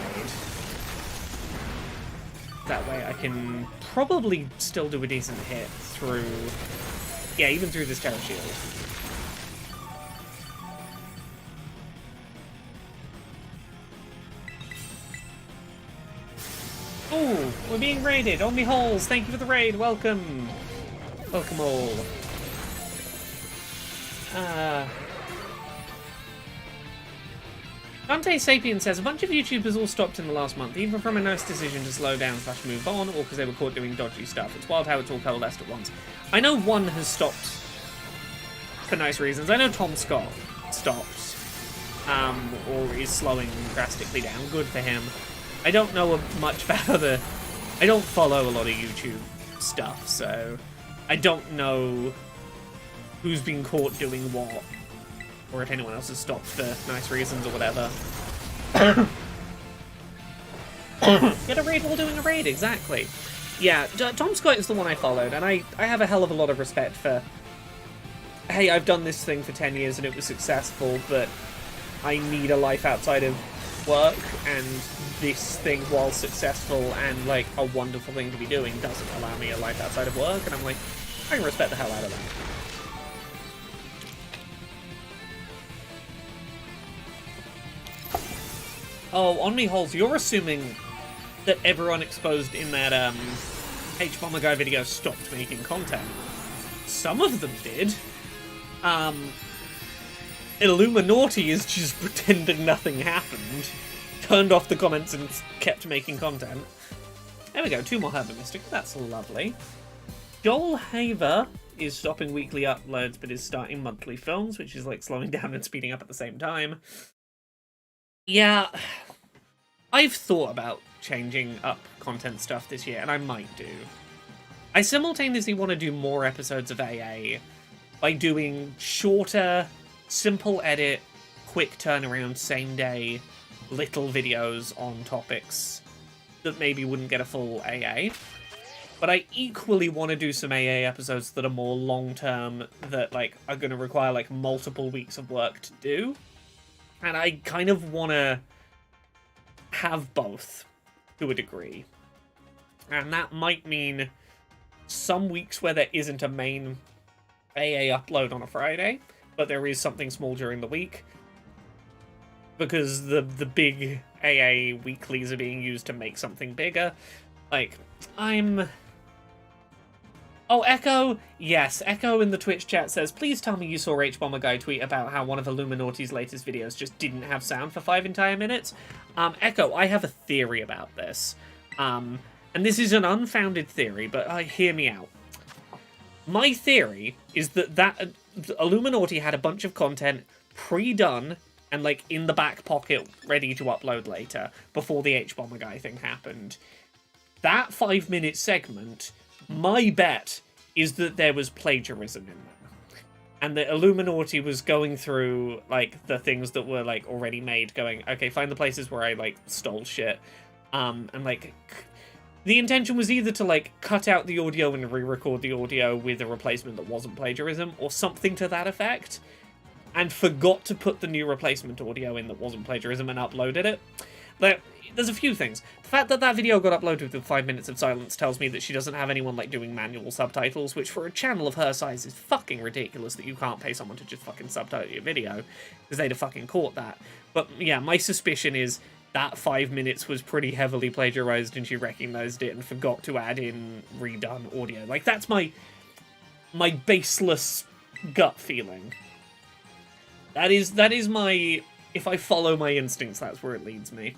That way I can probably still do a decent hit through... Yeah, even through this Terror Shield. Oh, we're being raided. Only holes. Thank you for the raid. Welcome. Welcome all. Dante Sapien says, a bunch of YouTubers all stopped in the last month, either from a nice decision to slow down / move on, or because they were caught doing dodgy stuff. It's wild how it's all coalesced at once. I know one has stopped for nice reasons. I know Tom Scott stopped, or is slowing drastically down. Good for him. I don't know much about other... I don't follow a lot of YouTube stuff, so I don't know who's been caught doing what, or if anyone else has stopped for nice reasons or whatever. Get a raid while doing a raid, exactly. Yeah, Tom Scott is the one I followed, and I have a hell of a lot of respect for, hey, I've done this thing for 10 years and it was successful, but I need a life outside of work, and this thing, while successful and like a wonderful thing to be doing, doesn't allow me a life outside of work, and I'm like, I can respect the hell out of that. Oh, on me holes, you're assuming that everyone exposed in that H-Bomber Guy video stopped making content. Some of them did. Illuminati is just pretending nothing happened. Turned off the comments and kept making content. There we go, 2 more Herba Mystic. That's lovely. Joel Haver is stopping weekly uploads, but is starting monthly films, which is like slowing down and speeding up at the same time. Yeah, I've thought about changing up content stuff this year, and I might do. I simultaneously want to do more episodes of AA by doing shorter, simple edit, quick turnaround, same day, little videos on topics that maybe wouldn't get a full AA. But I equally want to do some AA episodes that are more long-term, that, like, are going to require, like, multiple weeks of work to do. And I kind of want to have both, to a degree. And that might mean some weeks where there isn't a main AA upload on a Friday, but there is something small during the week. Because the big AA weeklies are being used to make something bigger. Like, Oh, Echo! Yes, Echo in the Twitch chat says, please tell me you saw H-Bomber Guy tweet about how one of Illuminati's latest videos just didn't have sound for 5 entire minutes. Echo, I have a theory about this. And this is an unfounded theory, but hear me out. My theory is that Illuminati had a bunch of content pre-done and, like, in the back pocket, ready to upload later, before the H-Bomber Guy thing happened. That 5-minute segment, my bet is that there was plagiarism in there. And that Illuminati was going through, like, the things that were, like, already made, going, okay, find the places where I, like, stole shit. And, like, the intention was either to, like, cut out the audio and re-record the audio with a replacement that wasn't plagiarism, or something to that effect, and forgot to put the new replacement audio in that wasn't plagiarism and uploaded it. There's a few things. The fact that that video got uploaded with 5 minutes of silence tells me that she doesn't have anyone, like, doing manual subtitles, which for a channel of her size is fucking ridiculous that you can't pay someone to just fucking subtitle your video, because they'd have fucking caught that. But, yeah, my suspicion is that 5 minutes was pretty heavily plagiarized and she recognized it and forgot to add in redone audio. Like, that's my baseless gut feeling. That is my... If I follow my instincts, that's where it leads me.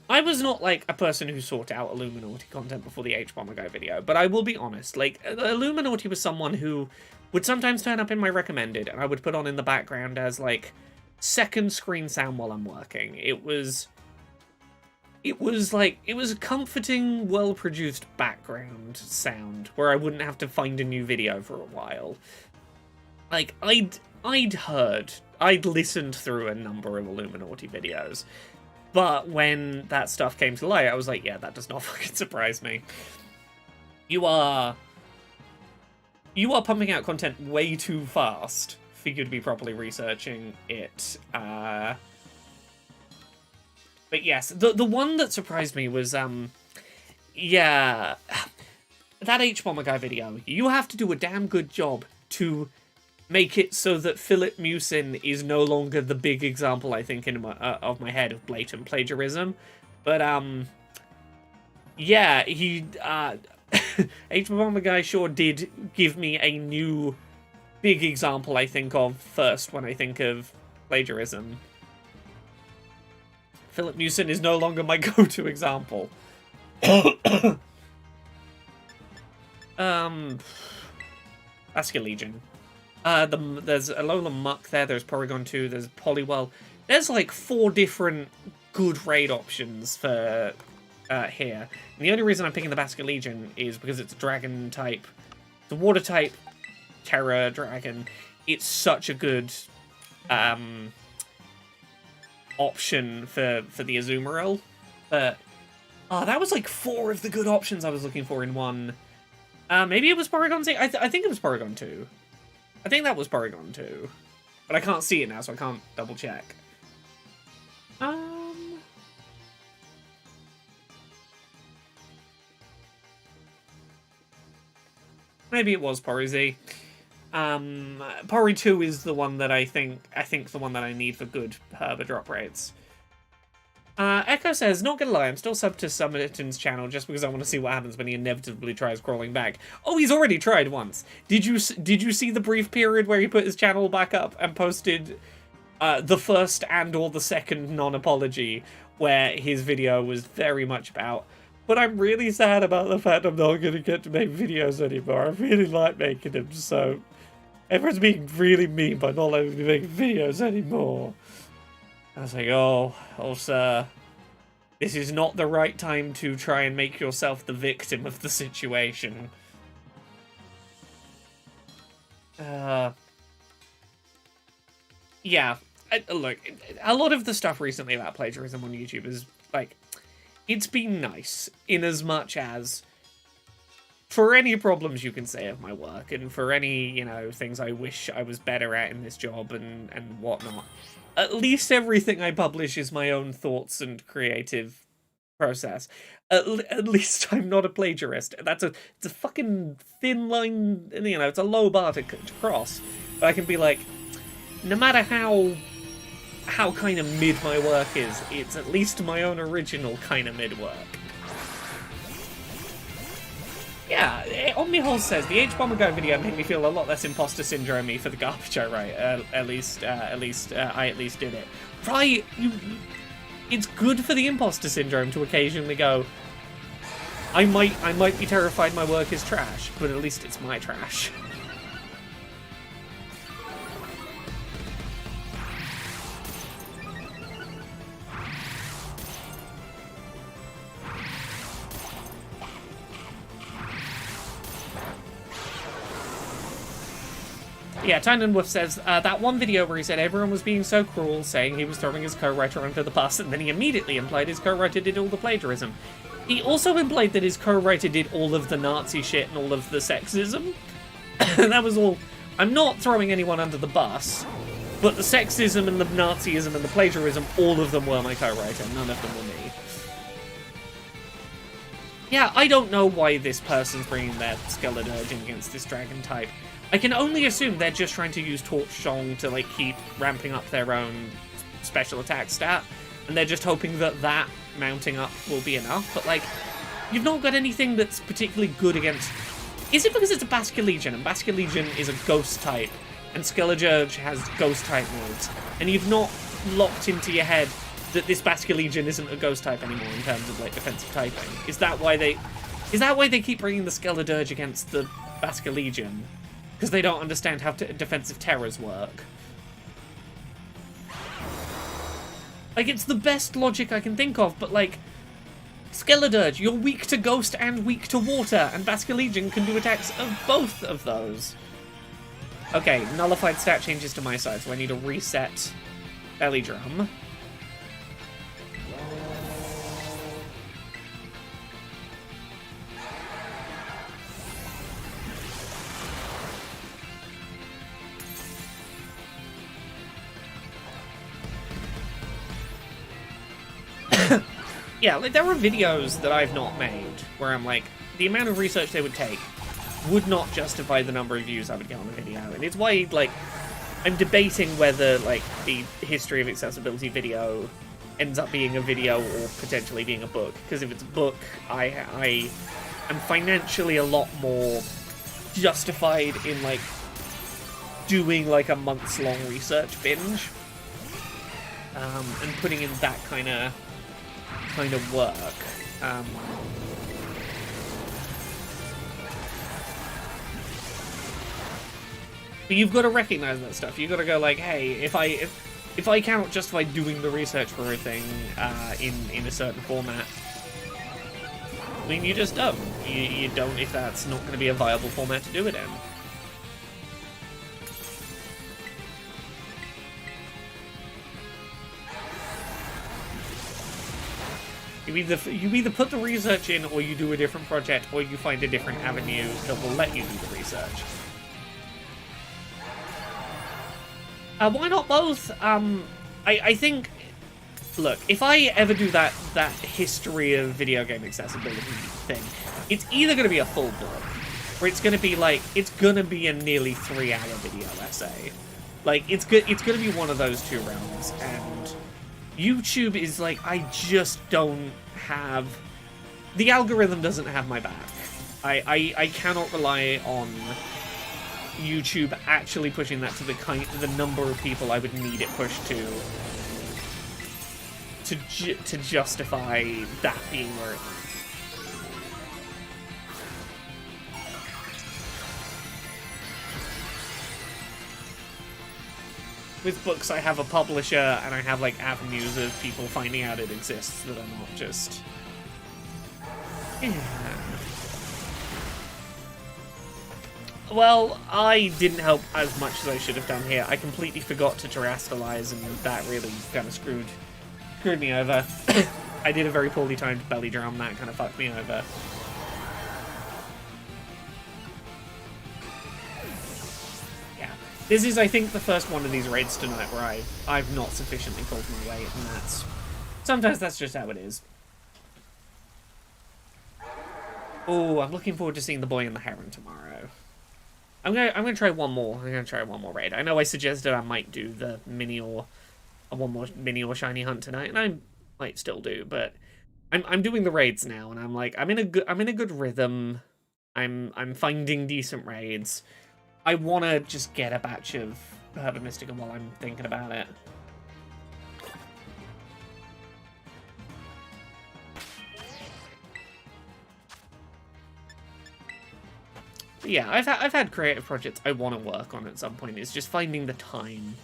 I was not, like, a person who sought out Illuminati content before the H-Bomber Guy video, but I will be honest, like, Illuminati was someone who would sometimes turn up in my recommended, and I would put on in the background as, like, second screen sound while I'm working. It was a comforting, well-produced background sound, where I wouldn't have to find a new video for a while. Like, I'd listened through a number of Illuminati videos, but when that stuff came to light, I was like, yeah, that does not fucking surprise me. You are pumping out content way too fast for you to be properly researching it. But yes, the one that surprised me was, yeah, that H-Bomber Guy video. You have to do a damn good job to make it so that Philip Musin is no longer the big example, I think, in of my head of blatant plagiarism. But, yeah, he, H-Bomber Guy sure did give me a new big example, I think, of first when I think of plagiarism. Philip Musin is no longer my go-to example. Ask your Legion. There's Alola Muck there, there's Porygon 2, there's Poliwell. There's like 4 different good raid options for here. And the only reason I'm picking the Basket Legion is because it's a dragon type. It's a water type Terra Dragon. It's such a good option for the Azumarill. But that was like 4 of the good options I was looking for in one. Maybe it was Porygon 2? I think it was Porygon 2. I think that was Porygon 2. But I can't see it now, so I can't double check. Maybe it was Pori Z. Pori 2 is the one that I think the one that I need for good Herba drop rates. Echo says, not gonna lie, I'm still subbed to Summerton's channel just because I want to see what happens when he inevitably tries crawling back. Oh, he's already tried once. Did you see the brief period where he put his channel back up and posted the first and or the second non-apology where his video was very much about, but I'm really sad about the fact I'm not going to get to make videos anymore. I really like making them, so everyone's being really mean by not letting me make videos anymore. I was like, oh sir, This is not the right time to try and make yourself the victim of the situation. Yeah. Look, a lot of the stuff recently about plagiarism on YouTube is, like, it's been nice in as much as for any problems you can say of my work and for any, you know, things I wish I was better at in this job and whatnot, at least everything I publish is my own thoughts and creative process. At least I'm not a plagiarist. It's a fucking thin line, you know, it's a low bar to cross. But I can be like, no matter how kind of mid my work is, it's at least my own original kind of mid work. Yeah, Omnihole says, the H-Bomber Guy video made me feel a lot less imposter syndrome-y for the garbage I write. At least I did it. Right, it's good for the imposter syndrome to occasionally go, I might be terrified my work is trash, but at least it's my trash. Yeah, Wolf says, that one video where he said everyone was being so cruel, saying he was throwing his co-writer under the bus, and then he immediately implied his co-writer did all the plagiarism. He also implied that his co-writer did all of the Nazi shit and all of the sexism. That was all. I'm not throwing anyone under the bus, but the sexism and the Nazism and the plagiarism, all of them were my co-writer, none of them were me. Yeah, I don't know why this person's bringing their Scarlet in against this dragon type. I can only assume they're just trying to use Torch Song to, like, keep ramping up their own special attack stat, and they're just hoping that mounting up will be enough, but, like, you've not got anything that's particularly good against... Is it because it's a Basculegion, and Basculegion is a ghost type, and Skeledirge has ghost type moves, and you've not locked into your head that this Basculegion isn't a ghost type anymore in terms of, like, defensive typing? Is that why they keep bringing the Skeledirge against the Basculegion? Because they don't understand how defensive terrors work. Like, it's the best logic I can think of, but, like, Skeledirge, you're weak to Ghost and weak to Water, and Basculegion can do attacks of both of those. Okay, nullified stat changes to my side, so I need to reset Belly Drum. Yeah, like, there are videos that I've not made where I'm like, the amount of research they would take would not justify the number of views I would get on a video. And it's why, like, I'm debating whether, like, the history of accessibility video ends up being a video or potentially being a book. Because if it's a book, I am financially a lot more justified in, like, doing, like, a months-long research binge. And putting in that kind of work. But you've got to recognize that stuff. You've got to go like, hey, if I cannot justify doing the research for everything in a certain format, I mean, you just don't. You don't if that's not going to be a viable format to do it in. You either put the research in, or you do a different project, or you find a different avenue that will let you do the research. Why not both? I think... Look, if I ever do that history of video game accessibility thing, it's either going to be a full book, or it's going to be like... It's going to be a nearly 3-hour video essay. Like, it's going to be one of those two realms, and... YouTube is like, I just don't have... The algorithm doesn't have my back. I cannot rely on YouTube actually pushing that to the number of people I would need it pushed to justify that being where it is. with books, I have a publisher and I have like avenues of people finding out it exists that are not just. Yeah. Well, I didn't help as much as I should have done here. I completely forgot to terrestrialize, and that really kind of screwed me over. I did a very poorly timed belly drum, that kind of fucked me over. Yeah. This is, I think, the first one of these raids tonight where I've not sufficiently pulled my weight, and sometimes that's just how it is. Oh, I'm looking forward to seeing the boy and the heron tomorrow. I'm gonna try one more. I'm gonna try one more raid. I know I suggested I might do the Minior, one more Minior shiny hunt tonight, and I might still do, but I'm doing the raids now, and I'm like I'm in a good rhythm. I'm finding decent raids. I wanna just get a batch of Herb and Mystica while I'm thinking about it. But yeah, I've had creative projects I want to work on at some point. It's just finding the time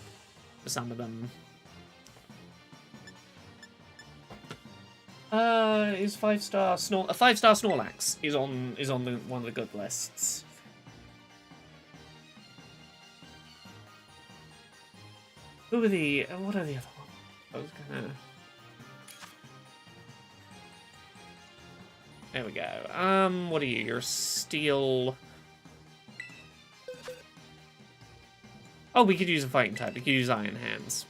for some of them. Is 5-star a 5-star Snorlax is on one of the good lists. Who are the what are the other ones? I was gonna. There we go. What are you? You're steel. Oh, we could use a fighting type. We could use Iron Hands.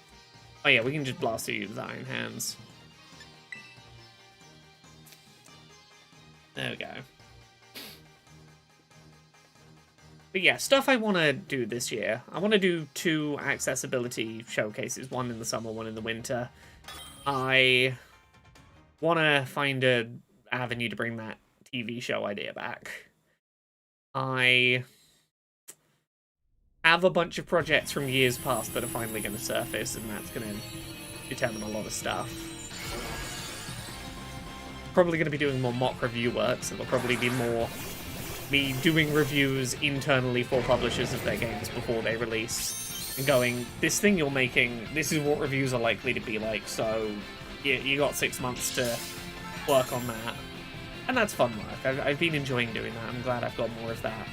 Oh yeah, we can just blast you with Iron Hands. There we go. But yeah, stuff I want to do this year. I want to do 2 accessibility showcases, one in the summer, one in the winter. I want to find an avenue to bring that TV show idea back. I have a bunch of projects from years past that are finally going to surface, and that's going to determine a lot of stuff. Probably going to be doing more mock review work, so there'll probably be more me doing reviews internally for publishers of their games before they release, and going, this thing you're making, this is what reviews are likely to be like, so you got 6 months to work on that. And that's fun work. I've been enjoying doing that. I'm glad I've got more of that.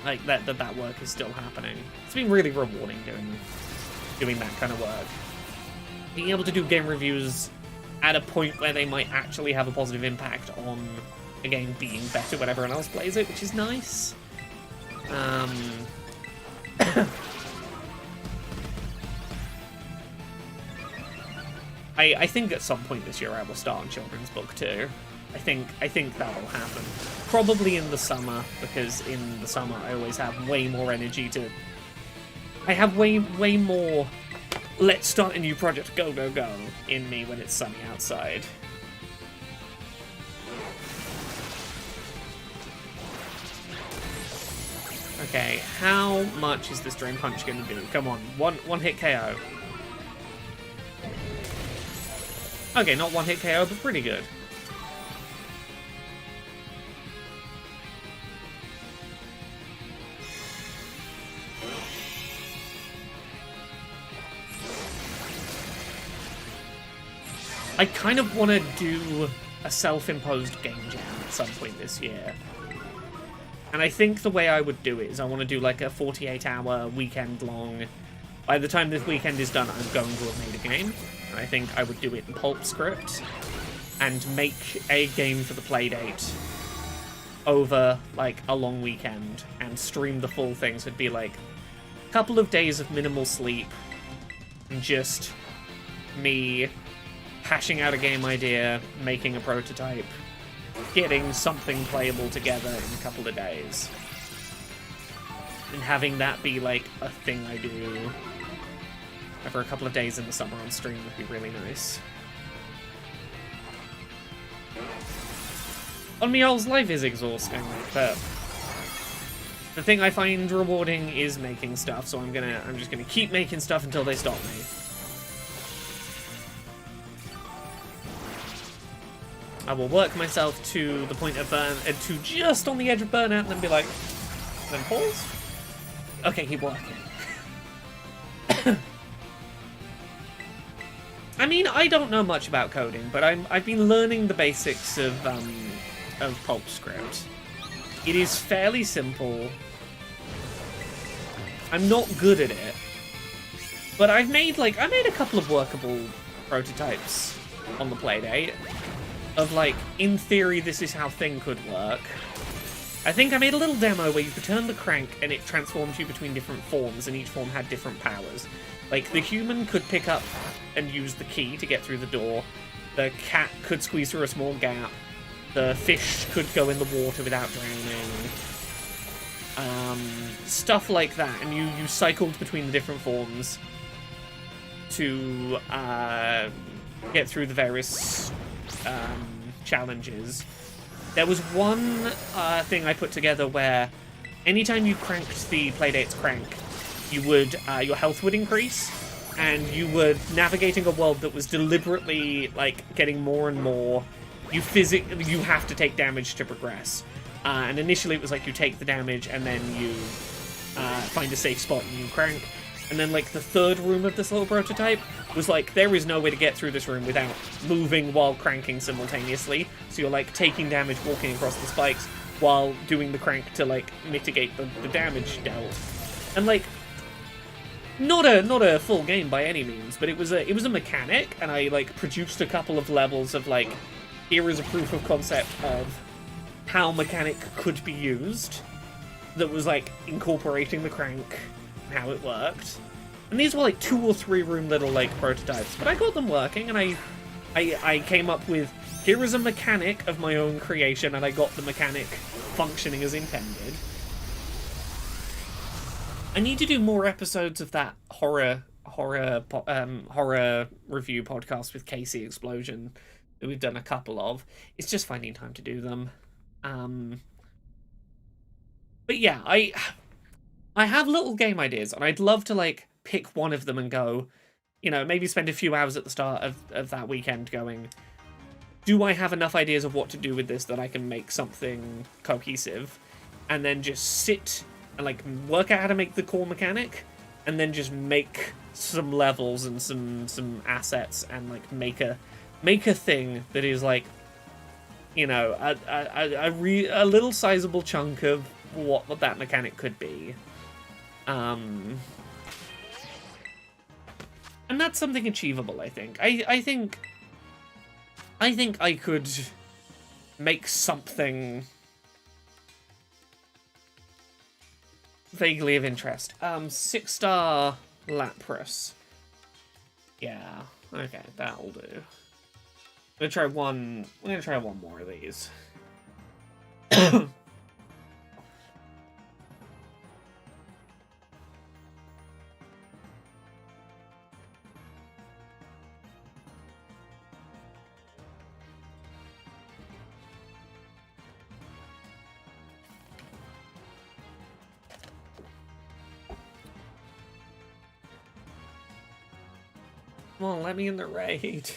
Like, that work is still happening. It's been really rewarding doing that kind of work. Being able to do game reviews at a point where they might actually have a positive impact on a game being better when everyone else plays it, which is nice. I think at some point this year I will start on children's book too. I think that will happen. Probably in the summer, because in the summer I always have way more energy to... I have way more let's start a new project, go, go, go in me when it's sunny outside. Okay, how much is this Drain Punch going to do? Come on, one hit KO. Okay, not one hit KO, but pretty good. I kind of want to do a self-imposed game jam at some point this year. And I think the way I would do it is I want to do like a 48-hour weekend long. By the time this weekend is done, I'm going to have made a game. And I think I would do it in pulp script and make a game for the playdate over like a long weekend and stream the full thing. So it'd be like a couple of days of minimal sleep and just me hashing out a game idea, making a prototype, getting something playable together in a couple of days. And having that be like a thing I do for a couple of days in the summer on stream would be really nice. On Meow's life is exhausting, but the thing I find rewarding is making stuff, so I'm just gonna keep making stuff until they stop me. I will work myself to the point of to just on the edge of burnout, and then be like, then pause. Okay, keep working. I mean, I don't know much about coding, but I've been learning the basics of pulp script. It is fairly simple. I'm not good at it, but I made a couple of workable prototypes on the Playdate of, like, in theory, this is how thing could work. I think I made a little demo where you could turn the crank and it transforms you between different forms, and each form had different powers. Like, the human could pick up and use the key to get through the door. The cat could squeeze through a small gap. The fish could go in the water without drowning. Stuff like that. And you cycled between the different forms to get through the various challenges. There was one thing I put together where anytime you cranked the Playdate's crank, you would your health would increase, and you were navigating a world that was deliberately, like, getting more and more. You have to take damage to progress. And initially it was like you take the damage and then you find a safe spot and you crank. And then, like, the third room of this little prototype was like, there is no way to get through this room without moving while cranking simultaneously. So you're, like, taking damage walking across the spikes while doing the crank to, like, mitigate the damage dealt. And, like, not a full game by any means, but it was a mechanic, and I, like, produced a couple of levels of, like, here is a proof of concept of how mechanic could be used that was, like, incorporating the crank, how it worked. And these were, like, 2 or 3 room little, like, prototypes, but I got them working, and I came up with, here is a mechanic of my own creation, and I got the mechanic functioning as intended. I need to do more episodes of that horror review podcast with Casey Explosion that we've done a couple of. It's just finding time to do them. But yeah, I have little game ideas, and I'd love to, like, pick one of them and go, you know, maybe spend a few hours at the start of that weekend going, do I have enough ideas of what to do with this that I can make something cohesive? And then just sit and, like, work out how to make the core mechanic, and then just make some levels and some assets, and, like, make a thing that is, like, you know, a little sizable chunk of what that mechanic could be. And that's something achievable, I think. I think I could make something vaguely of interest. 6-star Lapras. Yeah, okay, that'll do. I'm gonna try one more of these. Come on, let me in the raid.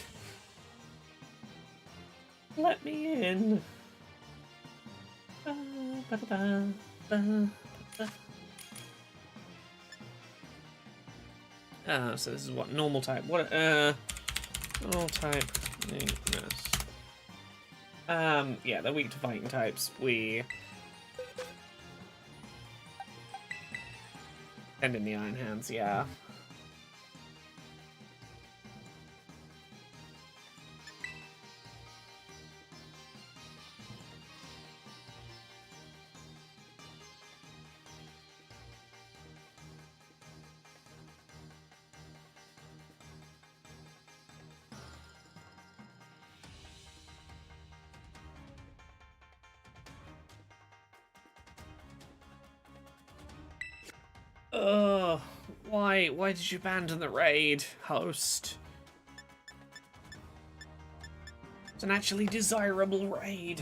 Let me in. So this is what normal type. What normal type weakness. Yeah, they're weak to fighting types. We and in the Iron Hands, yeah. Ugh, why did you abandon the raid, host? It's an actually desirable raid.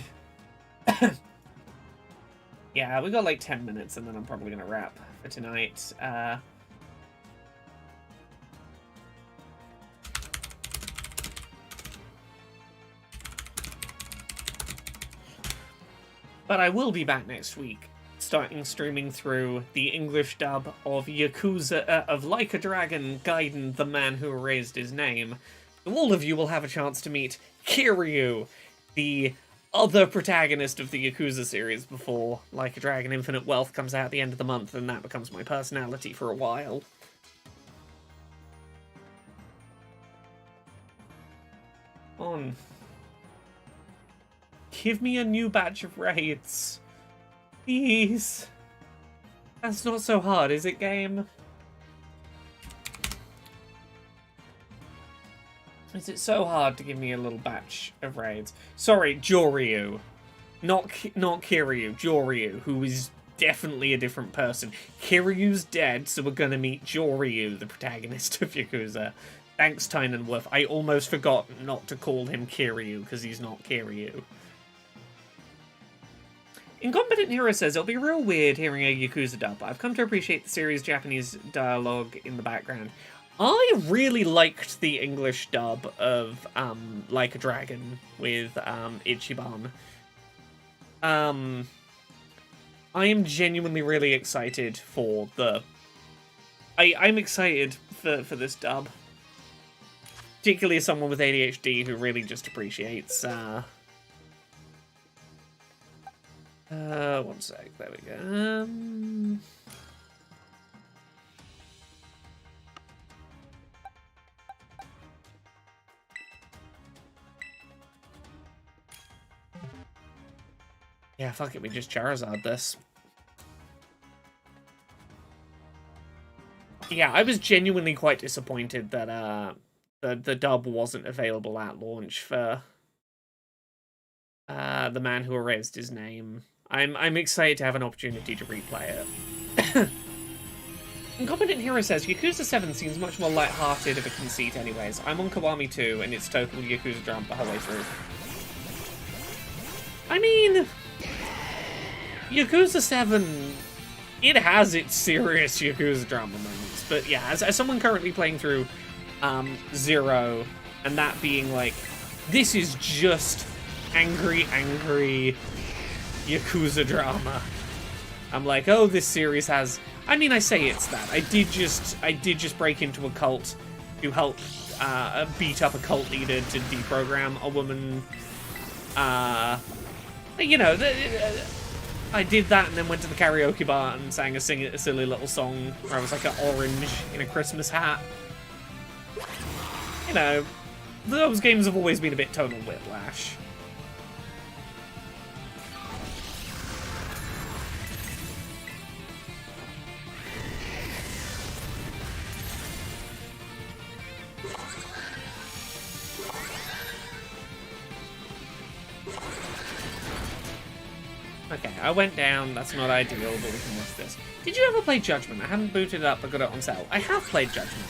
Yeah, we got like 10 minutes and then I'm probably gonna wrap for tonight. But I will be back next week, starting streaming through the English dub of Yakuza, of Like a Dragon, Gaiden, the Man Who Erased His Name, all of you will have a chance to meet Kiryu, the other protagonist of the Yakuza series, before Like a Dragon Infinite Wealth comes out at the end of the month, and that becomes my personality for a while. On. Give me a new batch of raids. Please. That's not so hard, is it, game? Is it so hard to give me a little batch of raids? Sorry, Joryu. Not Kiryu, Joryu, who is definitely a different person. Kiryu's dead, so we're gonna meet Joryu, the protagonist of Yakuza. Thanks, Tynenworth. I almost forgot not to call him Kiryu, because he's not Kiryu. Incompetent Hero says, it'll be real weird hearing a Yakuza dub. I've come to appreciate the series' Japanese dialogue in the background. I really liked the English dub of Like a Dragon with Ichiban. I am genuinely really excited for the... I'm excited for this dub. Particularly as someone with ADHD who really just appreciates... one sec, there we go. Yeah, fuck it, we just Charizard this. Yeah, I was genuinely quite disappointed that the dub wasn't available at launch for The Man Who Erased His Name. I'm excited to have an opportunity to replay it. Incompetent Hero says, Yakuza 7 seems much more light-hearted of a conceit anyways. I'm on Kiwami 2, and it's total Yakuza drama the whole way through. I mean... Yakuza 7, it has its serious Yakuza drama moments, but yeah, as someone currently playing through 0, and that being like, this is just angry Yakuza drama. I'm like, oh, this series has... I mean, I say it's that. I did just break into a cult to help beat up a cult leader to deprogram a woman. You know, I did that and then went to the karaoke bar and sang a silly little song where I was like an orange in a Christmas hat. You know, those games have always been a bit tonal whiplash. Okay, I went down, that's not ideal, but we can watch this. Did you ever play Judgment? I haven't booted it up, but got it on sale. I have played Judgment.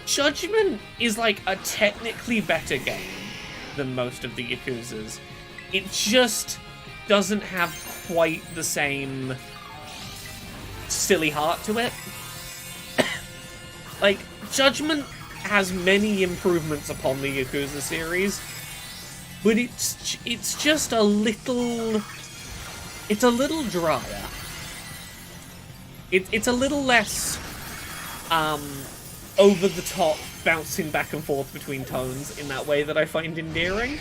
Judgment is like a technically better game than most of the Yakuzas. It just doesn't have quite the same silly heart to it. Like, Judgment has many improvements upon the Yakuza series, but it's just a little... It's a little drier. It's a little less over the top, bouncing back and forth between tones in that way that I find endearing.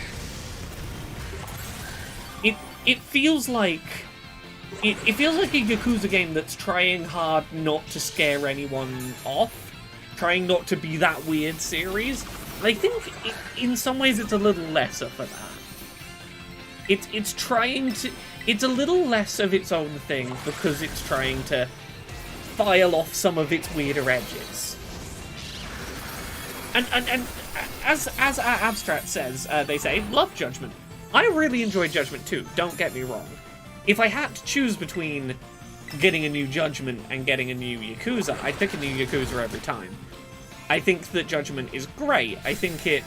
It feels like it feels like a Yakuza game that's trying hard not to scare anyone off. Trying not to be that weird series. And I think in some ways it's a little lesser for that. It's trying to... It's a little less of its own thing because it's trying to file off some of its weirder edges. And as Abstract says, they say, love Judgment. I really enjoyed Judgment too, don't get me wrong. If I had to choose between getting a new Judgment and getting a new Yakuza, I'd pick a new Yakuza every time. I think that Judgment is great. I think it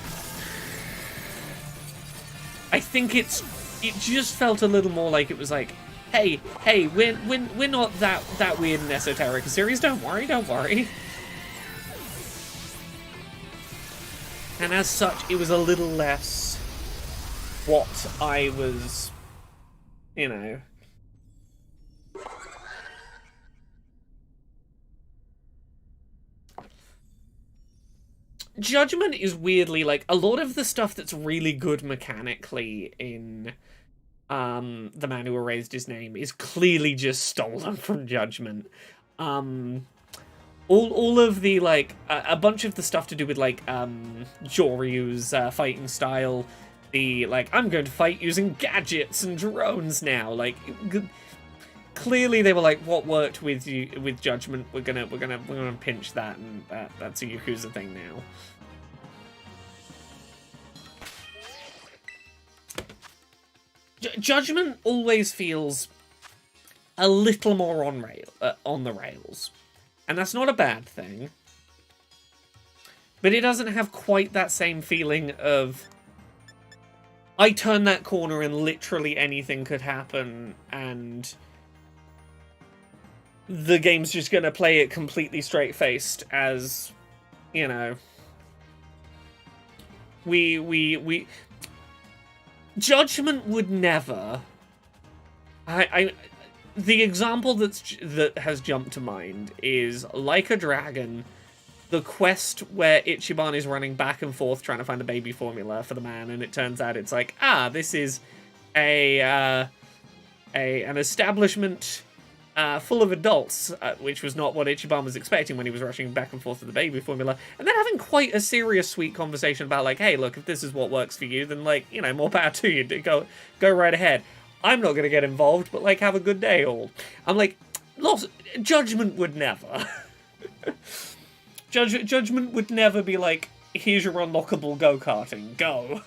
just felt a little more like it was like, hey, we're not that weird and esoteric a series. Don't worry. And as such, it was a little less what I was, you know. Judgment is weirdly, like, a lot of the stuff that's really good mechanically in The Man Who Erased His Name is clearly just stolen from Judgment. All of the, like, a bunch of the stuff to do with, like, Joryu's fighting style, the, like, I'm going to fight using gadgets and drones now, like, clearly they were like, what worked with Judgment, we're gonna pinch that, and that's a Yakuza thing now. Judgment always feels a little more on the rails. And that's not a bad thing. But it doesn't have quite that same feeling of, I turn that corner and literally anything could happen, and the game's just gonna play it completely straight-faced as, you know, we Judgment would never. The example that has jumped to mind is Like a Dragon, the quest where Ichiban is running back and forth trying to find a baby formula for the man, and it turns out it's like, this is an establishment full of adults, which was not what Ichiban was expecting when he was rushing back and forth to the baby formula, and then having quite a serious, sweet conversation about, like, hey, look, if this is what works for you, then, like, you know, more power to you, go right ahead. I'm not gonna get involved, but, like, have a good day, all. I'm like, Judgment would never. Judgment would never be like, here's your unlockable go-karting, go.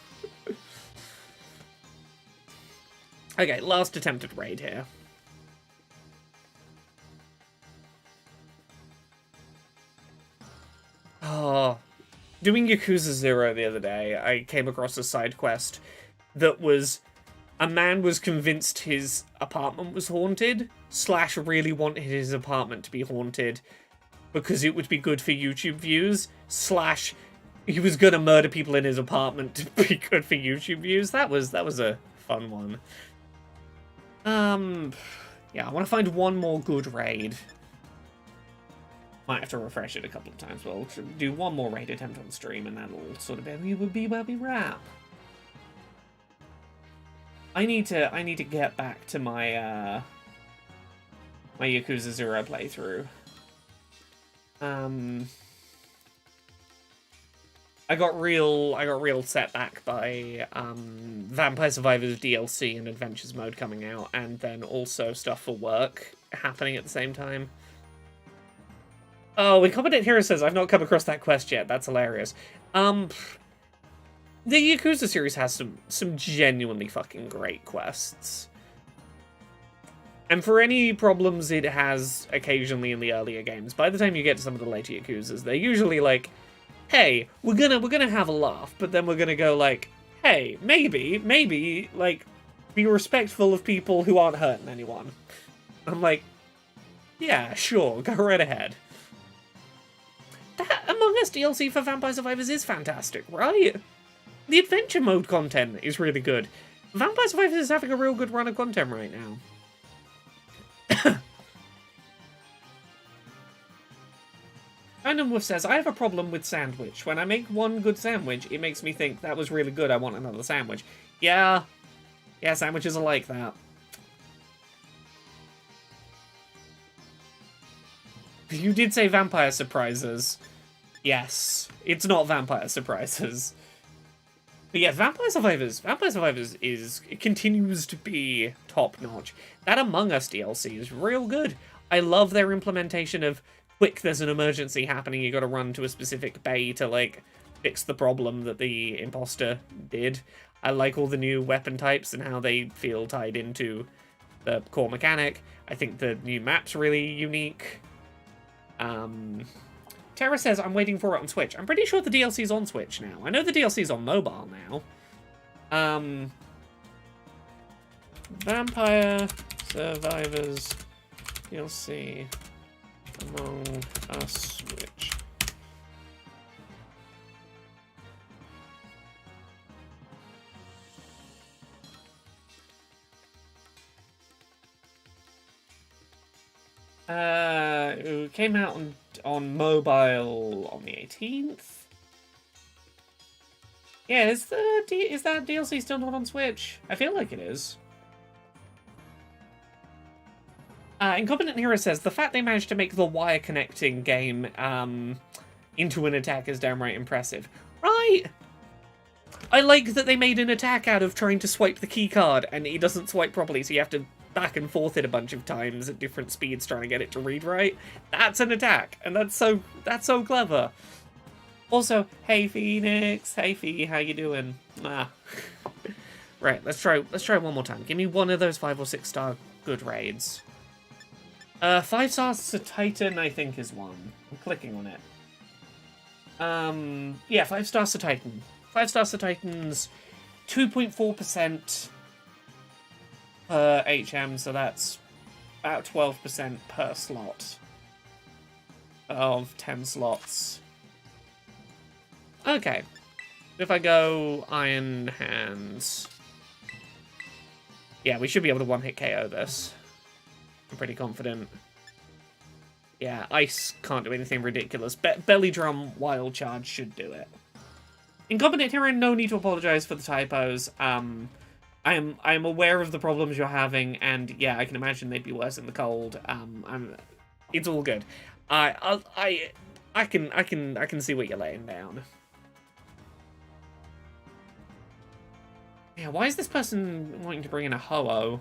Okay, last attempted raid here. Oh, doing Yakuza 0 the other day, I came across a side quest that was, a man was convinced his apartment was haunted, / really wanted his apartment to be haunted because it would be good for YouTube views, / he was gonna murder people in his apartment to be good for YouTube views. That was a fun one. Yeah, I want to find one more good raid. Might have to refresh it a couple of times, but I'll do one more raid attempt on stream, and that'll sort of be where we wrap. I need to get back to my my Yakuza 0 playthrough. I got real set back by Vampire Survivors DLC and Adventures mode coming out, and then also stuff for work happening at the same time. Oh, Incompetent Hero says, I've not come across that quest yet. That's hilarious. The Yakuza series has some genuinely fucking great quests. And for any problems it has occasionally in the earlier games, by the time you get to some of the later Yakuzas, they're usually like, hey, we're gonna have a laugh, but then we're gonna go like, hey, maybe, like, be respectful of people who aren't hurting anyone. I'm like, yeah, sure, go right ahead. That Among Us DLC for Vampire Survivors is fantastic, right? The adventure mode content is really good. Vampire Survivors is having a real good run of content right now. Random Wolf says, I have a problem with sandwich. When I make one good sandwich, it makes me think that was really good, I want another sandwich. Yeah, sandwiches are like that. You did say Vampire Surprises. Yes, it's not Vampire Surprises. But yeah, Vampire Survivors it continues to be top-notch. That Among Us DLC is real good. I love their implementation of, quick, there's an emergency happening, you gotta run to a specific bay to, like, fix the problem that the imposter did. I like all the new weapon types and how they feel tied into the core mechanic. I think the new map's really unique. Tara says, I'm waiting for it on Switch. I'm pretty sure the DLC's on Switch now. I know the DLC's on mobile now. Vampire Survivors DLC Among Us Switch. It came out on mobile on the 18th. Yeah, is that DLC still not on Switch? I feel like it is. Incompetent Hero says, the fact they managed to make the wire connecting game into an attack is downright impressive. Right! I like that they made an attack out of trying to swipe the key card and it doesn't swipe properly, so you have to back and forth it a bunch of times at different speeds trying to get it to read right. That's an attack, and that's so clever. Also, hey Phoenix, hey Fee, how you doing? Right, let's try one more time. Give me one of those 5 or 6 star good raids. 5 stars to Titan, I think, is one. I'm clicking on it. Yeah, 5 stars to Titan. 5 stars to Titans, 2.4% per HM, so that's about 12% per slot of 10 slots. Okay. If I go Iron Hands... Yeah, we should be able to one-hit KO this. I'm pretty confident. Yeah, Ice can't do anything ridiculous. Belly Drum Wild Charge should do it. Incompetent Hero, no need to apologize for the typos. I am aware of the problems you're having, and yeah, I can imagine they'd be worse in the cold. It's all good. I can see what you're laying down. Yeah, why is this person wanting to bring in a Ho-Oh?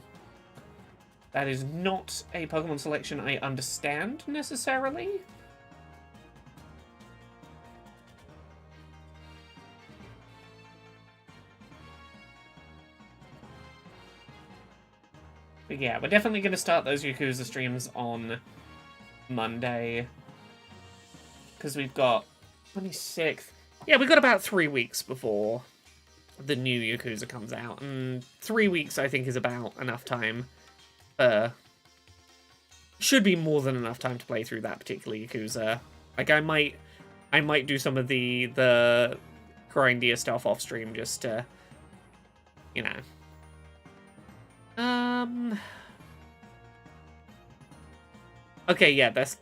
That is not a Pokemon selection I understand, necessarily. But yeah, we're definitely going to start those Yakuza streams on Monday. Because we've got 26th. Yeah, we've got about 3 weeks before the new Yakuza comes out. And 3 weeks, I think, is about enough time. Should be more than enough time to play through that particular Yakuza. Like, I might do some of the grindier stuff off stream just to, you know. Okay, yeah, that's...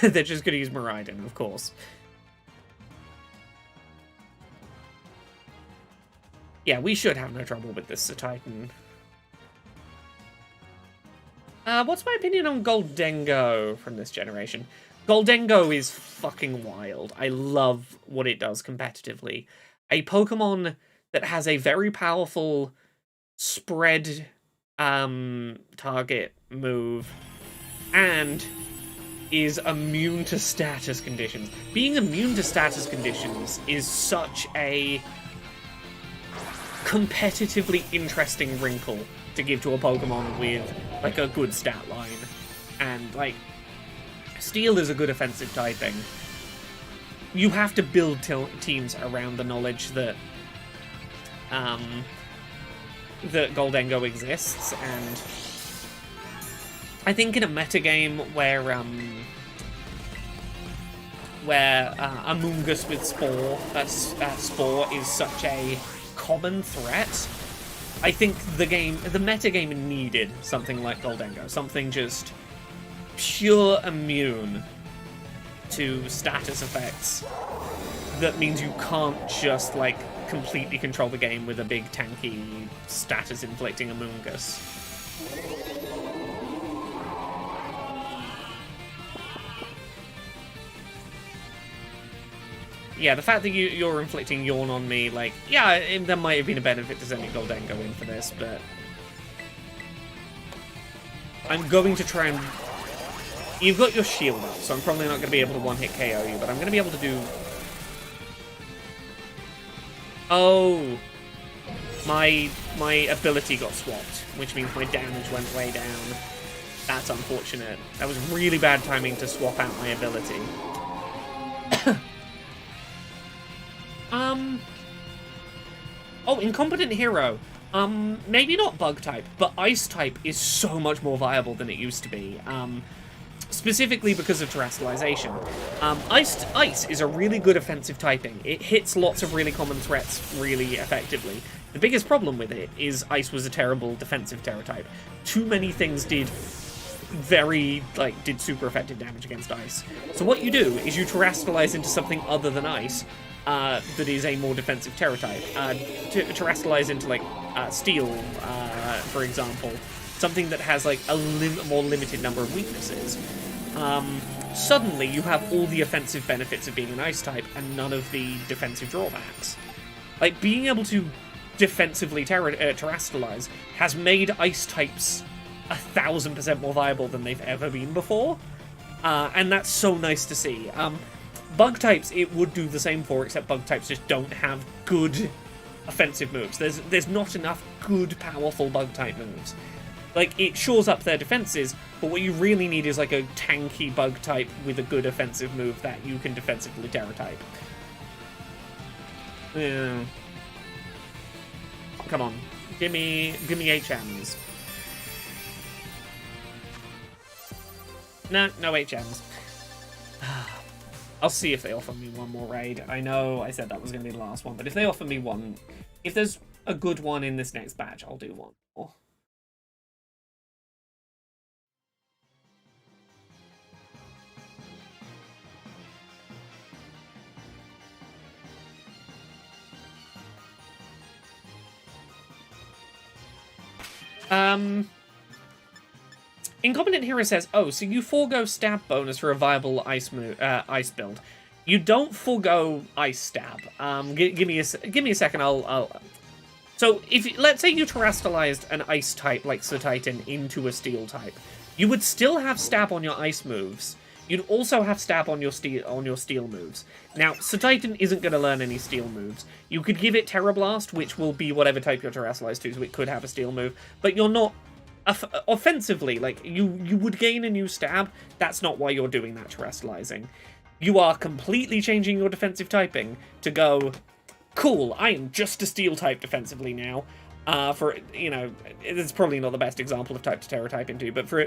they're just gonna use Miraidon, of course. Yeah, we should have no trouble with this Titan. What's my opinion on Goldengo from this generation? Goldengo is fucking wild. I love what it does competitively. A Pokemon that has a very powerful spread target move and is immune to status conditions. Being immune to status conditions is such a competitively interesting wrinkle to give to a Pokemon with, like, a good stat line. And, like, Steel is a good offensive typing. You have to build teams around the knowledge that, that Goldengo exists, and I think in a metagame where Amoonguss with Spore is such a common threat, I think the metagame needed something like Goldengo, something just pure immune to status effects that means you can't just, like, completely control the game with a big tanky status-inflicting Amoonguss. Yeah, the fact that you're inflicting Yawn on me, like, yeah, there might have been a benefit to sending Goldengo in for this, but I'm going to try and... You've got your shield up, so I'm probably not going to be able to one-hit KO you, but I'm going to be able to do... Oh! My ability got swapped, which means my damage went way down. That's unfortunate. That was really bad timing to swap out my ability. Oh, Incompetent Hero. Maybe not Bug type, but Ice type is so much more viable than it used to be. Specifically because of terrestrialization. Ice is a really good offensive typing. It hits lots of really common threats really effectively. The biggest problem with it is Ice was a terrible defensive Terra type. Too many things did did super effective damage against ice. So what you do is you terrestrialize into something other than ice that is a more defensive Terra type. Terrestrialize into like steel, for example, something that has like a more limited number of weaknesses. Suddenly you have all the offensive benefits of being an ice type and none of the defensive drawbacks. Like, being able to defensively terrestrialize has made ice types 1,000% more viable than they've ever been before, and that's so nice to see. Bug types, it would do the same for, except bug types just don't have good offensive moves. There's not enough good, powerful bug type moves. Like, it shores up their defenses, but what you really need is like a tanky bug type with a good offensive move that you can defensively Terra type. Yeah. Come on, give me HMs. No HMs. I'll see if they offer me one more raid. I know I said that was going to be the last one, but if they offer me one, if there's a good one in this next batch, I'll do one more. Incompetent Hero says, oh, so you forego stab bonus for a viable ice build. You don't forego ice stab. Give me a second. So let's say you terrestrialized an ice type like Sir Titan into a steel type, you would still have stab on your ice moves. You'd also have stab on your steel moves. Now, Sir Titan isn't going to learn any steel moves. You could give it Terra Blast, which will be whatever type you're terrestrialized to, so it could have a steel move, but you're not offensively, like, you would gain a new stab. That's not why you're doing that terrestrializing. You are completely changing your defensive typing to go, cool, I am just a steel type defensively now. For, you know, it's probably not the best example of type to Terra type into, but for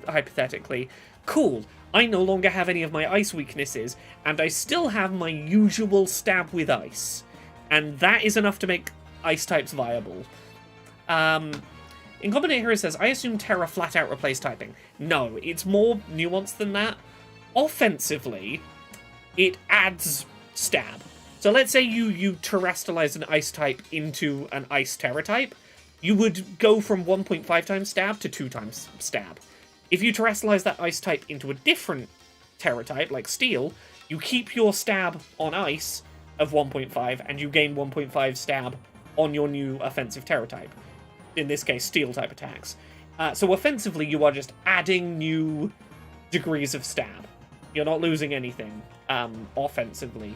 hypothetically, cool, I no longer have any of my ice weaknesses, and I still have my usual stab with ice. And that is enough to make ice types viable. Incompetent Hero says, I assume Terra flat out replaced typing. No, it's more nuanced than that. Offensively, it adds stab. So let's say you terrestrialize an ice type into an ice Terra type, you would go from 1.5 times stab to 2 times stab. If you terrestrialize that ice type into a different Terra type, like steel, you keep your stab on ice of 1.5, and you gain 1.5 stab on your new offensive Terra type. In this case, steel type attacks. So offensively, you are just adding new degrees of stab. You're not losing anything offensively.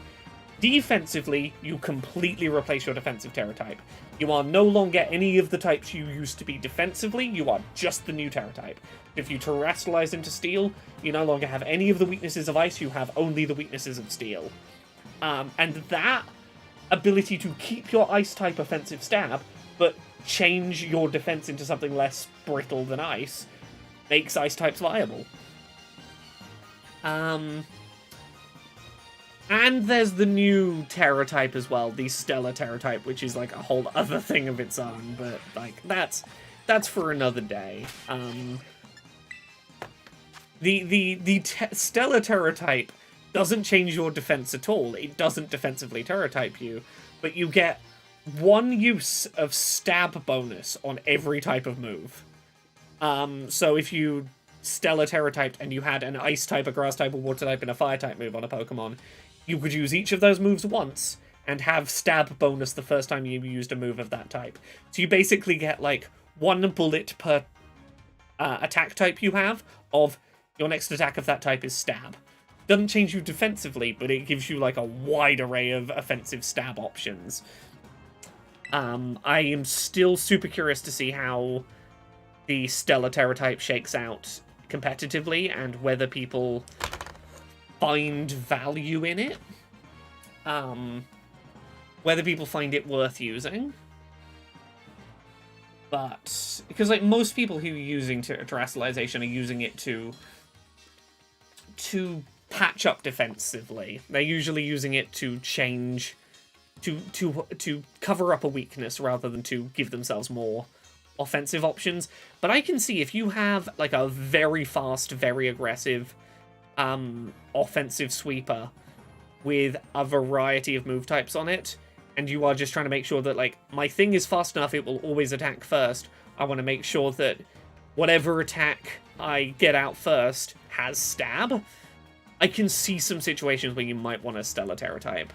Defensively, you completely replace your defensive Terra type. You are no longer any of the types you used to be defensively, you are just the new Terra type. If you terrestrialize into steel, you no longer have any of the weaknesses of ice, you have only the weaknesses of steel. And that ability to keep your ice type offensive stab, but change your defense into something less brittle than ice, makes ice types viable. And there's the new Terra type as well, the Stellar Terra type, which is like a whole other thing of its own, but like that's for another day. Stellar Terra type doesn't change your defense at all. It doesn't defensively Terra type you, but you get one use of stab bonus on every type of move. So if you Stellar Terra typed and you had an ice type, a grass type, a water type, and a fire type move on a Pokemon, you could use each of those moves once and have stab bonus the first time you used a move of that type. So you basically get like 1 bullet per attack type you have of your next attack of that type is stab. Doesn't change you defensively, but it gives you like a wide array of offensive stab options. I am still super curious to see how the Stellar Terra type shakes out competitively and whether people find value in it. Whether people find it worth using. But, because like most people who are using terrestrialization are using it to patch up defensively. They're usually using it to change, to cover up a weakness rather than to give themselves more offensive options, but I can see if you have like a very fast, very aggressive offensive sweeper with a variety of move types on it, and you are just trying to make sure that, like, my thing is fast enough, it will always attack first. I want to make sure that whatever attack I get out first has stab. I can see some situations where you might want a Stellar Terra type.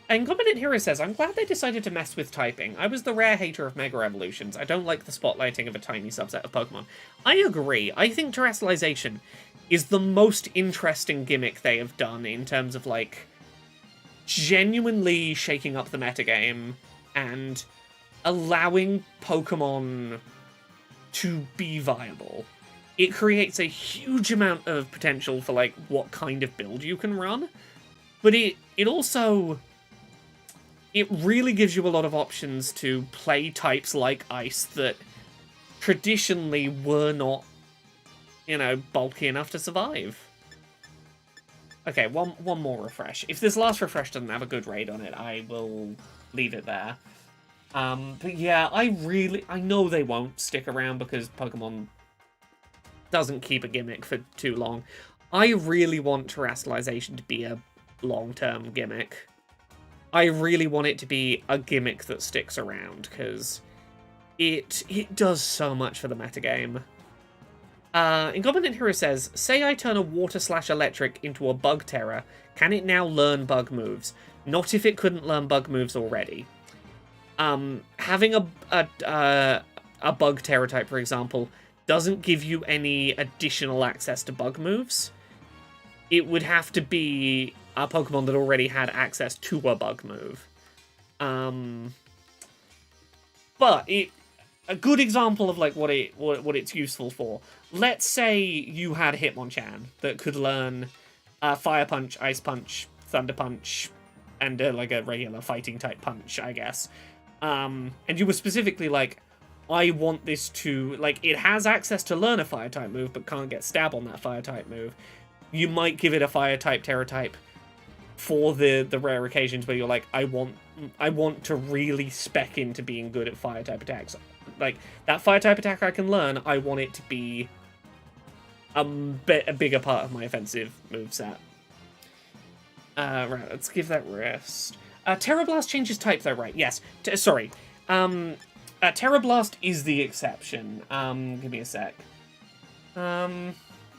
And Competent Hero says, I'm glad they decided to mess with typing. I was the rare hater of Mega Evolutions. I don't like the spotlighting of a tiny subset of Pokemon. I agree. I think Terrestrialization is the most interesting gimmick they have done in terms of, like, genuinely shaking up the metagame and allowing Pokemon to be viable. It creates a huge amount of potential for, like, what kind of build you can run, but it also... it really gives you a lot of options to play types like Ice that traditionally were not, you know, bulky enough to survive. Okay, one more refresh. If this last refresh doesn't have a good raid on it, I will leave it there. But yeah, I know they won't stick around because Pokemon doesn't keep a gimmick for too long. I really want Terrestrialization to be a long-term gimmick. I really want it to be a gimmick that sticks around, because it does so much for the metagame. Incompetent Hero says, say I turn a water/electric into a bug terror, can it now learn bug moves? Not if it couldn't learn bug moves already. Having a bug terror type, for example, doesn't give you any additional access to bug moves. It would have to be a Pokemon that already had access to a bug move. But a good example of, like, what it's useful for. Let's say you had a Hitmonchan that could learn Fire Punch, Ice Punch, Thunder Punch, and like a regular fighting type punch, I guess. And you were specifically like, I want this to, like, it has access to learn a fire type move, but can't get stab on that fire type move. You might give it a fire type, terror type for the rare occasions where you're like, I want to really spec into being good at fire type attacks. Like, that fire type attack I can learn, I want it to be a bigger part of my offensive moveset. Right, let's give that rest. Terra Blast changes type though, right? Yes. Sorry. Terra Blast is the exception. Give me a sec. The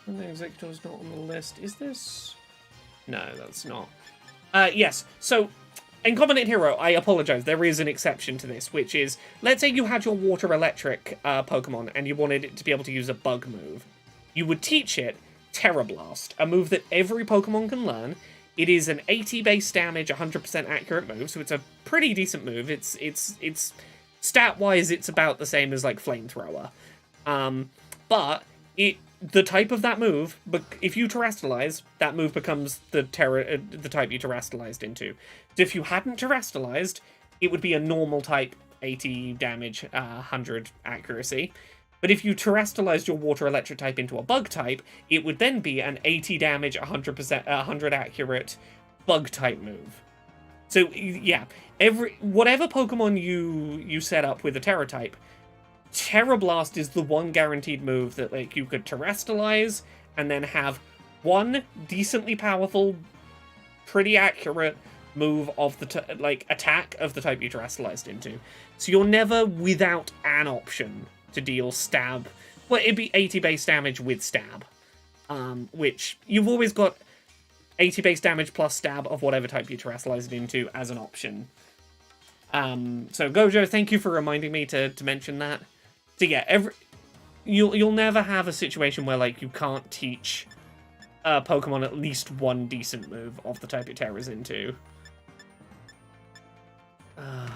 Executor's not on the list. Is this? No, that's not. Yes. So, Incompetent Hero, I apologize. There is an exception to this, which is, let's say you had your Water Electric Pokemon and you wanted it to be able to use a bug move. You would teach it Terra Blast, a move that every Pokemon can learn. It is an 80 base damage, 100% accurate move, so it's a pretty decent move. It's stat-wise, it's about the same as, like, Flamethrower. But the type of that move, but if you terrestrialize, that move becomes the type you terrestrialized into. So if you hadn't terrestrialized, it would be a normal type, 80 damage, 100 accuracy. But if you terrestrialized your water electric type into a bug type, it would then be an 80 damage, 100 accurate bug type move. So yeah, whatever Pokemon you set up with a Terra type, Terra Blast is the one guaranteed move that, like, you could terrestrialize and then have one decently powerful, pretty accurate move of the attack of the type you terrestrialized into. So you're never without an option to deal stab. Well, it'd be 80 base damage with stab, which you've always got 80 base damage plus stab of whatever type you terrestrialize it into as an option. So Gojo, thank you for reminding me to mention that. So yeah, you'll never have a situation where, like, you can't teach Pokemon at least one decent move of the type it terrors into. I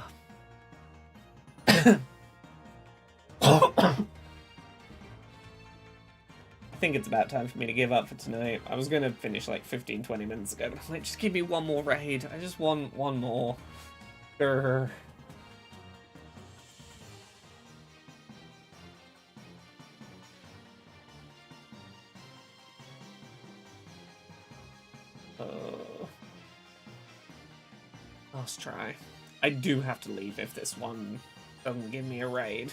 think it's about time for me to give up for tonight. I was going to finish like 15-20 minutes ago, but I'm like, just give me one more raid. I just want one more. Grr. Last try. I do have to leave if this one doesn't give me a raid.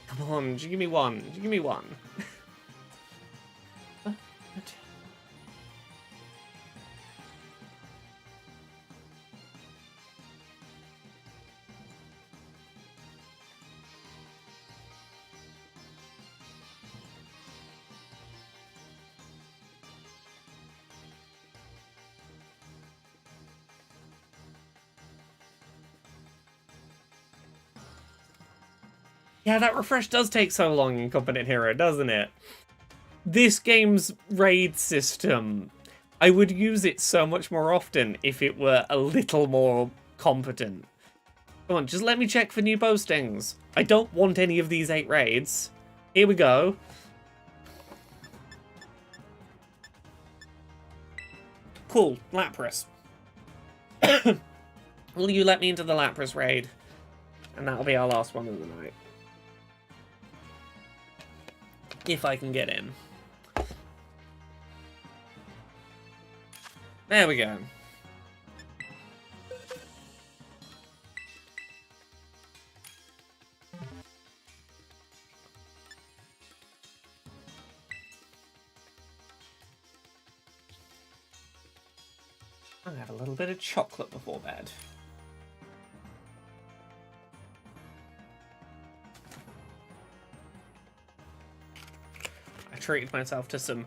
Come on, just give me one. Just give me one. Yeah, that refresh does take so long in Competent Hero, doesn't it? This game's raid system, I would use it so much more often if it were a little more competent. Come on, just let me check for new postings. I don't want any of these 8 raids. Here we go. Cool, Lapras. Will you let me into the Lapras raid? And that'll be our last one of the night. If I can get in. There we go. I'll have a little bit of chocolate before bed. Treated myself to some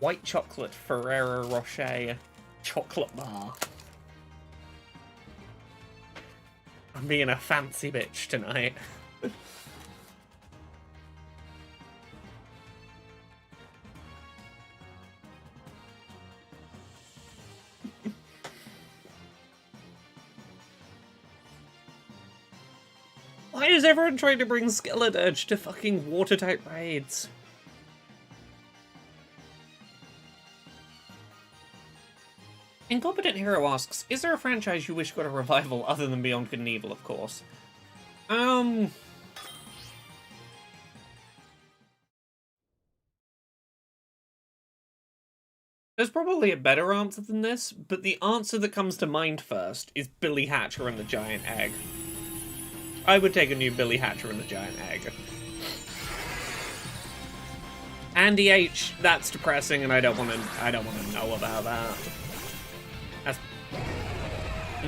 white chocolate Ferrero Rocher chocolate bar. I'm being a fancy bitch tonight. Why is everyone trying to bring Scarlet to fucking watertight raids? Incompetent Hero asks, is there a franchise you wish got a revival other than Beyond Good and Evil, of course? There's probably a better answer than this, but the answer that comes to mind first is Billy Hatcher and the Giant Egg. I would take a new Billy Hatcher and the Giant Egg. Andy H, that's depressing, and I don't want to know about that. That's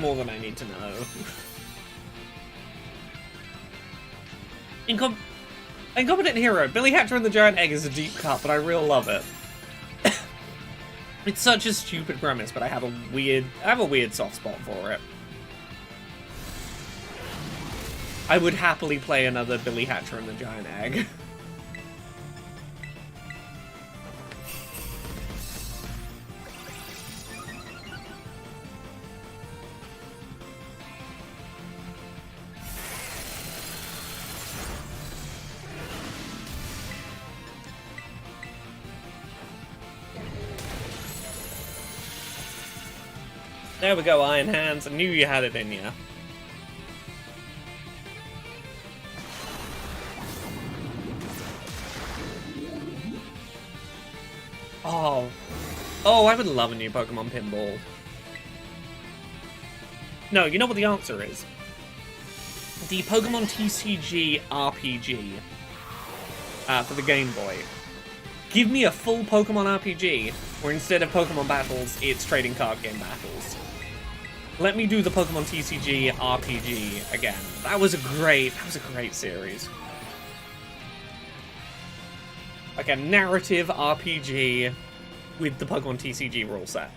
more than I need to know. Incompetent Hero. Billy Hatcher and the Giant Egg is a deep cut, but I really love it. It's such a stupid premise, but I have a weird soft spot for it. I would happily play another Billy Hatcher and the Giant Egg. There we go, Iron Hands. I knew you had it in you. Oh. Oh, I would love a new Pokemon Pinball. No, you know what the answer is? The Pokemon TCG RPG for the Game Boy. Give me a full Pokemon RPG, where instead of Pokemon battles, it's trading card game battles. Let me do the Pokemon TCG RPG again. That was a great series. Like a narrative RPG with the Pokemon TCG rule set.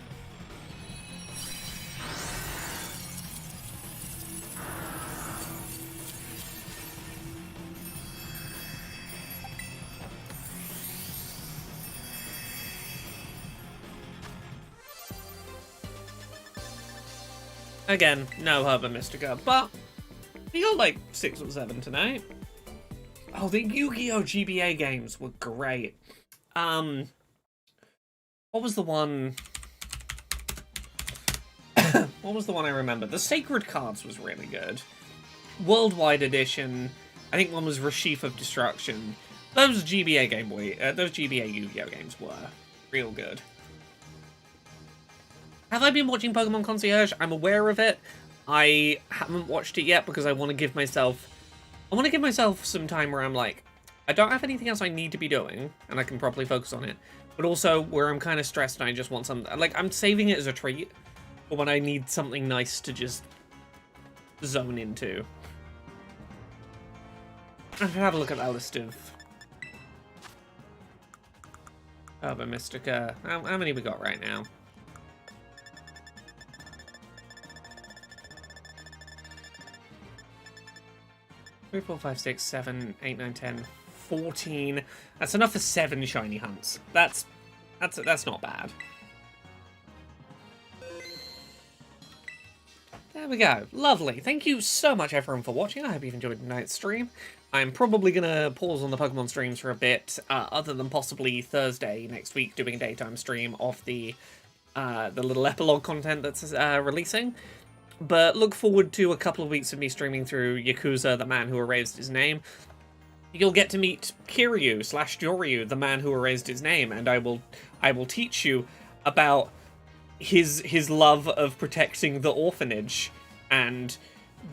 Again, no Herbert Mystica, but we got like 6 or 7 tonight. Oh, the Yu-Gi-Oh! GBA games were great. What was the one? What was the one I remember? The Sacred Cards was really good. Worldwide Edition. I think one was Rashif of Destruction. Those GBA those GBA Yu-Gi-Oh! Games were real good. Have I been watching Pokemon Concierge? I'm aware of it. I haven't watched it yet because I want to give myself some time where I'm like, I don't have anything else I need to be doing, and I can properly focus on it. But also where I'm kind of stressed and I just want something, like, I'm saving it as a treat, but when I need something nice to just zone into. I should have a look at that list of Urba Mystica. How many we got right now? 3, 4, 5, 6, 7, 8, 9, 10, 14. That's enough for 7 shiny hunts. That's not bad. There we go. Lovely. Thank you so much, everyone, for watching. I hope you've enjoyed tonight's stream. I'm probably going to pause on the Pokemon streams for a bit, other than possibly Thursday next week doing a daytime stream of the little epilogue content that's releasing. But look forward to a couple of weeks of me streaming through Yakuza, the man who erased his name. You'll get to meet Kiryu/Joryu, the man who erased his name, and I will teach you about his love of protecting the orphanage and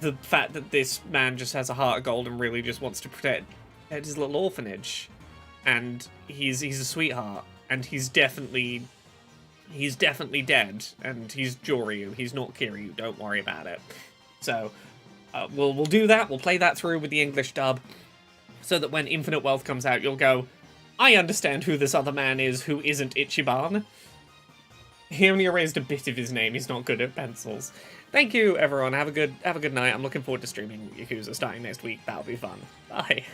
the fact that this man just has a heart of gold and really just wants to protect his little orphanage. And he's a sweetheart, and he's definitely dead, and he's Joryu. He's not Kiryu. Don't worry about it. So we'll do that. We'll play that through with the English dub, so that when Infinite Wealth comes out, you'll go, I understand who this other man is who isn't Ichiban. He only erased a bit of his name. He's not good at pencils. Thank you, everyone. Have a good night. I'm looking forward to streaming Yakuza starting next week. That'll be fun. Bye.